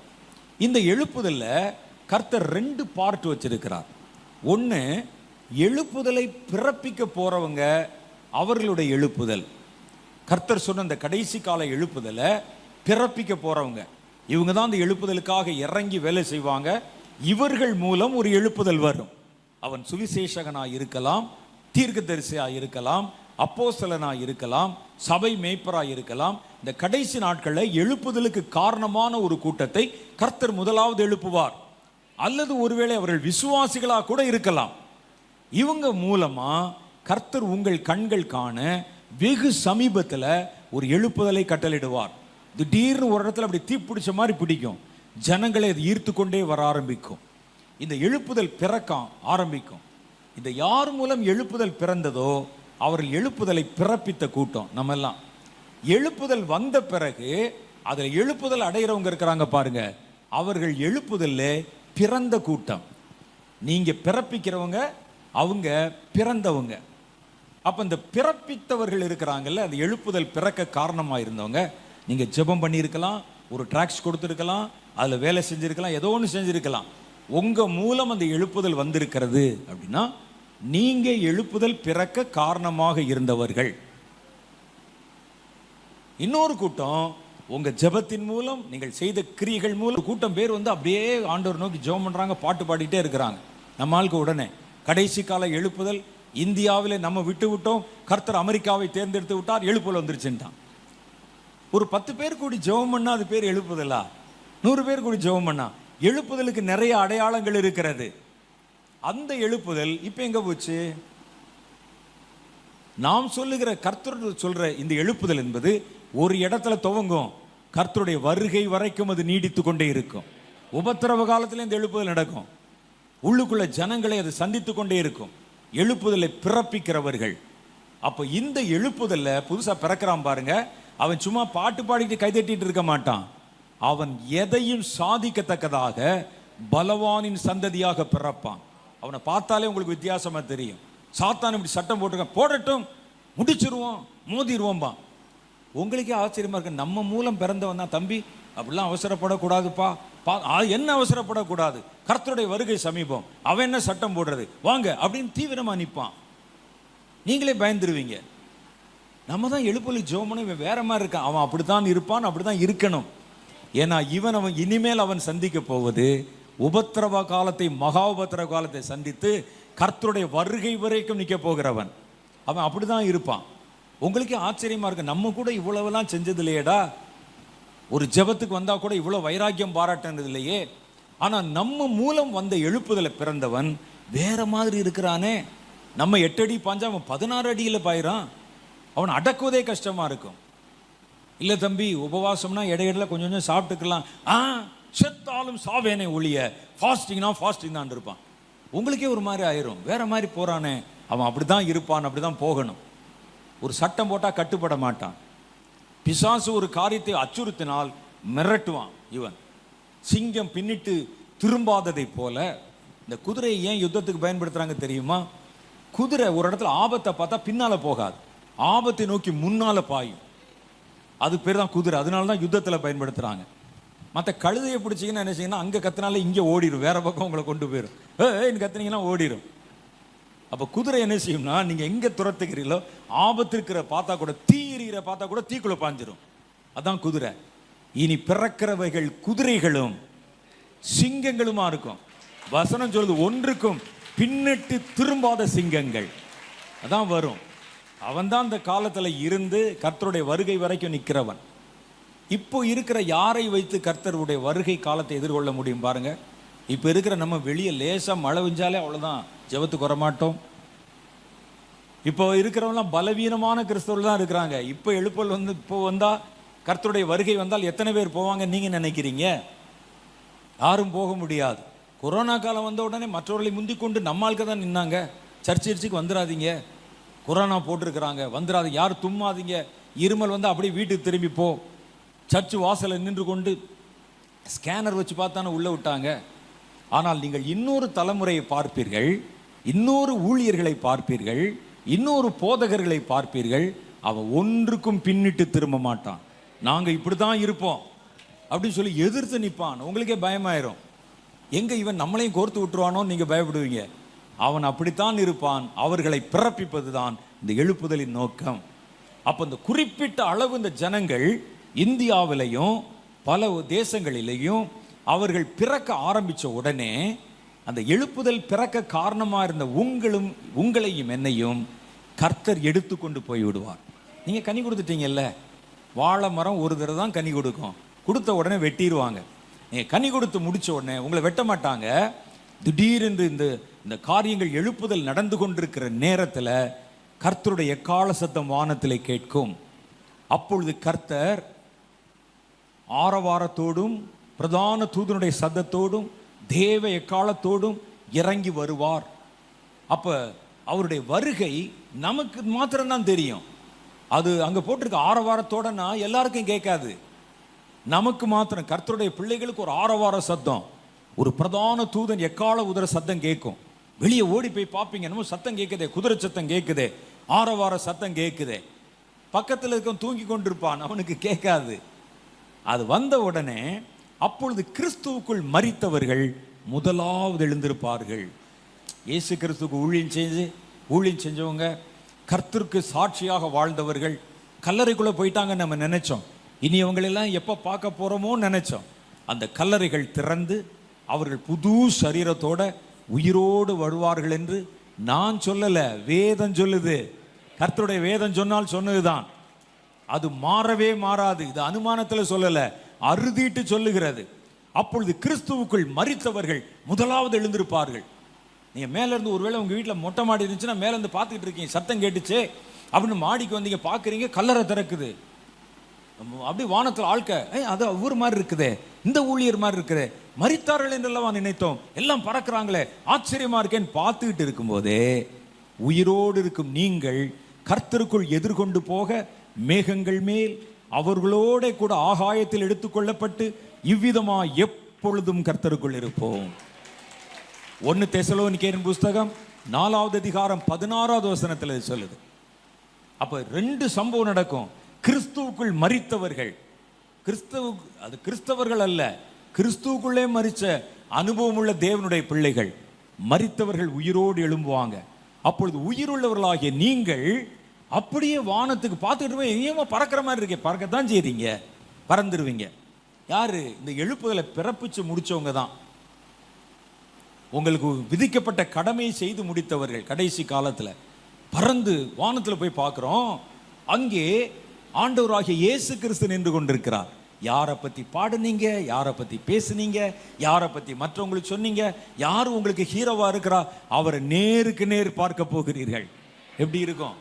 இந்த எழுப்புதல்ல கர்த்தர் 2 பார்ட் வச்சிருக்கிறார். ஒன்று, எழுப்புதலை பிறப்பிக்க போறவங்க, அவர்களுடைய எழுப்புதல். கர்த்தர் சொன்ன இந்த கடைசி கால எழுப்புதலை பிறப்பிக்க போறவங்க, இவங்க தான் அந்த எழுப்புதலுக்காக இறங்கி வேலை செய்வாங்க. இவர்கள் மூலம் ஒரு எழுப்புதல் வரும். அவன் சுவிசேஷகனாய் இருக்கலாம், தீர்க்கதரிசியாய் இருக்கலாம், அப்போஸ்தலனாய் இருக்கலாம், சபை மேய்ப்பராய் இருக்கலாம். இந்த கடைசி நாட்களில் எழுப்புதலுக்கு காரணமான ஒரு கூட்டத்தை கர்த்தர் முதலாவது எழுப்புவார். அல்லது ஒருவேளை அவர்கள் விசுவாசிகளா கூட இருக்கலாம். இவங்க மூலமா கர்த்தர் உங்கள் கண்கள் காண வெகு சமீபத்தில் ஒரு எழுப்புதலை கட்டளிடுவார். திடீர்னு ஒரு இடத்துல அப்படி தீப்பிடிச்ச மாதிரி பிடிக்கும், ஜனங்களை அது ஈர்த்து கொண்டே வர ஆரம்பிக்கும். இந்த எழுப்புதல் பிறக்க ஆரம்பிக்கும். இந்த யார் மூலம் எழுப்புதல் பிறந்ததோ அவர்கள் எழுப்புதலை பிறப்பித்த கூட்டம் நம்ம எல்லாம். எழுப்புதல் வந்த பிறகு அதுல எழுப்புதல் அடைகிறவங்க இருக்கிறாங்க பாருங்க, அவர்கள் எழுப்புதல்ல பிறந்த கூட்டம். நீங்க பிறப்பிக்கிறவங்க, அவங்க பிறந்தவங்க. அப்ப இந்த பிறப்பித்தவர்கள் இருக்கிறாங்கல்ல, அந்த எழுப்புதல் பிறக்க காரணமா இருந்தவங்க, நீங்க ஜெபம் பண்ணியிருக்கலாம், ஒரு டிராக்ஸ் கொடுத்துருக்கலாம், அதுல வேலை செஞ்சிருக்கலாம், ஏதோ ஒன்று செஞ்சிருக்கலாம். உங்க மூலம் அந்த எழுப்புதல் வந்திருக்கிறது அப்படின்னா நீங்க எழுப்புதல் பிறக்க காரணமாக இருந்தவர்கள். இன்னொரு கூட்டம் உங்க ஜெபத்தின் மூலம், நீங்கள் செய்த கிரியைகள் மூலம், கூட்டம் பேர் அப்படியே ஆண்டவர் நோக்கி ஜெபம் பண்றாங்க, பாட்டு பாடிட்டே இருக்கிறாங்க. நம்ம ஆளுக்கு உடனே கடைசி கால எழுப்புதல், இந்தியாவிலே நம்ம விட்டு விட்டோம், கர்த்தர் அமெரிக்காவை தேர்ந்தெடுத்து விட்டார், எழுப்புதல் வந்துருச்சுட்டான். ஒரு 10 பேர் கூடி ஜெபம் பண்ணா அது பேர் எழுப்புதலா? 100 பேர் கூடி ஜெபம் பண்ணா? எழுப்புதலுக்கு நிறைய அடையாளங்கள் இருக்கிறது. அந்த எழுப்புதல் இப்ப எங்க போச்சு? நாம் சொல்லுகிற கர்த்தர் சொல்ற இந்த எழுப்புதல் என்பது ஒரு இடத்துல துவங்கும், கர்த்தருடைய வருகை வரைக்கும் அது நீடித்து கொண்டே இருக்கும். உபத்திரவ காலத்துல இந்த எழுப்புதல் நடக்கும், உள்ளுக்குள்ள ஜனங்களை அது சந்தித்து கொண்டே இருக்கும். எழுப்புதலை பிறப்பிக்கிறவர்கள். அப்ப இந்த எழுப்புதல்ல புதுசா பிறக்கிறான் பாருங்க, அவன் சும்மா பாட்டு பாடிட்டு கைதட்டிட்டு இருக்க மாட்டான். அவன் எதையும் சாதிக்கத்தக்கதாக பலவானின் சந்ததியாக பிறப்பான். அவனை பார்த்தாலே உங்களுக்கு வித்தியாசமா தெரியும். சாத்தான் இப்படி சட்டம் போட்டிருக்கான், போடட்டும், முடிச்சிருவோம், மோதிடுவோம்பா. உங்களுக்கே ஆச்சரியமா இருக்கு, நம்ம மூலம் பிறந்தவன் தான் தம்பி, அப்படிலாம் அவசரப்படக்கூடாதுப்பா. என்ன அவசரப்படக்கூடாது, கர்த்தருடைய வருகை சமீபம், அவன் என்ன சட்டம் போடுறது, வாங்க அப்படின்னு தீவிரமா நிற்பான். நீங்களே பயந்துருவீங்க. நம்ம தான் எழுப்புதல் ஜெபம் இவன் வேற மாதிரி இருக்கான், அவன் அப்படித்தான் இருப்பான், அப்படித்தான் இருக்கணும். ஏன்னா அவன் இனிமேல் அவன் சந்திக்க போவது உபத்திரவ காலத்தை, மகா உபத்திரவ காலத்தை சந்தித்து கர்த்தருடைய வருகை வரைக்கும் நிற்க போகிறவன். அவன் அப்படிதான் இருப்பான். உங்களுக்கே ஆச்சரியமா இருக்கு, நம்ம கூட இவ்வளவுலாம் செஞ்சது இல்லையேடா, ஒரு ஜெபத்துக்கு வந்தா கூட இவ்வளவு வைராக்கியம் பாராட்டினது இல்லையே. ஆனா நம்ம மூலம் வந்த எழுப்புதலை பிறந்தவன் வேற மாதிரி இருக்கிறானே. நம்ம 8 அடி பாஞ்சா அவன் 16 அடியில பாயிறான். அவன் அடக்குவதே கஷ்டமா இருக்கும். இல்ல தம்பி, உபவாசம்னா இடையில கொஞ்சம் கொஞ்சம் சாப்பிட்டுக்கலாம், செத்தாலும் சாவேனே ஒழிய ஃபாஸ்டிங்னா ஃபாஸ்டிங் தான் இருப்பான். உங்களுக்கே ஒரு மாதிரி ஆயிரும், வேற மாதிரி போறானே, அவன் அப்படிதான் இருப்பான், அப்படிதான் போகணும். ஒரு சட்டம் போட்டா கட்டுப்பட மாட்டான். பிசாசு ஒரு காரியத்தை அச்சுறுத்தினால் மிரட்டுவான். இவன் சிங்கம் பின்னிட்டு திரும்பாததை போல. இந்த குதிரையை ஏன் யுத்தத்துக்கு பயன்படுத்துறாங்க தெரியுமா? குதிரை ஒரு இடத்துல ஆபத்தை பார்த்தா பின்னால போகாது, ஆபத்தை நோக்கி முன்னால பாயும். அது பேர் தான் குதிரை. அதனால தான் யுத்தத்தில் பயன்படுத்துறாங்க. மற்ற கழுதையை பிடிச்சிங்கன்னா என்ன செய்யணும், அங்கே கத்தினால இங்கே ஓடிடும், வேற பக்கம் உங்களை கொண்டு போயிடும். கத்தினீங்கன்னா ஓடிடும். அப்போ குதிரை என்ன செய்யும்னா, நீங்கள் எங்கே துரத்துக்கிறீங்களோ ஆபத்து இருக்கிற பார்த்தா கூட, தீ எறிகிற பார்த்தா கூட தீக்குள்ள பாஞ்சிடும். அதான் குதிரை. இனி பிறக்கிறவைகள் குதிரைகளும் சிங்கங்களுமா இருக்கும். வசனம் சொல்லுது, ஒன்றுக்கும் பின்னிட்டு திரும்பாத சிங்கங்கள் அதான் வரும். அவன் தான் அந்த காலத்தில் இருந்து கர்த்தருடைய வருகை வரைக்கும் நிற்கிறவன். இப்போ இருக்கிற யாரை வைத்து கர்த்தருடைய வருகை காலத்தை எதிர்கொள்ள முடியும் பாருங்க. இப்போ இருக்கிற நம்ம வெளியே லேசாக மழை பெஞ்சாலே அவ்வளோதான், ஜெபத்துக்கு வரமாட்டோம். இப்போ இருக்கிறவங்களாம் பலவீனமான கிறிஸ்தவர்கள் தான் இருக்கிறாங்க. இப்போ எழுப்பல் இப்போ வந்தால், கர்த்தருடைய வருகை வந்தால் எத்தனை பேர் போவாங்க நீங்கள் நினைக்கிறீங்க? யாரும் போக முடியாது. கொரோனா காலம் வந்த உடனே மற்றவர்களை முந்தி கொண்டு நம்ம ஆளுக்கு தான் நின்னாங்க. சர்ச்சுக்கு வந்துடாதீங்க, கொரோனா போட்டிருக்கிறாங்க, வந்துடாது, யாரும் தும்மாதீங்க, இருமல் வந்து அப்படியே வீட்டுக்கு திரும்பி போ. சர்ச்சு வாசலை நின்று கொண்டு ஸ்கேனர் வச்சு பார்த்தானே உள்ளே விட்டாங்க. ஆனால் நீங்கள் இன்னொரு தலைமுறையை பார்ப்பீர்கள், இன்னொரு ஊழியர்களை பார்ப்பீர்கள், இன்னொரு போதகர்களை பார்ப்பீர்கள். அவன் ஒன்றுக்கும் பின்னிட்டு திரும்ப மாட்டான். நாங்கள் இப்படி தான் இருப்போம் அப்படின்னு சொல்லி எதிர்த்து நிற்பான். உங்களுக்கே பயமாயிரும், எங்கே இவன் நம்மளையும் கோர்த்து விட்டுருவானோ நீங்கள் பயப்படுவீங்க. அவன் அப்படித்தான் இருப்பான். அவர்களை பிறப்பிப்பது தான் இந்த எழுப்புதலின் நோக்கம். அப்போ இந்த குறிப்பிட்ட அளவு இந்த ஜனங்கள் இந்தியாவிலையும் பல தேசங்களிலேயும் அவர்கள் பிறக்க ஆரம்பித்த உடனே அந்த எழுப்புதல் பிறக்க காரணமாக இருந்த உங்களையும் என்னையும் கர்த்தர் எடுத்து கொண்டு போய் விடுவார். நீங்கள் கனி கொடுத்துட்டீங்கல்ல, வாழை மரம் ஒரு தடவை தான் கனி கொடுக்கும், கொடுத்த உடனே வெட்டிடுவாங்க. நீங்கள் கனி கொடுத்து முடித்த உடனே உங்களை வெட்ட மாட்டாங்க. திடீரென்று இந்த காரியங்கள் எழுப்புதல் நடந்து கொண்டிருக்கிற நேரத்தில் கர்த்தருடைய எக்கால சத்தம் வானத்திலே கேட்கும். அப்பொழுது கர்த்தர் ஆரவாரத்தோடும் பிரதான தூதனுடைய சத்தத்தோடும் தேவ எக்காலத்தோடும் இறங்கி வருவார். அப்ப அவருடைய வருகை நமக்கு மாத்திரம்தான் தெரியும். அது அங்க போட்டிருக்க ஆரவாரத்தோடனா எல்லாருக்கும் கேட்காது, நமக்கு மாத்திரம். கர்த்தருடைய பிள்ளைகளுக்கு ஒரு ஆரவார சத்தம், ஒரு பிரதான தூதன் எக்கால உதர சத்தம் கேட்கும். வெளியே ஓடி போய் பார்ப்பீங்க, என்னமோ சத்தம் கேட்குதே, குதிரை சத்தம் கேட்குதே, ஆரவார சத்தம் கேட்குதே. பக்கத்தில் இருக்க தூங்கி கொண்டிருப்பான், அவனுக்கு கேட்காது. அது வந்த உடனே அப்பொழுது கிறிஸ்துவுக்குள் மரித்தவர்கள் முதலாவது எழுந்திருப்பார்கள். இயேசு கிறிஸ்துவுக்கு ஊழியம் செஞ்சவங்க, கர்த்தருக்கு சாட்சியாக வாழ்ந்தவர்கள் கல்லறைக்குள்ள போயிட்டாங்க. நம்ம நினைச்சோம் இனி அவங்களெல்லாம் எப்போ பார்க்க போறோமோ நினைச்சோம். அந்த கல்லறைகள் திறந்து அவர்கள் புது சரீரத்தோட உயிரோடு வருவார்கள் என்று நான் சொல்லல, வேதம் சொல்லுது. கர்த்தருடைய வேதம் சொன்னால் சொன்னதுதான், அது மாறவே மாறாது. இது அனுமானத்தில் சொல்லல, அறுதிட்டு சொல்லுகிறது. அப்பொழுது கிறிஸ்துவுக்குள் மரித்தவர்கள் முதலாவது எழுந்திருப்பார்கள். நீங்க மேல இருந்து, ஒருவேளை உங்க வீட்டில் மொட்டை மாடி இருந்துச்சுன்னா மேல இருந்து பார்த்துக்கிட்டு இருக்கீங்க, சத்தம் கேட்டுச்சு அப்படின்னு மாடிக்கு வந்தீங்க, பார்க்குறீங்க கல்லறை திறக்குது. அப்படி வானத்தில் ஆழ்க்க, அது ஒவ்வொரு மாதிரி இருக்குதே, இந்த ஊழியர் மாதிரி இருக்குதே, மரித்தார்கள் என்றெல்லாம் நினைத்தோம், எல்லாம் பறக்கிறாங்களே, ஆச்சரியமா இருக்கேன்னு பார்த்துக்கிட்டு இருக்கும்போதே உயிரோடு இருக்கும் நீங்கள் கர்த்தருக்குள் எதிர்கொண்டு போக மேகங்கள் மேல் அவர்களோட கூட ஆகாயத்தில் எடுத்துக்கொள்ளப்பட்டு இவ்விதமா எப்பொழுதும் கர்த்தருக்குள் இருப்போம். 1 தெசலோனிக்கேயரின் புஸ்தகம் 4வது அதிகாரம் 16வது வசனத்தில் சொல்லுது. அப்ப 2 சம்பவம் நடக்கும். கிறிஸ்துவுக்குள் மரித்தவர்கள், அது கிறிஸ்தவர்கள் அல்ல, கிறிஸ்துவுக்குள்ளே மரிச்ச அனுபவம் உள்ள தேவனுடைய பிள்ளைகள், மரித்தவர்கள் உயிரோடு எழும்புவாங்க. அப்பொழுது உயிருள்ளவர்களாகிய நீங்கள் அப்படியே வானத்துக்கு பார்த்துக்கிட்டு போய் எங்கேயுமா பறக்கிற மாதிரி இருக்கே, பறக்கத்தான் செய்றீங்க, பறந்துருவீங்க. யாரு? இந்த எழுப்புதலை பிறப்பிச்சு முடிச்சவங்க தான். உங்களுக்கு விதிக்கப்பட்ட கடமையை செய்து முடித்தவர்கள் கடைசி காலத்தில் பறந்து வானத்தில் போய் பார்க்குறோம். அங்கே ஆண்டவராகிய இயேசு கிறிஸ்து நின்று கொண்டிருக்கிறார். யாரை பற்றி பாடுனீங்க, யாரை பற்றி பேசுனீங்க, யாரை பற்றி மற்றவங்களுக்கு சொன்னீங்க, யார் உங்களுக்கு ஹீரோவா இருக்கிறா, அவரை நேருக்கு நேர் பார்க்க போகிறீர்கள். எப்படி இருக்கும்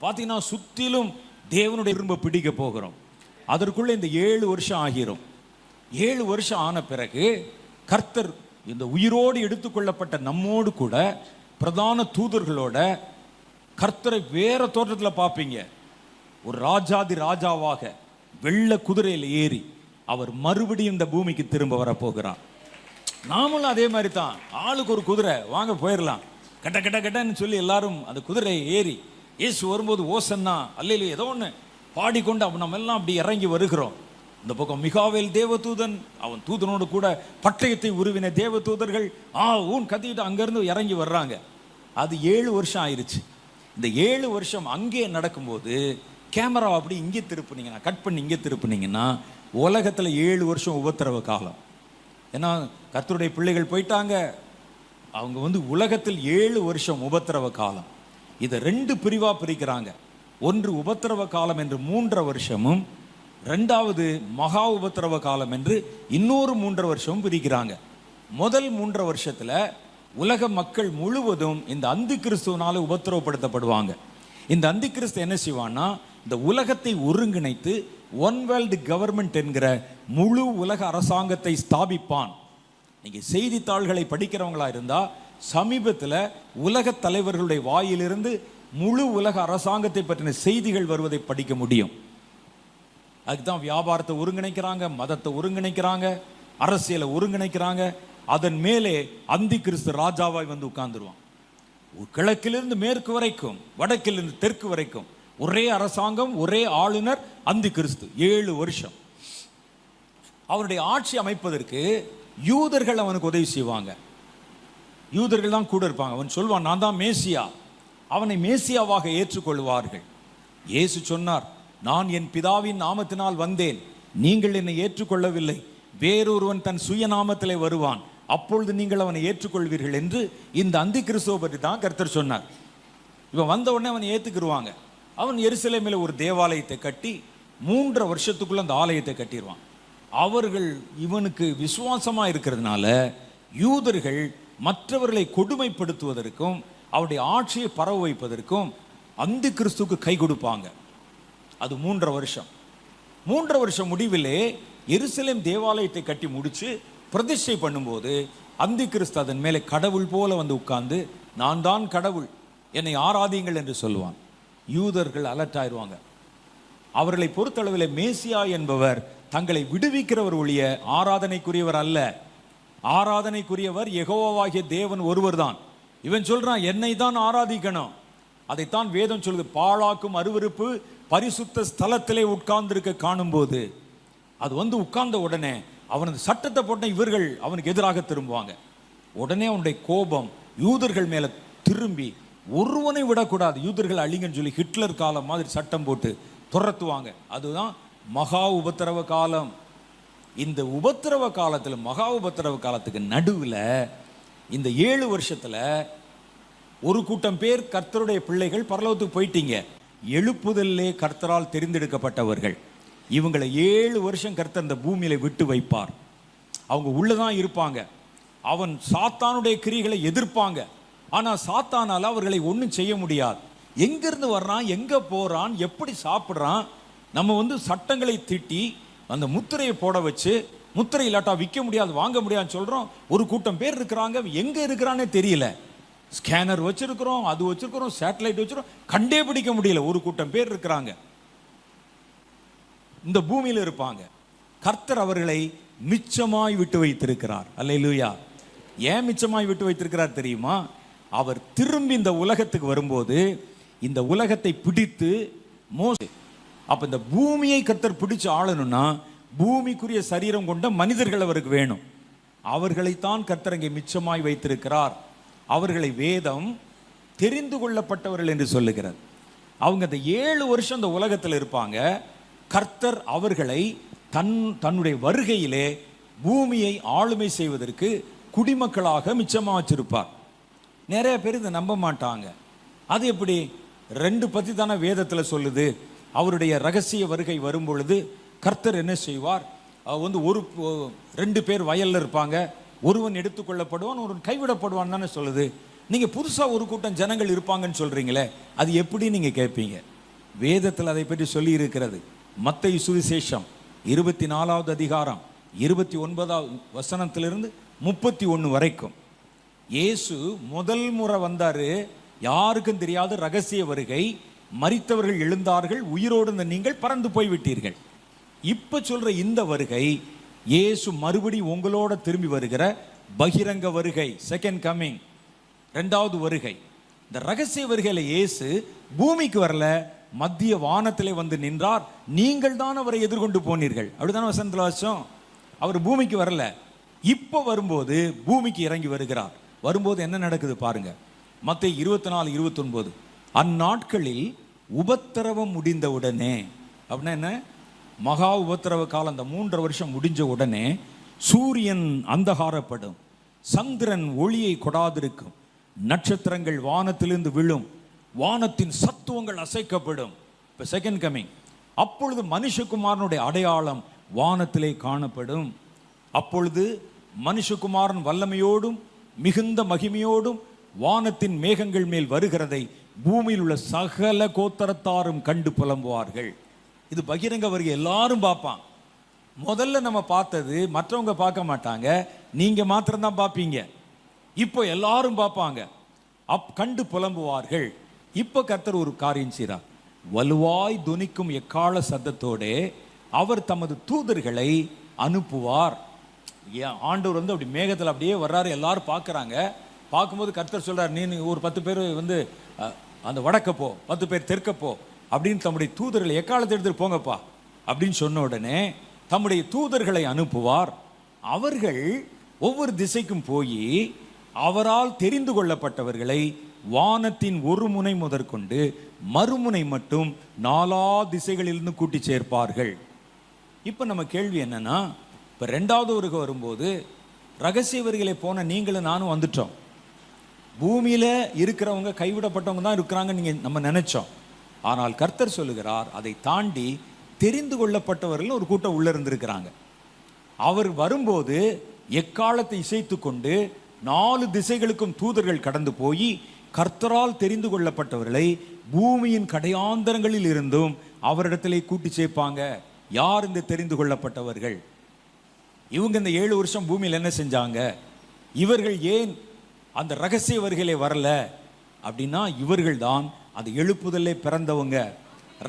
பார்த்தீங்கன்னா, சுற்றிலும் தேவனுடைய விரும்ப பிடிக்க போகிறோம். அதற்குள்ள இந்த 7 வருஷம் ஆகிரும். 7 வருஷம் ஆன பிறகு கர்த்தர் இந்த உயிரோடு எடுத்துக்கொள்ளப்பட்ட நம்மோடு கூட பிரதான தூதர்களோட கர்த்தரை வேற தோற்றத்தில் பார்ப்பீங்க. ஒரு ராஜாதி ராஜாவாக வெள்ளை குதிரையில் ஏறி அவர் மறுபடியும் இந்த பூமிக்கு திரும்ப வர போகிறார். நாமளும் அதே மாதிரி தான், ஆளுக்கு ஒரு குதிரை, வாங்க போயிடலாம், கட்ட கட்ட கட்டன்னு சொல்லி எல்லாரும் அந்த குதிரையை ஏறி இயேசு வரும்போது ஓசன்னா அல்லையில ஏதோ ஒன்று பாடிக்கொண்டு நம்ம எல்லாம் அப்படி இறங்கி வருகிறோம். இந்த பக்கம் மிகாவேல் தேவதூதன், அவன் தூதனோடு கூட பட்டயத்தை உருவின தேவதூதர்கள் ஊன் கத்திக்கிட்டு அங்கேருந்து இறங்கி வர்றாங்க. அது 7 வருஷம் ஆயிடுச்சு. இந்த 7 வருஷம் அங்கே நடக்கும்போது கேமரா அப்படி இங்கே திருப்புனீங்கன்னா, கட் பண்ணி இங்கே திருப்புனீங்கன்னா, உலகத்தில் 7 வருஷம் உபத்திரவ காலம். ஏன்னா கர்த்தருடைய பிள்ளைகள் போயிட்டாங்க, அவங்க உலகத்தில் 7 வருஷம் உபத்திரவ காலம். இதை 2 பிரிவா பிரிக்கிறாங்க. ஒன்று உபத்திரவ காலம் என்று 3.5 வருஷமும், 2வது மகா உபத்திரவ காலம் என்று இன்னொரு 3.5 வருஷமும் பிரிக்கிறாங்க. முதல் 3.5 வருஷத்துல உலக மக்கள் முழுவதும் இந்த அந்தி கிறிஸ்துவனால உபத்திரவப்படுத்தப்படுவாங்க. இந்த அந்தி கிறிஸ்து என்ன செய்வான்னா, இந்த உலகத்தை ஒருங்கிணைத்து ஒன் வேர்ல்டு கவர்மெண்ட் என்கிற முழு உலக அரசாங்கத்தை ஸ்தாபிப்பான். நீங்க செய்தித்தாள்களை படிக்கிறவங்களா இருந்தா சமீபத்தில் உலக தலைவர்களுடைய வாயிலிருந்து முழு உலக அரசாங்கத்தை பற்றின செய்திகள் வருவதை படிக்க முடியும். அதுதான் வியாபாரத்தை ஒருங்கிணைக்கிறாங்க, மதத்தை ஒருங்கிணைக்கிறாங்க, அரசியலை ஒருங்கிணைக்கிறாங்க. அதன் மேலே அந்தி கிறிஸ்து ராஜாவாய் உட்கார்ந்துருவான். கிழக்கிலிருந்து மேற்கு வரைக்கும், வடக்கிலிருந்து தெற்கு வரைக்கும் ஒரே அரசாங்கம், ஒரே ஆளுநர், அந்தி கிறிஸ்து. 7 வருஷம் அவருடைய ஆட்சி அமைப்பதற்கு யூதர்கள் அவனுக்கு உதவி செய்வாங்க. யூதர்கள் தான் கூட இருப்பாங்க. அவன் சொல்வான், நான் தான் மேசியா. அவனை மேசியாவாக ஏற்றுக்கொள்வார்கள். இயேசு சொன்னார், நான் என் பிதாவின் நாமத்தினால் வந்தேன், நீங்கள் என்னை ஏற்றுக்கொள்ளவில்லை, வேறொருவன் தன் சுய நாமத்திலே வருவான், அப்பொழுது நீங்கள் அவனை ஏற்றுக்கொள்வீர்கள் என்று இந்த அந்தி கிறிஸ்துவை பற்றி தான் கர்த்தர் சொன்னார். இவன் வந்த உடனே அவனை ஏற்றுக்கிடுவாங்க. அவன் எருசலேமில் ஒரு தேவாலயத்தை கட்டி 3.5 வருஷத்துக்குள்ள அந்த ஆலயத்தை கட்டிடுவான். அவர்கள் இவனுக்கு விசுவாசமாக இருக்கிறதுனால யூதர்கள் மற்றவர்களை கொடுமைப்படுத்துவதற்கும் அவருடைய ஆட்சியை பரவ வைப்பதற்கும் அந்தி கிறிஸ்துவுக்கு கை கொடுப்பாங்க. அது 3.5 வருஷம். 3.5 வருஷம் முடிவிலே எருசலேம் தேவாலயத்தை கட்டி முடிச்சு பிரதிஷ்டை பண்ணும்போது அந்தி கிறிஸ்து அதன் மேலே கடவுள் போல உட்கார்ந்து, நான் தான் கடவுள், என்னை ஆராதியுங்கள் என்று சொல்லுவான். யூதர்கள் அலர்ட் ஆயிடுவாங்க. அவர்களை பொறுத்தளவில் மேசியா என்பவர் தங்களை விடுவிக்கிறவர் ஒழிய ஆராதனைக்குரியவர் அல்ல. ஆராதனைக்குரியவர் யெகோவாகிய தேவன் ஒருவர் தான். இவன் சொல்றான் என்னை தான் ஆராதிக்கணும். அதைத்தான் வேதம் சொல்லுது, பாழாக்கும் அருவருப்பு பரிசுத்த ஸ்தலத்திலே உட்கார்ந்திருக்க காணும்போது, அது உட்கார்ந்த உடனே அவனது சட்டத்தை போட்ட இவர்கள் அவனுக்கு எதிராக திரும்புவாங்க. உடனே அவனுடைய கோபம் யூதர்கள் மேல திரும்பி, ஒருவனை விடக்கூடாது, யூதர்கள் அழிங்கன்னு சொல்லி ஹிட்லர் காலம் மாதிரி சட்டம் போட்டு துரத்துவாங்க. அதுதான் மகா உபத்திரவ காலம். இந்த உபத்திரவ காலத்தில், மகா உபத்திரவ காலத்துக்கு நடுவில் இந்த 7 வருஷத்துல ஒரு கூட்டம் பேர் கர்த்தருடைய பிள்ளைகள் பரலோகத்துக்கு போயிட்டீங்க. எழுப்புதலே கர்த்தரால் தெரிந்தெடுக்கப்பட்டவர்கள். இவங்களை 7 வருஷம் கர்த்தர் இந்த பூமியில விட்டு வைப்பார். அவங்க உள்ளதான் இருப்பாங்க. அவன் சாத்தானுடைய கிரிகளை எதிர்ப்பாங்க. ஆனா சாத்தானால அவர்களை ஒன்றும் செய்ய முடியாது. எங்கிருந்து வர்றான், எங்க போறான், எப்படி சாப்பிட்றான், நம்ம சட்டங்களை திட்டி அந்த முத்திரையை போட வச்சு, முத்திரை இல்லாட்டா விற்க முடியாது, வாங்க முடியாதுன்னு சொல்றோம். ஒரு கூட்டம் பேர் இருக்கிறாங்க, எங்க இருக்கிறானே தெரியல. ஸ்கேனர் வச்சிருக்கிறோம், அது வச்சிருக்கிறோம், சேட்டலைட் வச்சிருக்கிறோம், கண்டே பிடிக்க முடியல. ஒரு கூட்டம் பேர் இருக்கிறாங்க, இந்த பூமியில இருப்பாங்க. கர்த்தர் அவர்களை மிச்சமாய் விட்டு வைத்திருக்கிறார். அல்லேலூயா. ஏன் மிச்சமாய் விட்டு வைத்திருக்கிறார் தெரியுமா? அவர் திரும்பி இந்த உலகத்துக்கு வரும்போது இந்த உலகத்தை பிடித்து அப்ப இந்த பூமியை கர்த்தர் பிடிச்சு ஆளணும்னா பூமிக்குரிய சரீரம் கொண்ட மனிதர்கள் அவருக்கு வேணும். அவர்களைத்தான் கர்த்தர் அங்கே மிச்சமாய் வைத்திருக்கிறார். அவர்களை வேதம் தெரிந்து கொள்ளப்பட்டவர்கள் என்று சொல்லுகிறார். அவங்க அந்த 7 வருஷம் இந்த உலகத்தில் இருப்பாங்க. கர்த்தர் அவர்களை தன்னுடைய வருகையிலே பூமியை ஆளுமை செய்வதற்கு குடிமக்களாக மிச்சமாக வச்சிருப்பார். நிறைய பேர் இதை நம்ப மாட்டாங்க. அது எப்படி? 2 பத்தி தானே வேதத்தில் சொல்லுது. அவருடைய ரகசிய வருகை வரும் பொழுது கர்த்தர் என்ன செய்வார்? 2 பேர் வயல்ல இருப்பாங்க, ஒருவன் எடுத்துக்கொள்ளப்படுவான், ஒருவன் கைவிடப்படுவான் தானே சொல்லுது. நீங்க புதுசா ஒரு கூட்டம் ஜனங்கள் இருப்பாங்கன்னு சொல்றீங்களே, அது எப்படி நீங்க கேட்பீங்க? வேதத்தில் அதை பற்றி சொல்லி இருக்கிறது. மத்தேயு சுவிசேஷம் 24வது அதிகாரம் 29வது வசனத்திலிருந்து 31 வரைக்கும். இயேசு முதல் முறை வந்தாரு, யாருக்கும் தெரியாத ரகசிய வருகை. மரித்தவர்கள் எழுந்தார்கள், உயிரோடு இருந்த நீங்கள் பறந்து போய்விட்டீர்கள். இப்ப சொல்ற இந்த வருகை இயேசு மறுபடி உங்களோட திரும்பி வருகிற பகிரங்க வருகை, செகண்ட் கமிங், 2வது வருகை. இந்த ரகசிய வருகையில இயேசு பூமிக்கு வரல, மத்திய வானத்திலே வந்து நின்றார். நீங்கள் தான் அவரை எதிர்கொண்டு போனீர்கள். அப்படித்தான வசனத்துல வாசம். அவர் பூமிக்கு வரல, இப்ப வரும்போது பூமிக்கு இறங்கி வருகிறார். வரும்போது என்ன நடக்குது பாருங்க. மத்தேயு 24:29, அந்நாட்களில் உபத்திரவம் முடிந்த உடனே, அப்படின்னா என்ன? மகா உபத்திரவ காலம் அந்த 3.5 வருஷம் முடிஞ்ச உடனே சூரியன் அந்தகாரப்படும், சந்திரன் ஒளியை கொடாதிருக்கும், நட்சத்திரங்கள் வானத்திலிருந்து விழும், வானத்தின் சத்துவங்கள் அசைக்கப்படும். இப்போ செகண்ட் கமிங். அப்பொழுது மனுஷகுமாரனுடைய அடையாளம் வானத்திலே காணப்படும். அப்பொழுது மனுஷகுமாரன் வல்லமையோடும் மிகுந்த மகிமையோடும் வானத்தின் மேகங்கள் மேல் வருகிறதை பூமியில் உள்ள சகல கோத்தரத்தாரும் கண்டு புலம்புவார்கள். இது பகிரங்க வருகை, எல்லாரும் பார்ப்பான். முதல்ல நம்ம பார்த்தது மற்றவங்க பார்க்க மாட்டாங்க, நீங்க மாத்திரம்தான் பார்ப்பீங்க. இப்போ எல்லாரும் பார்ப்பாங்க, கண்டு புலம்புவார்கள். இப்போ கர்த்தர் ஒரு காரியம் செய்கிறார். வலுவாய் துணிக்கும் எக்கால சத்தத்தோட அவர் தமது தூதர்களை அனுப்புவார். ஆண்டவர் அப்படி மேகத்தில் அப்படியே வர்றாரு, எல்லாரும் பார்க்குறாங்க. பார்க்கும்போது கர்த்தர் சொல்றார், நீ ஒரு 10 பேர் அந்த வடக்க போ, 10 பேர் தெற்க போ அப்படின்னு தம்முடைய தூதர்களை எக்காலத்தை எடுத்துட்டு போங்கப்பா அப்படின்னு சொன்ன உடனே தம்முடைய தூதர்களை அனுப்புவார். அவர்கள் ஒவ்வொரு திசைக்கும் போய் அவரால் தெரிந்து கொள்ளப்பட்டவர்களை வானத்தின் ஒரு முனை முதற்கொண்டு மறுமுனை மட்டும் 4 திசைகளிலிருந்து கூட்டி சேர்ப்பார்கள். இப்போ நம்ம கேள்வி என்னன்னா, இப்போ 2வது வருகை வரும்போது ரகசிய வருகையிலே போன நீங்களும் நானும் வந்துட்டோம். பூமியில இருக்கிறவங்க கைவிடப்பட்டவங்க தான் இருக்கிறாங்க நீங்க நம்ம நினைச்சோம். ஆனால் கர்த்தர் சொல்லுகிறார், அதை தாண்டி தெரிந்து கொள்ளப்பட்டவர்கள் ஒரு கூட்டம் உள்ள இருந்திருக்கிறாங்க. அவர் வரும்போது எக்காலத்தை இசைத்து கொண்டு 4 திசைகளுக்கும் தூதர்கள் கடந்து போய் கர்த்தரால் தெரிந்து கொள்ளப்பட்டவர்களை பூமியின் கடையாந்தரங்களில் இருந்தும் அவரிடத்திலே கூட்டி சேர்ப்பாங்க. யார் இந்த தெரிந்து கொள்ளப்பட்டவர்கள்? இவங்க இந்த 7 வருஷம் பூமியில் என்ன செஞ்சாங்க? இவர்கள் ஏன் அந்த ரகசிய வருகையிலே வரல அப்படின்னா, இவர்கள் தான் அந்த எழுப்புதலே பிறந்தவங்க.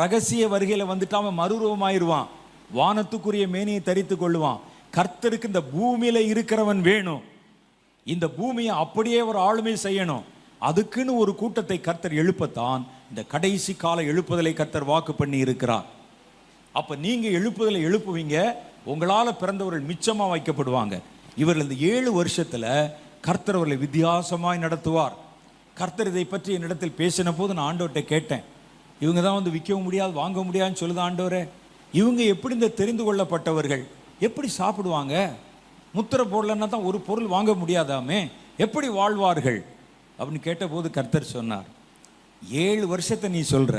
ரகசிய வருகையில வந்துட்டு அவன் மறுரூபமாயிருவான், வானத்துக்குரிய மேனியை தரித்து கொள்ளுவான். கர்த்தருக்கு இந்த பூமியில இருக்கிறவன் வேணும், இந்த பூமியை அப்படியே ஒரு ஆளுமை செய்யணும். அதுக்குன்னு ஒரு கூட்டத்தை கர்த்தர் எழுப்பத்தான் இந்த கடைசி கால எழுப்புதலை கர்த்தர் வாக்கு பண்ணி இருக்கிறார். அப்ப நீங்க எழுப்புதலை எழுப்புவீங்க, உங்களால பிறந்தவர்கள் மிச்சமா வைக்கப்படுவாங்க. இவர்கள் இந்த 7 வருஷத்துல கர்த்தர் அவர்களை வித்தியாசமாய் நடத்துவார். கர்த்தர் இதை பற்றி என்னிடத்தில் பேசின போது நான் ஆண்டவர்கிட்ட கேட்டேன், இவங்க தான் வந்து விற்கவும் முடியாது வாங்க முடியாதுன்னு சொல்லுது ஆண்டவரே, இவங்க எப்படி இந்த தெரிந்து கொள்ளப்பட்டவர்கள் எப்படி சாப்பிடுவாங்க? முத்திரை போடலன்னா தான் ஒரு பொருள் வாங்க முடியாதாமே, எப்படி வாழ்வார்கள் அப்படின்னு கேட்டபோது கர்த்தர் சொன்னார், 7 வருஷத்தை நீ சொல்ற,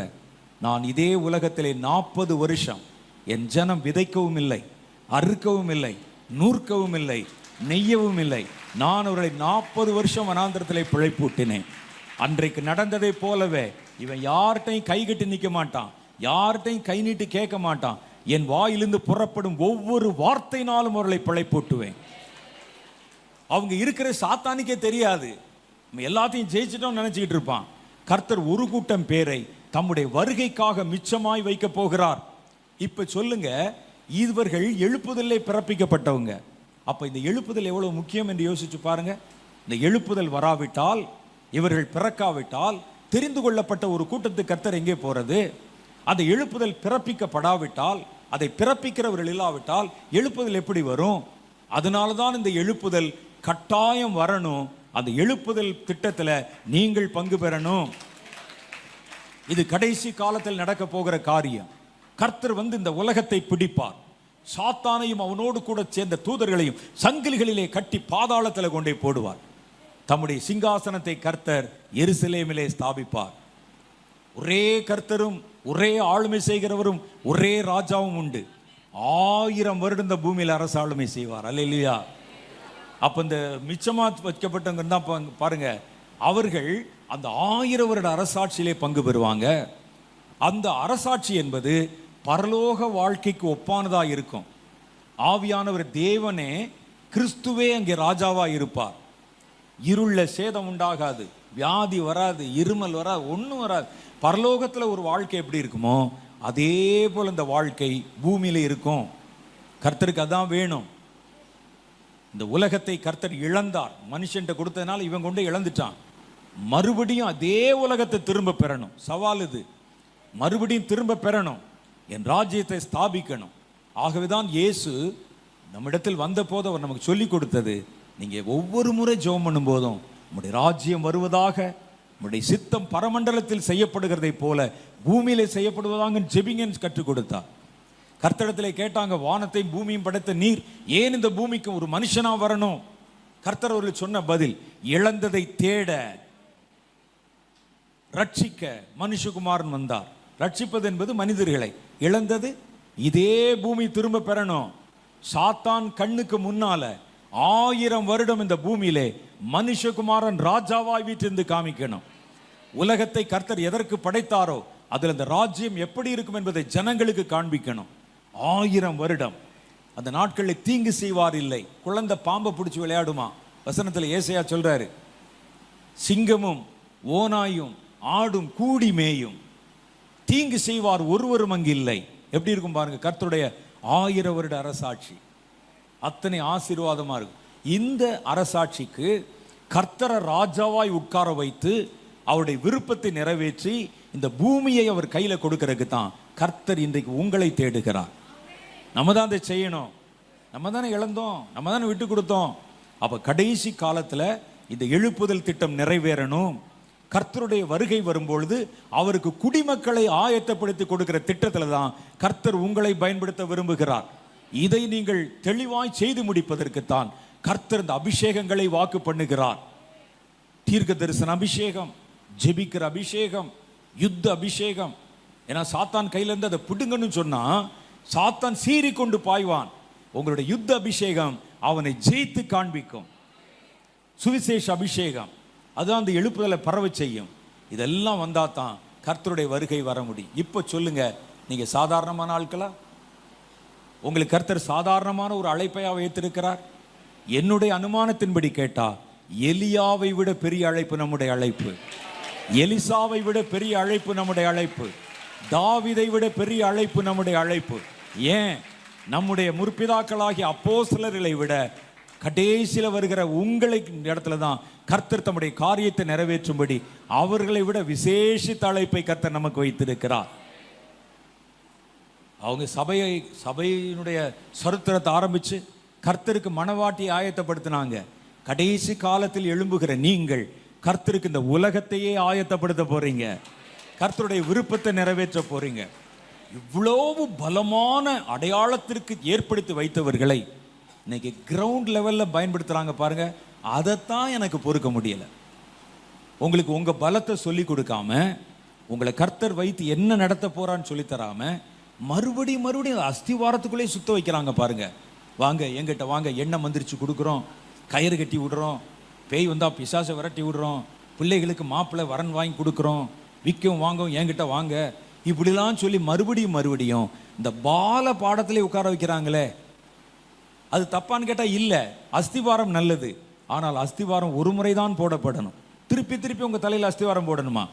நான் இதே உலகத்திலே 40 வருஷம் என் ஜனம் விதைக்கவும் இல்லை, அறுக்கவும் இல்லை, நூற்கவும் இல்லை, நெய்யவும் இல்லை. நான் அவர்களை 40 வருஷம் வனாந்திரத்திலே பிழைப்பூட்டினேன். அன்றைக்கு நடந்ததை போலவே இவன் யார்கிட்டையும் கை கட்டி நிற்க மாட்டான், யார்கிட்டையும் கை நீட்டி கேட்க மாட்டான். என் வாயிலிருந்து புறப்படும் ஒவ்வொரு வார்த்தையினாலும் அவர்களை பிழைப்பூட்டுவேன். அவங்க இருக்கிற சாத்தானுக்கே தெரியாது, எல்லாத்தையும் ஜெயிச்சிட்டோம் நினைச்சுக்கிட்டு இருப்பான். கர்த்தர் ஒரு கூட்டம் பேரை தம்முடைய வருகைக்காக மிச்சமாய் வைக்க போகிறார். இப்ப சொல்லுங்க, இவர்கள் எழுப்புதலே பிறப்பிக்கப்பட்டவங்க. அப்ப இந்த எழுப்புதல் எவ்வளவு முக்கியம் என்று யோசிச்சு பாருங்க. இந்த எழுப்புதல் வராவிட்டால், இவர்கள் பிறக்காவிட்டால், தெரிந்து கொள்ளப்பட்ட ஒரு கூட்டத்துக்கு கர்த்தர் எங்கே போறது? அந்த எழுப்புதல் பிறப்பிக்கப்படாவிட்டால், அதை பிறப்பிக்கிறவர்கள் இல்லாவிட்டால் எழுப்புதல் எப்படி வரும்? அதனாலதான் இந்த எழுப்புதல் கட்டாயம் வரணும். அந்த எழுப்புதல் திட்டத்துல நீங்கள் பங்கு பெறணும். இது கடைசி காலத்தில் நடக்க போகிற காரியம். கர்த்தர் வந்து இந்த உலகத்தை பிடிப்பார், சாத்தானையும் அவனோடு கூட சேர்ந்த தூதர்களையும் சங்கிலிகளிலே கட்டி பாதாளத்தில் கொண்டே போடுவார். தம்முடைய சிங்காசனத்தை கர்த்தர் எருசலேமிலே ஸ்தாபிப்பார். ஒரே கர்த்தரும் ஒரே ஆளுமை செய்கிறவரும் ஒரே ராஜாவும் உண்டு. 1000 வருடம் இந்த பூமியில் அரசு ஆளுமை செய்வார். அல்லேலூயா. அப்ப இந்த மிச்சமா வைக்கப்பட்டவங்க தான் பாருங்க, அவர்கள் அந்த 1000 வருட அரசாட்சியிலே பங்கு பெறுவாங்க. அந்த அரசாட்சி என்பது பரலோக வாழ்க்கைக்கு ஒப்பானதா இருக்கும். ஆவியானவர் தேவனே, கிறிஸ்துவே அங்கே ராஜாவா இருப்பார். இருள சேதம் உண்டாகாது, வியாதி வராது, இருமல் வராது, ஒன்றும் வராது. பரலோகத்தில் ஒரு வாழ்க்கை எப்படி இருக்குமோ அதே போல இந்த வாழ்க்கை பூமியில இருக்கும். கர்த்தருக்கு அதான் வேணும். இந்த உலகத்தை கர்த்தர் இழந்தார், மனுஷன்ட்ட கொடுத்ததுனால இவன் கொண்டு இழந்துட்டான். மறுபடியும் அதே உலகத்தை திரும்ப பெறணும். சவால் இது, மறுபடியும் திரும்ப பெறணும், என் ராஜ்யத்தை ஸ்தாபிக்கணும். ஆகவேதான் இயேசு நம்மிடத்தில் வந்த போது அவர் நமக்கு சொல்லி கொடுத்தது, நீங்க ஒவ்வொரு முறை ஜெபம் பண்ணும் போதும் உம்முடைய ராஜ்யம் வருவதாக, உம்முடைய சித்தம் பரமண்டலத்தில் செய்யப்படுகிறதை போல பூமியிலே செய்யப்படுவதாக ஜெபிங்கன்னு கற்றுக் கொடுத்தார். கர்த்தரிடத்திலே கேட்டாங்க, வானத்தையும் பூமியும் படைத்த நீர் ஏன் இந்த பூமிக்கு ஒரு மனுஷனா வரணும்? கர்த்தர் அவர்கள் சொன்ன பதில், இழந்ததை தேட ரட்சிக்க மனுஷகுமாரன் வந்தார். ரட்சிப்பது என்பது மனிதர்களை, இழந்தது இதே பூமி திரும்ப பெறணும். சாத்தான் கண்ணுக்கு முன்னால 1000 வருடம் இந்த பூமியிலே மனுஷகுமாரன் ராஜாவாய் வீட்டிருந்து காமிக்கணும். உலகத்தை கர்த்தர் எதற்கு படைத்தாரோ அதில் அந்த ராஜ்யம் எப்படி இருக்கும் என்பதை ஜனங்களுக்கு காண்பிக்கணும். 1000 வருடம் அந்த நாட்களில் தீங்கு செய்வார் இல்லை. குழந்தை பாம்பை பிடிச்சி விளையாடுமா? வசனத்தில் ஏசாயா சொல்றாரு, சிங்கமும் ஓநாயும் ஆடும் கூடி மேயும், தீங்கு செய்வார் ஒருவரும் அங்கு இல்லை. எப்படி இருக்கும் பாருங்க கர்த்தருடைய 1000 வருட அரசாட்சி, அத்தனை ஆசீர்வாதமா இருக்கும். இந்த அரசாட்சிக்கு கர்த்தரை ராஜாவாய் உட்கார வைத்து அவருடைய விருப்பத்தை நிறைவேற்றி இந்த பூமியை அவர் கையில கொடுக்கறதுக்கு தான் கர்த்தர் இன்றைக்கு உங்களை தேடுகிறார். நம்ம தான் அதை செய்யணும். நம்ம தானே இழந்தோம், நம்ம தானே விட்டு கொடுத்தோம். அப்ப கடைசி காலத்துல இந்த எழுப்புதல் திட்டம் நிறைவேறணும். கர்த்தருடைய வருகை வரும்பொழுது அவருக்கு குடிமக்களை ஆயத்தப்படுத்தி கொடுக்கிற திட்டத்துல தான் கர்த்தர் உங்களை பயன்படுத்த விரும்புகிறார். இதை நீங்கள் தெளிவாய் செய்து முடிப்பதற்குத்தான் கர்த்தர் இந்த அபிஷேகங்களை வாக்கு பண்ணுகிறார். தீர்க்க தரிசன அபிஷேகம், ஜெபிக்கிற அபிஷேகம், யுத்த அபிஷேகம். ஏன்னா சாத்தான் கையில இருந்து அதை பிடுங்கன்னு சொன்னா சாத்தான் சீறி கொண்டு பாய்வான். உங்களுடைய யுத்த அபிஷேகம் அவனை ஜெயித்து காண்பிக்கும். சுவிசேஷ அபிஷேகம் அதுதான் அந்த எழுப்புதலை பரவ செய்யும். இதெல்லாம் வந்தா தான் கர்த்தருடைய வருகை வர முடியும். இப்ப சொல்லுங்க, நீங்க சாதாரணமான ஆட்களா? உங்களுக்கு கர்த்தர் சாதாரணமான ஒரு அழைப்பையா வைத்திருக்கிறார்? என்னுடைய அனுமானத்தின்படி கேட்டா எலியாவை விட பெரிய அழைப்பு நம்முடைய அழைப்பு, எலிசாவை விட பெரிய அழைப்பு நம்முடைய அழைப்பு, தாவீதை விட பெரிய அழைப்பு நம்முடைய அழைப்பு. ஏன்? நம்முடைய முற்பிதாக்களாகிய அப்போஸ்தலர்களை விட கடைசியில் வருகிற உங்களை இடத்துல தான் கர்த்தர் தம்முடைய காரியத்தை நிறைவேற்றும்படி அவர்களை விட விசேஷித்த அழைப்பை கர்த்தர் நமக்கு வைத்திருக்கிறார். அவங்க சபையினுடைய சரித்திரத்தை ஆரம்பிச்சு கர்த்தருக்கு மனவாட்டியை ஆயத்தப்படுத்தினாங்க. கடைசி காலத்தில் எழும்புகிற நீங்கள் கர்த்தருக்கு இந்த உலகத்தையே ஆயத்தப்படுத்த போறீங்க. கர்த்தருடைய விருப்பத்தை நிறைவேற்ற போறீங்க. இவ்வளவு பலமான அடையாளத்திற்கு ஏற்படுத்தி வைத்தவர்களை இன்னைக்கு கிரவுண்ட் லெவலில் பயன்படுத்துகிறாங்க பாருங்க. அதைத்தான் எனக்கு பொறுக்க முடியல. உங்களுக்கு உங்கள் பலத்தை சொல்லி கொடுக்காம, உங்களை கர்த்தர் வைத்து என்ன நடத்த போறான்னு சொல்லித்தராம, மறுபடியும் அஸ்திவாரத்துக்குள்ளே சுத்த வைக்கிறாங்க பாருங்க. வாங்க எங்கிட்ட வாங்க, எண்ணெய் மந்திரிச்சு கொடுக்குறோம், கயிறு கட்டி விடுறோம், பேய் வந்தா பிசாசை விரட்டி விடுறோம், பிள்ளைகளுக்கு மாப்பிள்ளை வரன் வாங்கி கொடுக்குறோம், விற்கும் வாங்கும் என்கிட்ட வாங்க, இப்படிலாம் சொல்லி மறுபடியும் இந்த பால பாடத்திலே உட்கார வைக்கிறாங்களே. அது தப்பான்னு கேட்டால் இல்லை. அஸ்திவாரம் நல்லது. ஆனால் அஸ்திவாரம் ஒரு முறை தான் போடப்படணும். திருப்பி உங்கள் தலையில் அஸ்திவாரம் போடணுமா?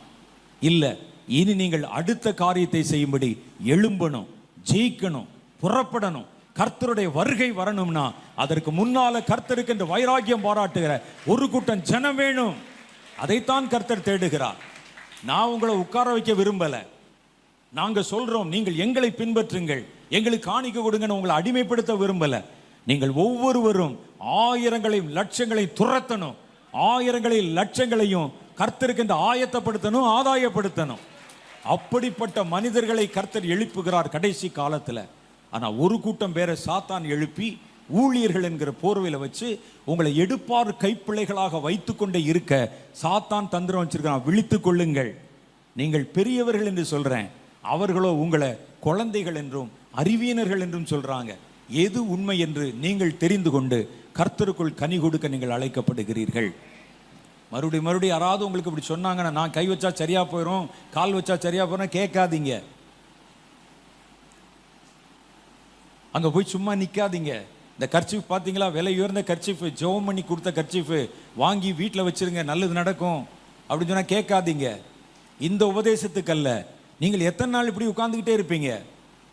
இல்லை. இனி நீங்கள் அடுத்த காரியத்தை செய்யும்படி எழும்பணும், ஜெயிக்கணும், புறப்படணும். கர்த்தருடைய வருகை வரணும்னா அதற்கு முன்னால கர்த்தருக்கு என்று வைராக்கியம் பாராட்டுகிற ஒரு கூட்டம் ஜனம் வேணும். அதைத்தான் கர்த்தர் தேடுகிறார். நான் உங்களை உட்கார வைக்க விரும்பல. நாங்க சொல்றோம், நீங்கள் எங்களை பின்பற்றுங்கள், எங்களுக்கு காணிக்க கொடுங்கன்னு உங்களை அடிமைப்படுத்த விரும்பல. நீங்கள் ஒவ்வொருவரும் ஆயிரங்களையும் லட்சங்களையும் துரத்தணும். ஆயிரங்களையும் லட்சங்களையும் கர்த்தருக்கு என்று ஆயத்தப்படுத்தணும், ஆதாயப்படுத்தணும். அப்படிப்பட்ட மனிதர்களை கர்த்தர் எழுப்புகிறார் கடைசி காலத்துல. ஆனா ஒரு கூட்டம் பேரை சாத்தான் எழுப்பி ஊழியர்கள் என்கிற போர்வையில வச்சு உங்களை எடுப்பார் கைப்பிள்ளைகளாக வைத்து கொண்டே இருக்க சாத்தான் தந்திரம் வச்சிருக்கான். விழித்துக் கொள்ளுங்கள். நீங்கள் பெரியவர்கள் என்று சொல்றேன், அவர்களோ உங்களை குழந்தைகள் என்றும் அறிவியனர்கள் என்றும் சொல்றாங்க. எது உண்மை என்று நீங்கள் தெரிந்து கொண்டு கர்த்தருக்குள் கனி கொடுக்க நீங்கள் அழைக்கப்படுகிறீர்கள். மறுபடியும் யாராவது உங்களுக்கு இப்படி சொன்னாங்கன்னா, நான் கை வச்சா சரியா போயிடும், கால் வச்சா சரியா போயிடும், கேட்காதீங்க. அங்க போய் சும்மா நிக்காதீங்க. இந்த கர்ச்சீஃப் பார்த்தீங்களா, விலை உயர்ந்த கர்ச்சீஃப், ஜெபம் பண்ணி கொடுத்த கர்ச்சீஃப் வாங்கி வீட்டில் வச்சிருங்க, நல்லது நடக்கும் அப்படின்னு சொன்னா கேட்காதீங்க. இந்த உபதேசத்துக்கு அல்ல. நீங்கள் எத்தனை நாள் இப்படி உட்கார்ந்துக்கிட்டே இருப்பீங்க?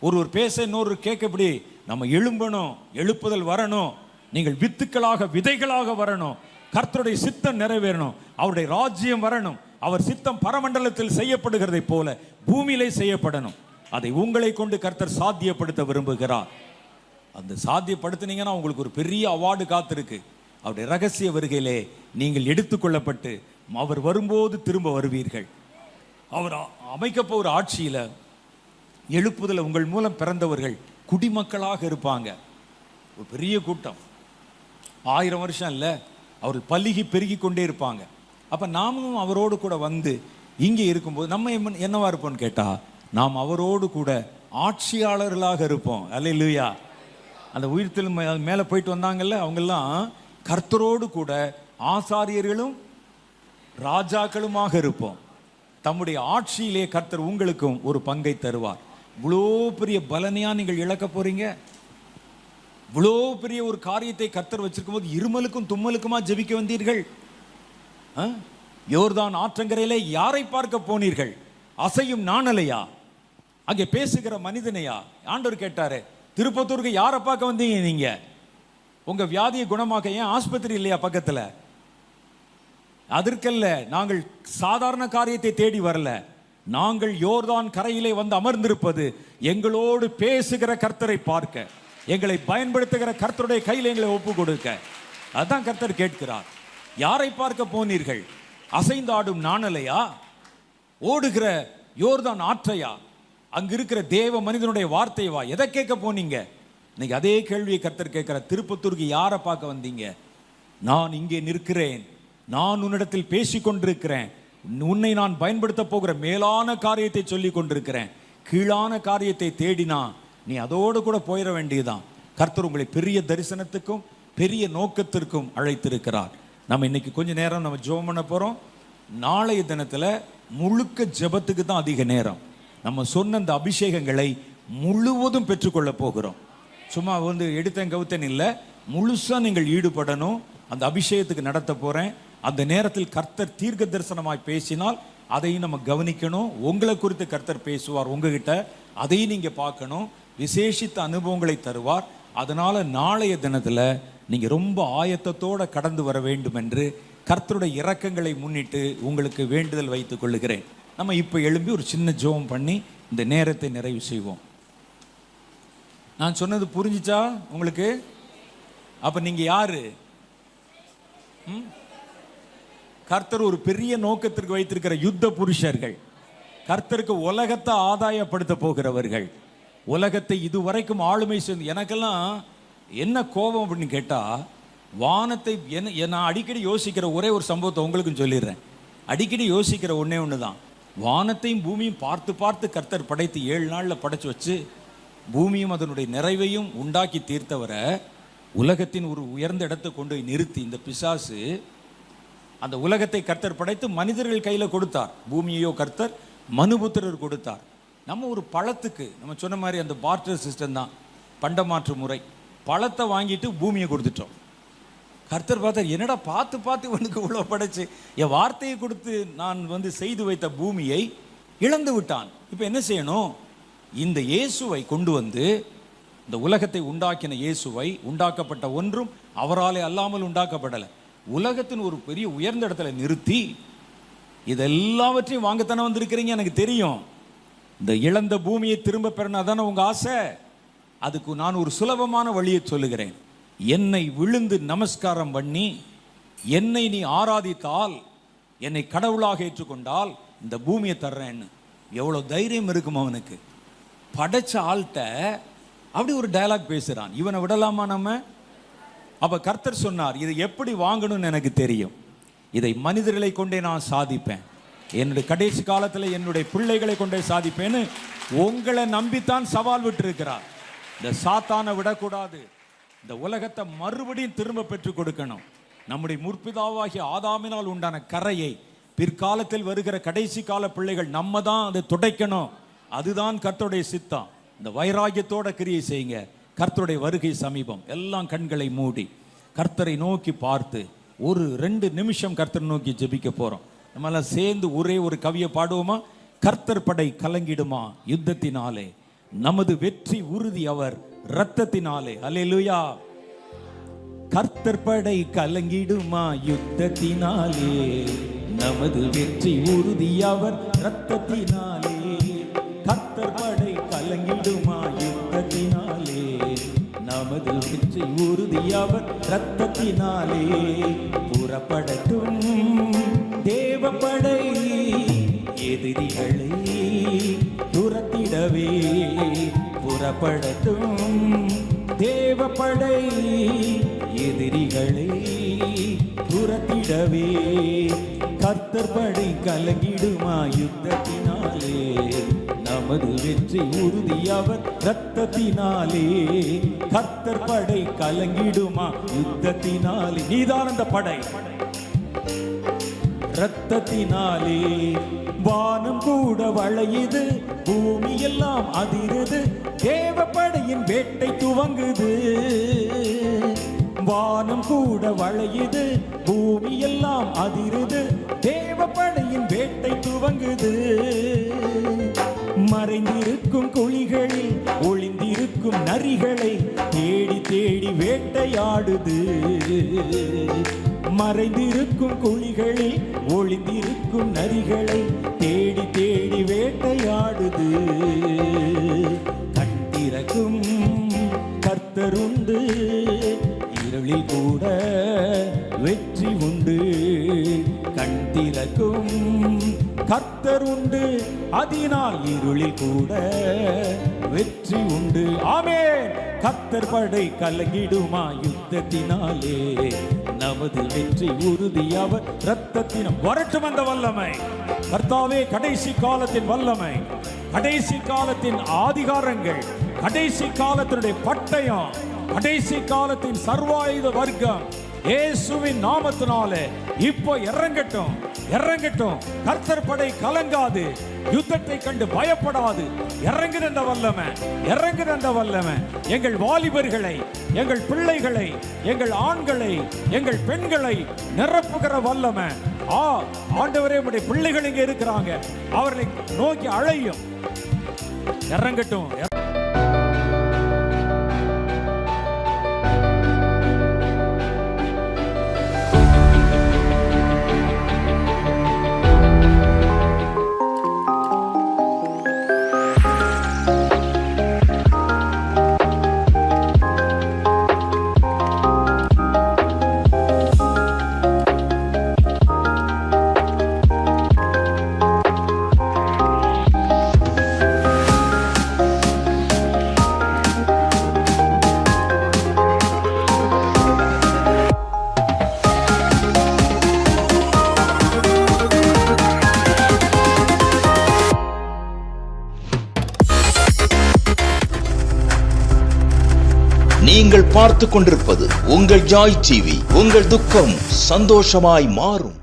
ஒரு பேச இன்னொரு கேட்க. இப்படி நம்ம எழும்பணும், எழுப்புதல் வரணும். நீங்கள் வித்துக்களாக விதைகளாக வரணும். கர்த்தருடைய சித்தம் நிறைவேறணும், அவருடைய ராஜ்யம் வரணும். அவர் சித்தம் பரமண்டலத்தில் செய்யப்படுகிறதை போல பூமியிலே செய்யப்படணும். அதை உங்களை கொண்டு கர்த்தர் சாத்தியப்படுத்த விரும்புகிறார். அந்த சாத்தியப்படுத்தினீங்கன்னா உங்களுக்கு ஒரு பெரிய அவார்டு காத்திருக்கு. அவருடைய ரகசிய வருகையிலே நீங்கள் எடுத்துக்கொள்ளப்பட்டு அவர் வரும்போது திரும்ப வருவீர்கள். அவர் அமைக்க போகிற ஆட்சியில எழுப்புதல உங்கள் மூலம் பிறந்தவர்கள் குடிமக்களாக இருப்பாங்க. ஒரு பெரிய கூட்டம், 1000 வருஷம் இல்லை, அவர்கள் பல்கி பெருகி கொண்டே இருப்பாங்க. அப்ப நாமும் அவரோடு கூட வந்து இங்கே இருக்கும்போது நம்ம என்னவா இருப்போம்னு கேட்டா, நாம் அவரோடு கூட ஆட்சியாளர்களாக இருப்போம். அல்லேலூயா. அந்த உயிர்த்தெழும் மேலே போயிட்டு வந்தாங்கல்ல, அவங்கெல்லாம் கர்த்தரோடு கூட ஆசாரியர்களும் ராஜாக்களுமாக இருப்போம். தம்முடைய ஆட்சியிலே கர்த்தர் உங்களுக்கும் ஒரு பங்கை தருவார். இவ்வளோ பெரிய பலனையா நீங்கள் இழக்க போறீங்க? இவ்வளோ பெரிய ஒரு காரியத்தை கர்த்தர் வச்சிருக்கும் போது இருமலுக்கும் தும்மலுக்குமா ஜெபிக்க வந்தீர்கள்? யோர்தான் ஆற்றங்கரையிலே யாரை பார்க்க போனீர்கள்? அசையும் நாணலையா? அங்கே பேசுகிற மனிதனையா? ஆண்டவர் கேட்டாரு, திருப்பத்தூருக்கு யாரை பார்க்க வந்தீங்க நீங்க? உங்க வியாதியை குணமாக்க. ஏன் ஆஸ்பத்திரி இல்லையா பக்கத்துல? அதற்கல்ல, நாங்கள் சாதாரண காரியத்தை தேடி வரல. நாங்கள் யோர்தான் கரையிலே வந்து அமர்ந்திருப்பது எங்களோடு பேசுகிற கர்த்தரை பார்க்க, எங்களை பயன்படுத்துகிற கர்த்தருடைய கையில் எங்களை ஒப்பு கொடுக்க. அதான் கர்த்தர் கேட்கிறார். யாரை பார்க்க போனீர்கள்? அசைந்தாடும் நாணலையா? ஓடுகிற யோர்தான் ஆற்றையா? அங்க இருக்கிற தேவ மனிதனுடைய வார்த்தைவா? எதை கேட்க போனீங்க? இன்னைக்கு அதே கேள்வியை கர்த்தர் கேட்கிற. திருப்பத்தூருக்கு யாரை பார்க்க வந்தீங்க? நான் இங்கே நிற்கிறேன், நான் உன்னிடத்தில் பேசிக் கொண்டிருக்கிறேன், உன்னை நான் பயன்படுத்த போகிற மேலான காரியத்தை சொல்லி கொண்டிருக்கிறேன். கீழான காரியத்தை தேடினா நீ அதோடு கூட போயிட வேண்டியதுதான். கர்த்தர் உங்களை பெரிய தரிசனத்துக்கும் பெரிய நோக்கத்திற்கும் அழைத்திருக்கிறார். நம்ம இன்னைக்கு கொஞ்ச நேரம் நம்ம ஜெபம் பண்ண போறோம். நாளைய தினத்துல முழுக்க ஜெபத்துக்கு தான் அதிக நேரம். நம்ம சொன்ன அந்த அபிஷேகங்களை முழுவதும் பெற்றுக்கொள்ள போகிறோம். சும்மா வந்து எடுத்தேன் கவுத்தேன் இல்லை, முழுசா நீங்கள் ஈடுபடணும். அந்த அபிஷேகத்துக்கு நடத்த போறேன். அந்த நேரத்தில் கர்த்தர் தீர்க்க தரிசனமாய் பேசினால் அதையும் நம்ம கவனிக்கணும். உங்களை குறித்து கர்த்தர் பேசுவார் உங்ககிட்ட, அதையும் நீங்க பார்க்கணும். விசேஷித்த அனுபவங்களை தருவார். அதனால நாளைய தினத்துல நீங்க ரொம்ப ஆயத்தத்தோட கடந்து வர வேண்டும் என்று கர்த்தருடைய இரக்கங்களை முன்னிட்டு உங்களுக்கு வேண்டுதல் வைத்துக் கொள்ளுகிறேன். நம்ம இப்ப எழும்பி ஒரு சின்ன ஜெபம் பண்ணி இந்த நேரத்தை நிறைவு செய்வோம். நான் சொன்னது புரிஞ்சுச்சா உங்களுக்கு? அப்ப நீங்க யாரு? கர்த்தர் ஒரு பெரிய நோக்கத்திற்கு வைத்திருக்கிற யுத்த புருஷர்கள், கர்த்தருக்கு உலகத்தை ஆதாயப்படுத்த போகிறவர்கள், உலகத்தை இதுவரைக்கும் ஆளுமை செய்து. எனக்கெல்லாம் என்ன கோபம் அப்படின்னு கேட்டா, வானத்தை நான் அடிக்கடி யோசிக்கிற ஒரே ஒரு சம்பவத்தை உங்களுக்கும் சொல்லிடுறேன். அடிக்கடி யோசிக்கிற ஒண்ணு தான், வானத்தையும் பூமியும் பார்த்து பார்த்து கர்த்தர் படைத்து 7 நாளில் படைச்சு வச்சு பூமியும் அதனுடைய நிறைவையும் உண்டாக்கி தீர்த்தவரை உலகத்தின் ஒரு உயர்ந்த இடத்தை கொண்டு போய் நிறுத்தி இந்த பிசாசு அந்த உலகத்தை கர்த்தர் படைத்து மனிதர்கள் கையில் கொடுத்தார். பூமியையோ கர்த்தர் மனுபுத்திரர் கொடுத்தார். நம்ம ஒரு பழத்துக்கு நம்ம சொன்ன மாதிரி அந்த பார்ட்டர் சிஸ்டம் தான், பண்டமாற்று முறை. பழத்தை வாங்கிட்டு பூமியை கொடுத்துட்டோம். கர்த்தர் பார்த்தார், என்னடா பார்த்து பார்த்து உனக்கு இவ்வளோ படைச்சு என் வார்த்தையை கொடுத்து நான் செய்து வைத்த பூமியை இழந்து விட்டான். இப்போ என்ன செய்யணும்? இந்த இயேசுவை கொண்டு வந்து, இந்த உலகத்தை உண்டாக்கின இயேசுவை, உண்டாக்கப்பட்ட ஒன்றும் அவராலே அல்லாமல் உண்டாக்கப்படலை, உலகத்தின் ஒரு பெரிய உயர்ந்த இடத்துல நிறுத்தி இதெல்லாவற்றையும் வாங்கத்தானே வந்திருக்கிறீங்க. எனக்கு தெரியும், இந்த இழந்த பூமியை திரும்ப பெறணும் அதானே உங்க ஆசை. அதுக்கு நான் ஒரு சுலபமான வழியை சொல்லுகிறேன். என்னை விழுந்து நமஸ்காரம் பண்ணி என்னை நீ ஆராதித்தால், என்னை கடவுளாக ஏற்றுக்கொண்டால் இந்த பூமியை தர்றேன்னு. எவ்வளோ தைரியம் இருக்கும் அவனுக்கு! படைச்ச ஆள்கிட்ட அப்படி ஒரு டயலாக் பேசுறான். இவனை விடலாமா நம்ம? அப்ப கர்த்தர் சொன்னார், இதை எப்படி வாங்கணும்னு எனக்கு தெரியும், இதை மனிதர்களை கொண்டே நான் சாதிப்பேன், என்னுடைய கடைசி காலத்தில் என்னுடைய பிள்ளைகளை கொண்டே சாதிப்பேன்னு உங்களை நம்பித்தான் சவால் விட்டு இருக்கிறார். இந்த சாத்தானை விடக்கூடாது. இந்த உலகத்தை மறுபடியும் திரும்ப பெற்றுக் கொடுக்கணும். நம்முடைய முற்பிதாவாகிய ஆதாமினால் உண்டான கரையை பிற்காலத்தில் வருகிற கடைசி கால பிள்ளைகள் நம்ம தான் அதை துடைக்கணும். அதுதான் கர்த்தருடைய சித்தம். இந்த வைராகியத்தோட கிரியை செய்யுங்க. கர்த்தருடைய வருகை சமீபம். எல்லாம் கண்களை மூடி கர்த்தரை நோக்கி பார்த்து ஒரு 2 நிமிஷம் கர்த்தரை நோக்கி ஜெபிக்க போறோம். நம்மளாம் சேர்ந்து ஒரே ஒரு கவியை பாடுவோமா? கர்த்தர் படை கலங்கிடுமா யுத்தத்தினாலே, நமது வெற்றி உறுதி அவர் இரத்தத்தினாலே. அல்லேலூயா. கர்த்தர் படை கலங்கிடுமா யுத்தத்தினாலே, நமது வெற்றி உறுதி அவர் இரத்தத்தினாலே. கர்த்தர் படை கலங்கிடுமா யுத்தத்தினாலே, நமது வெற்றி உறுதி அவர் இரத்தத்தினாலே. புறப்படட்டும் தேவப்படை, எதிரிகளை துரத்திடவே. புறப்படட்டும் தேவப்படை, எதிரிகளை துரத்திடவே. கர்த்தர் படை கலங்கிடுமா யுத்தத்தினாலே, நமது வெற்றி உறுதி அவர் இரத்தத்தினாலே. கர்த்தர் படை கலங்கிடுமா யுத்தத்தினாலே. நீதான் அந்த படை. இரத்தத்தினாலே வானம் கூட வளையுது, பூமி எல்லாம் அதிருது, தேவப்படையின் வேட்டை துவங்குது. வானம் கூட வளையுது, பூமி எல்லாம் அதிருது, தேவப்படையின் வேட்டை துவங்குது. மறைந்திருக்கும் குழிகளில் ஒளிந்திருக்கும் நரிகளை தேடி தேடி வேட்டையாடுது. மறைந்திருக்கும் குழிகளில் ஒளிந்திருக்கும் நரிகளை தேடி தேடி வேட்டையாடுது. கண் திறக்கும் கர்த்தருண்டு, இருளில் கூட வெற்றி உண்டு. கண் திறக்கும் கர்த்தர் உண்டு, அதனால் இருளில் கூட வெற்றி உண்டு. ஆமென். கர்த்தர் படை கலங்கிடுமா யுத்தத்தினாலே, நமது வெற்றி உறுதி அவர் இரத்தத்தினம். வரட்டும் அந்த வல்லமை. கர்த்தாவே, கடைசி காலத்தின் வல்லமை, கடைசி காலத்தின் ஆதிகாரங்கள், கடைசி காலத்தினுடைய பட்டயம், கடைசி காலத்தின் சர்வாயுத வர்க்கம் இயேசுவின் நாமத்தினாலே இப்போ இறங்கட்டும், இறங்கட்டும். கர்த்தர் படை கலங்காது, யுத்தத்தை கண்டு பயப்படாது. இறங்குகிற அந்த வல்லமை, இறங்குகிற அந்த வல்லமை எங்கள் வாலிபர்களை, எங்கள் பிள்ளைகளை, எங்கள் ஆண்களை, எங்கள் பெண்களை நிரப்புகிற வல்லமை. ஆண்டவரே, உம்முடைய பிள்ளைகள் இங்கே இருக்கிறாங்க, அவர்களை நோக்கி அழையும். இறங்கட்டும். நீங்கள் பார்த்துக் கொண்டிருப்பது உங்கள் ஜாய் டிவி. உங்கள் துக்கம் சந்தோஷமாய் மாறும்.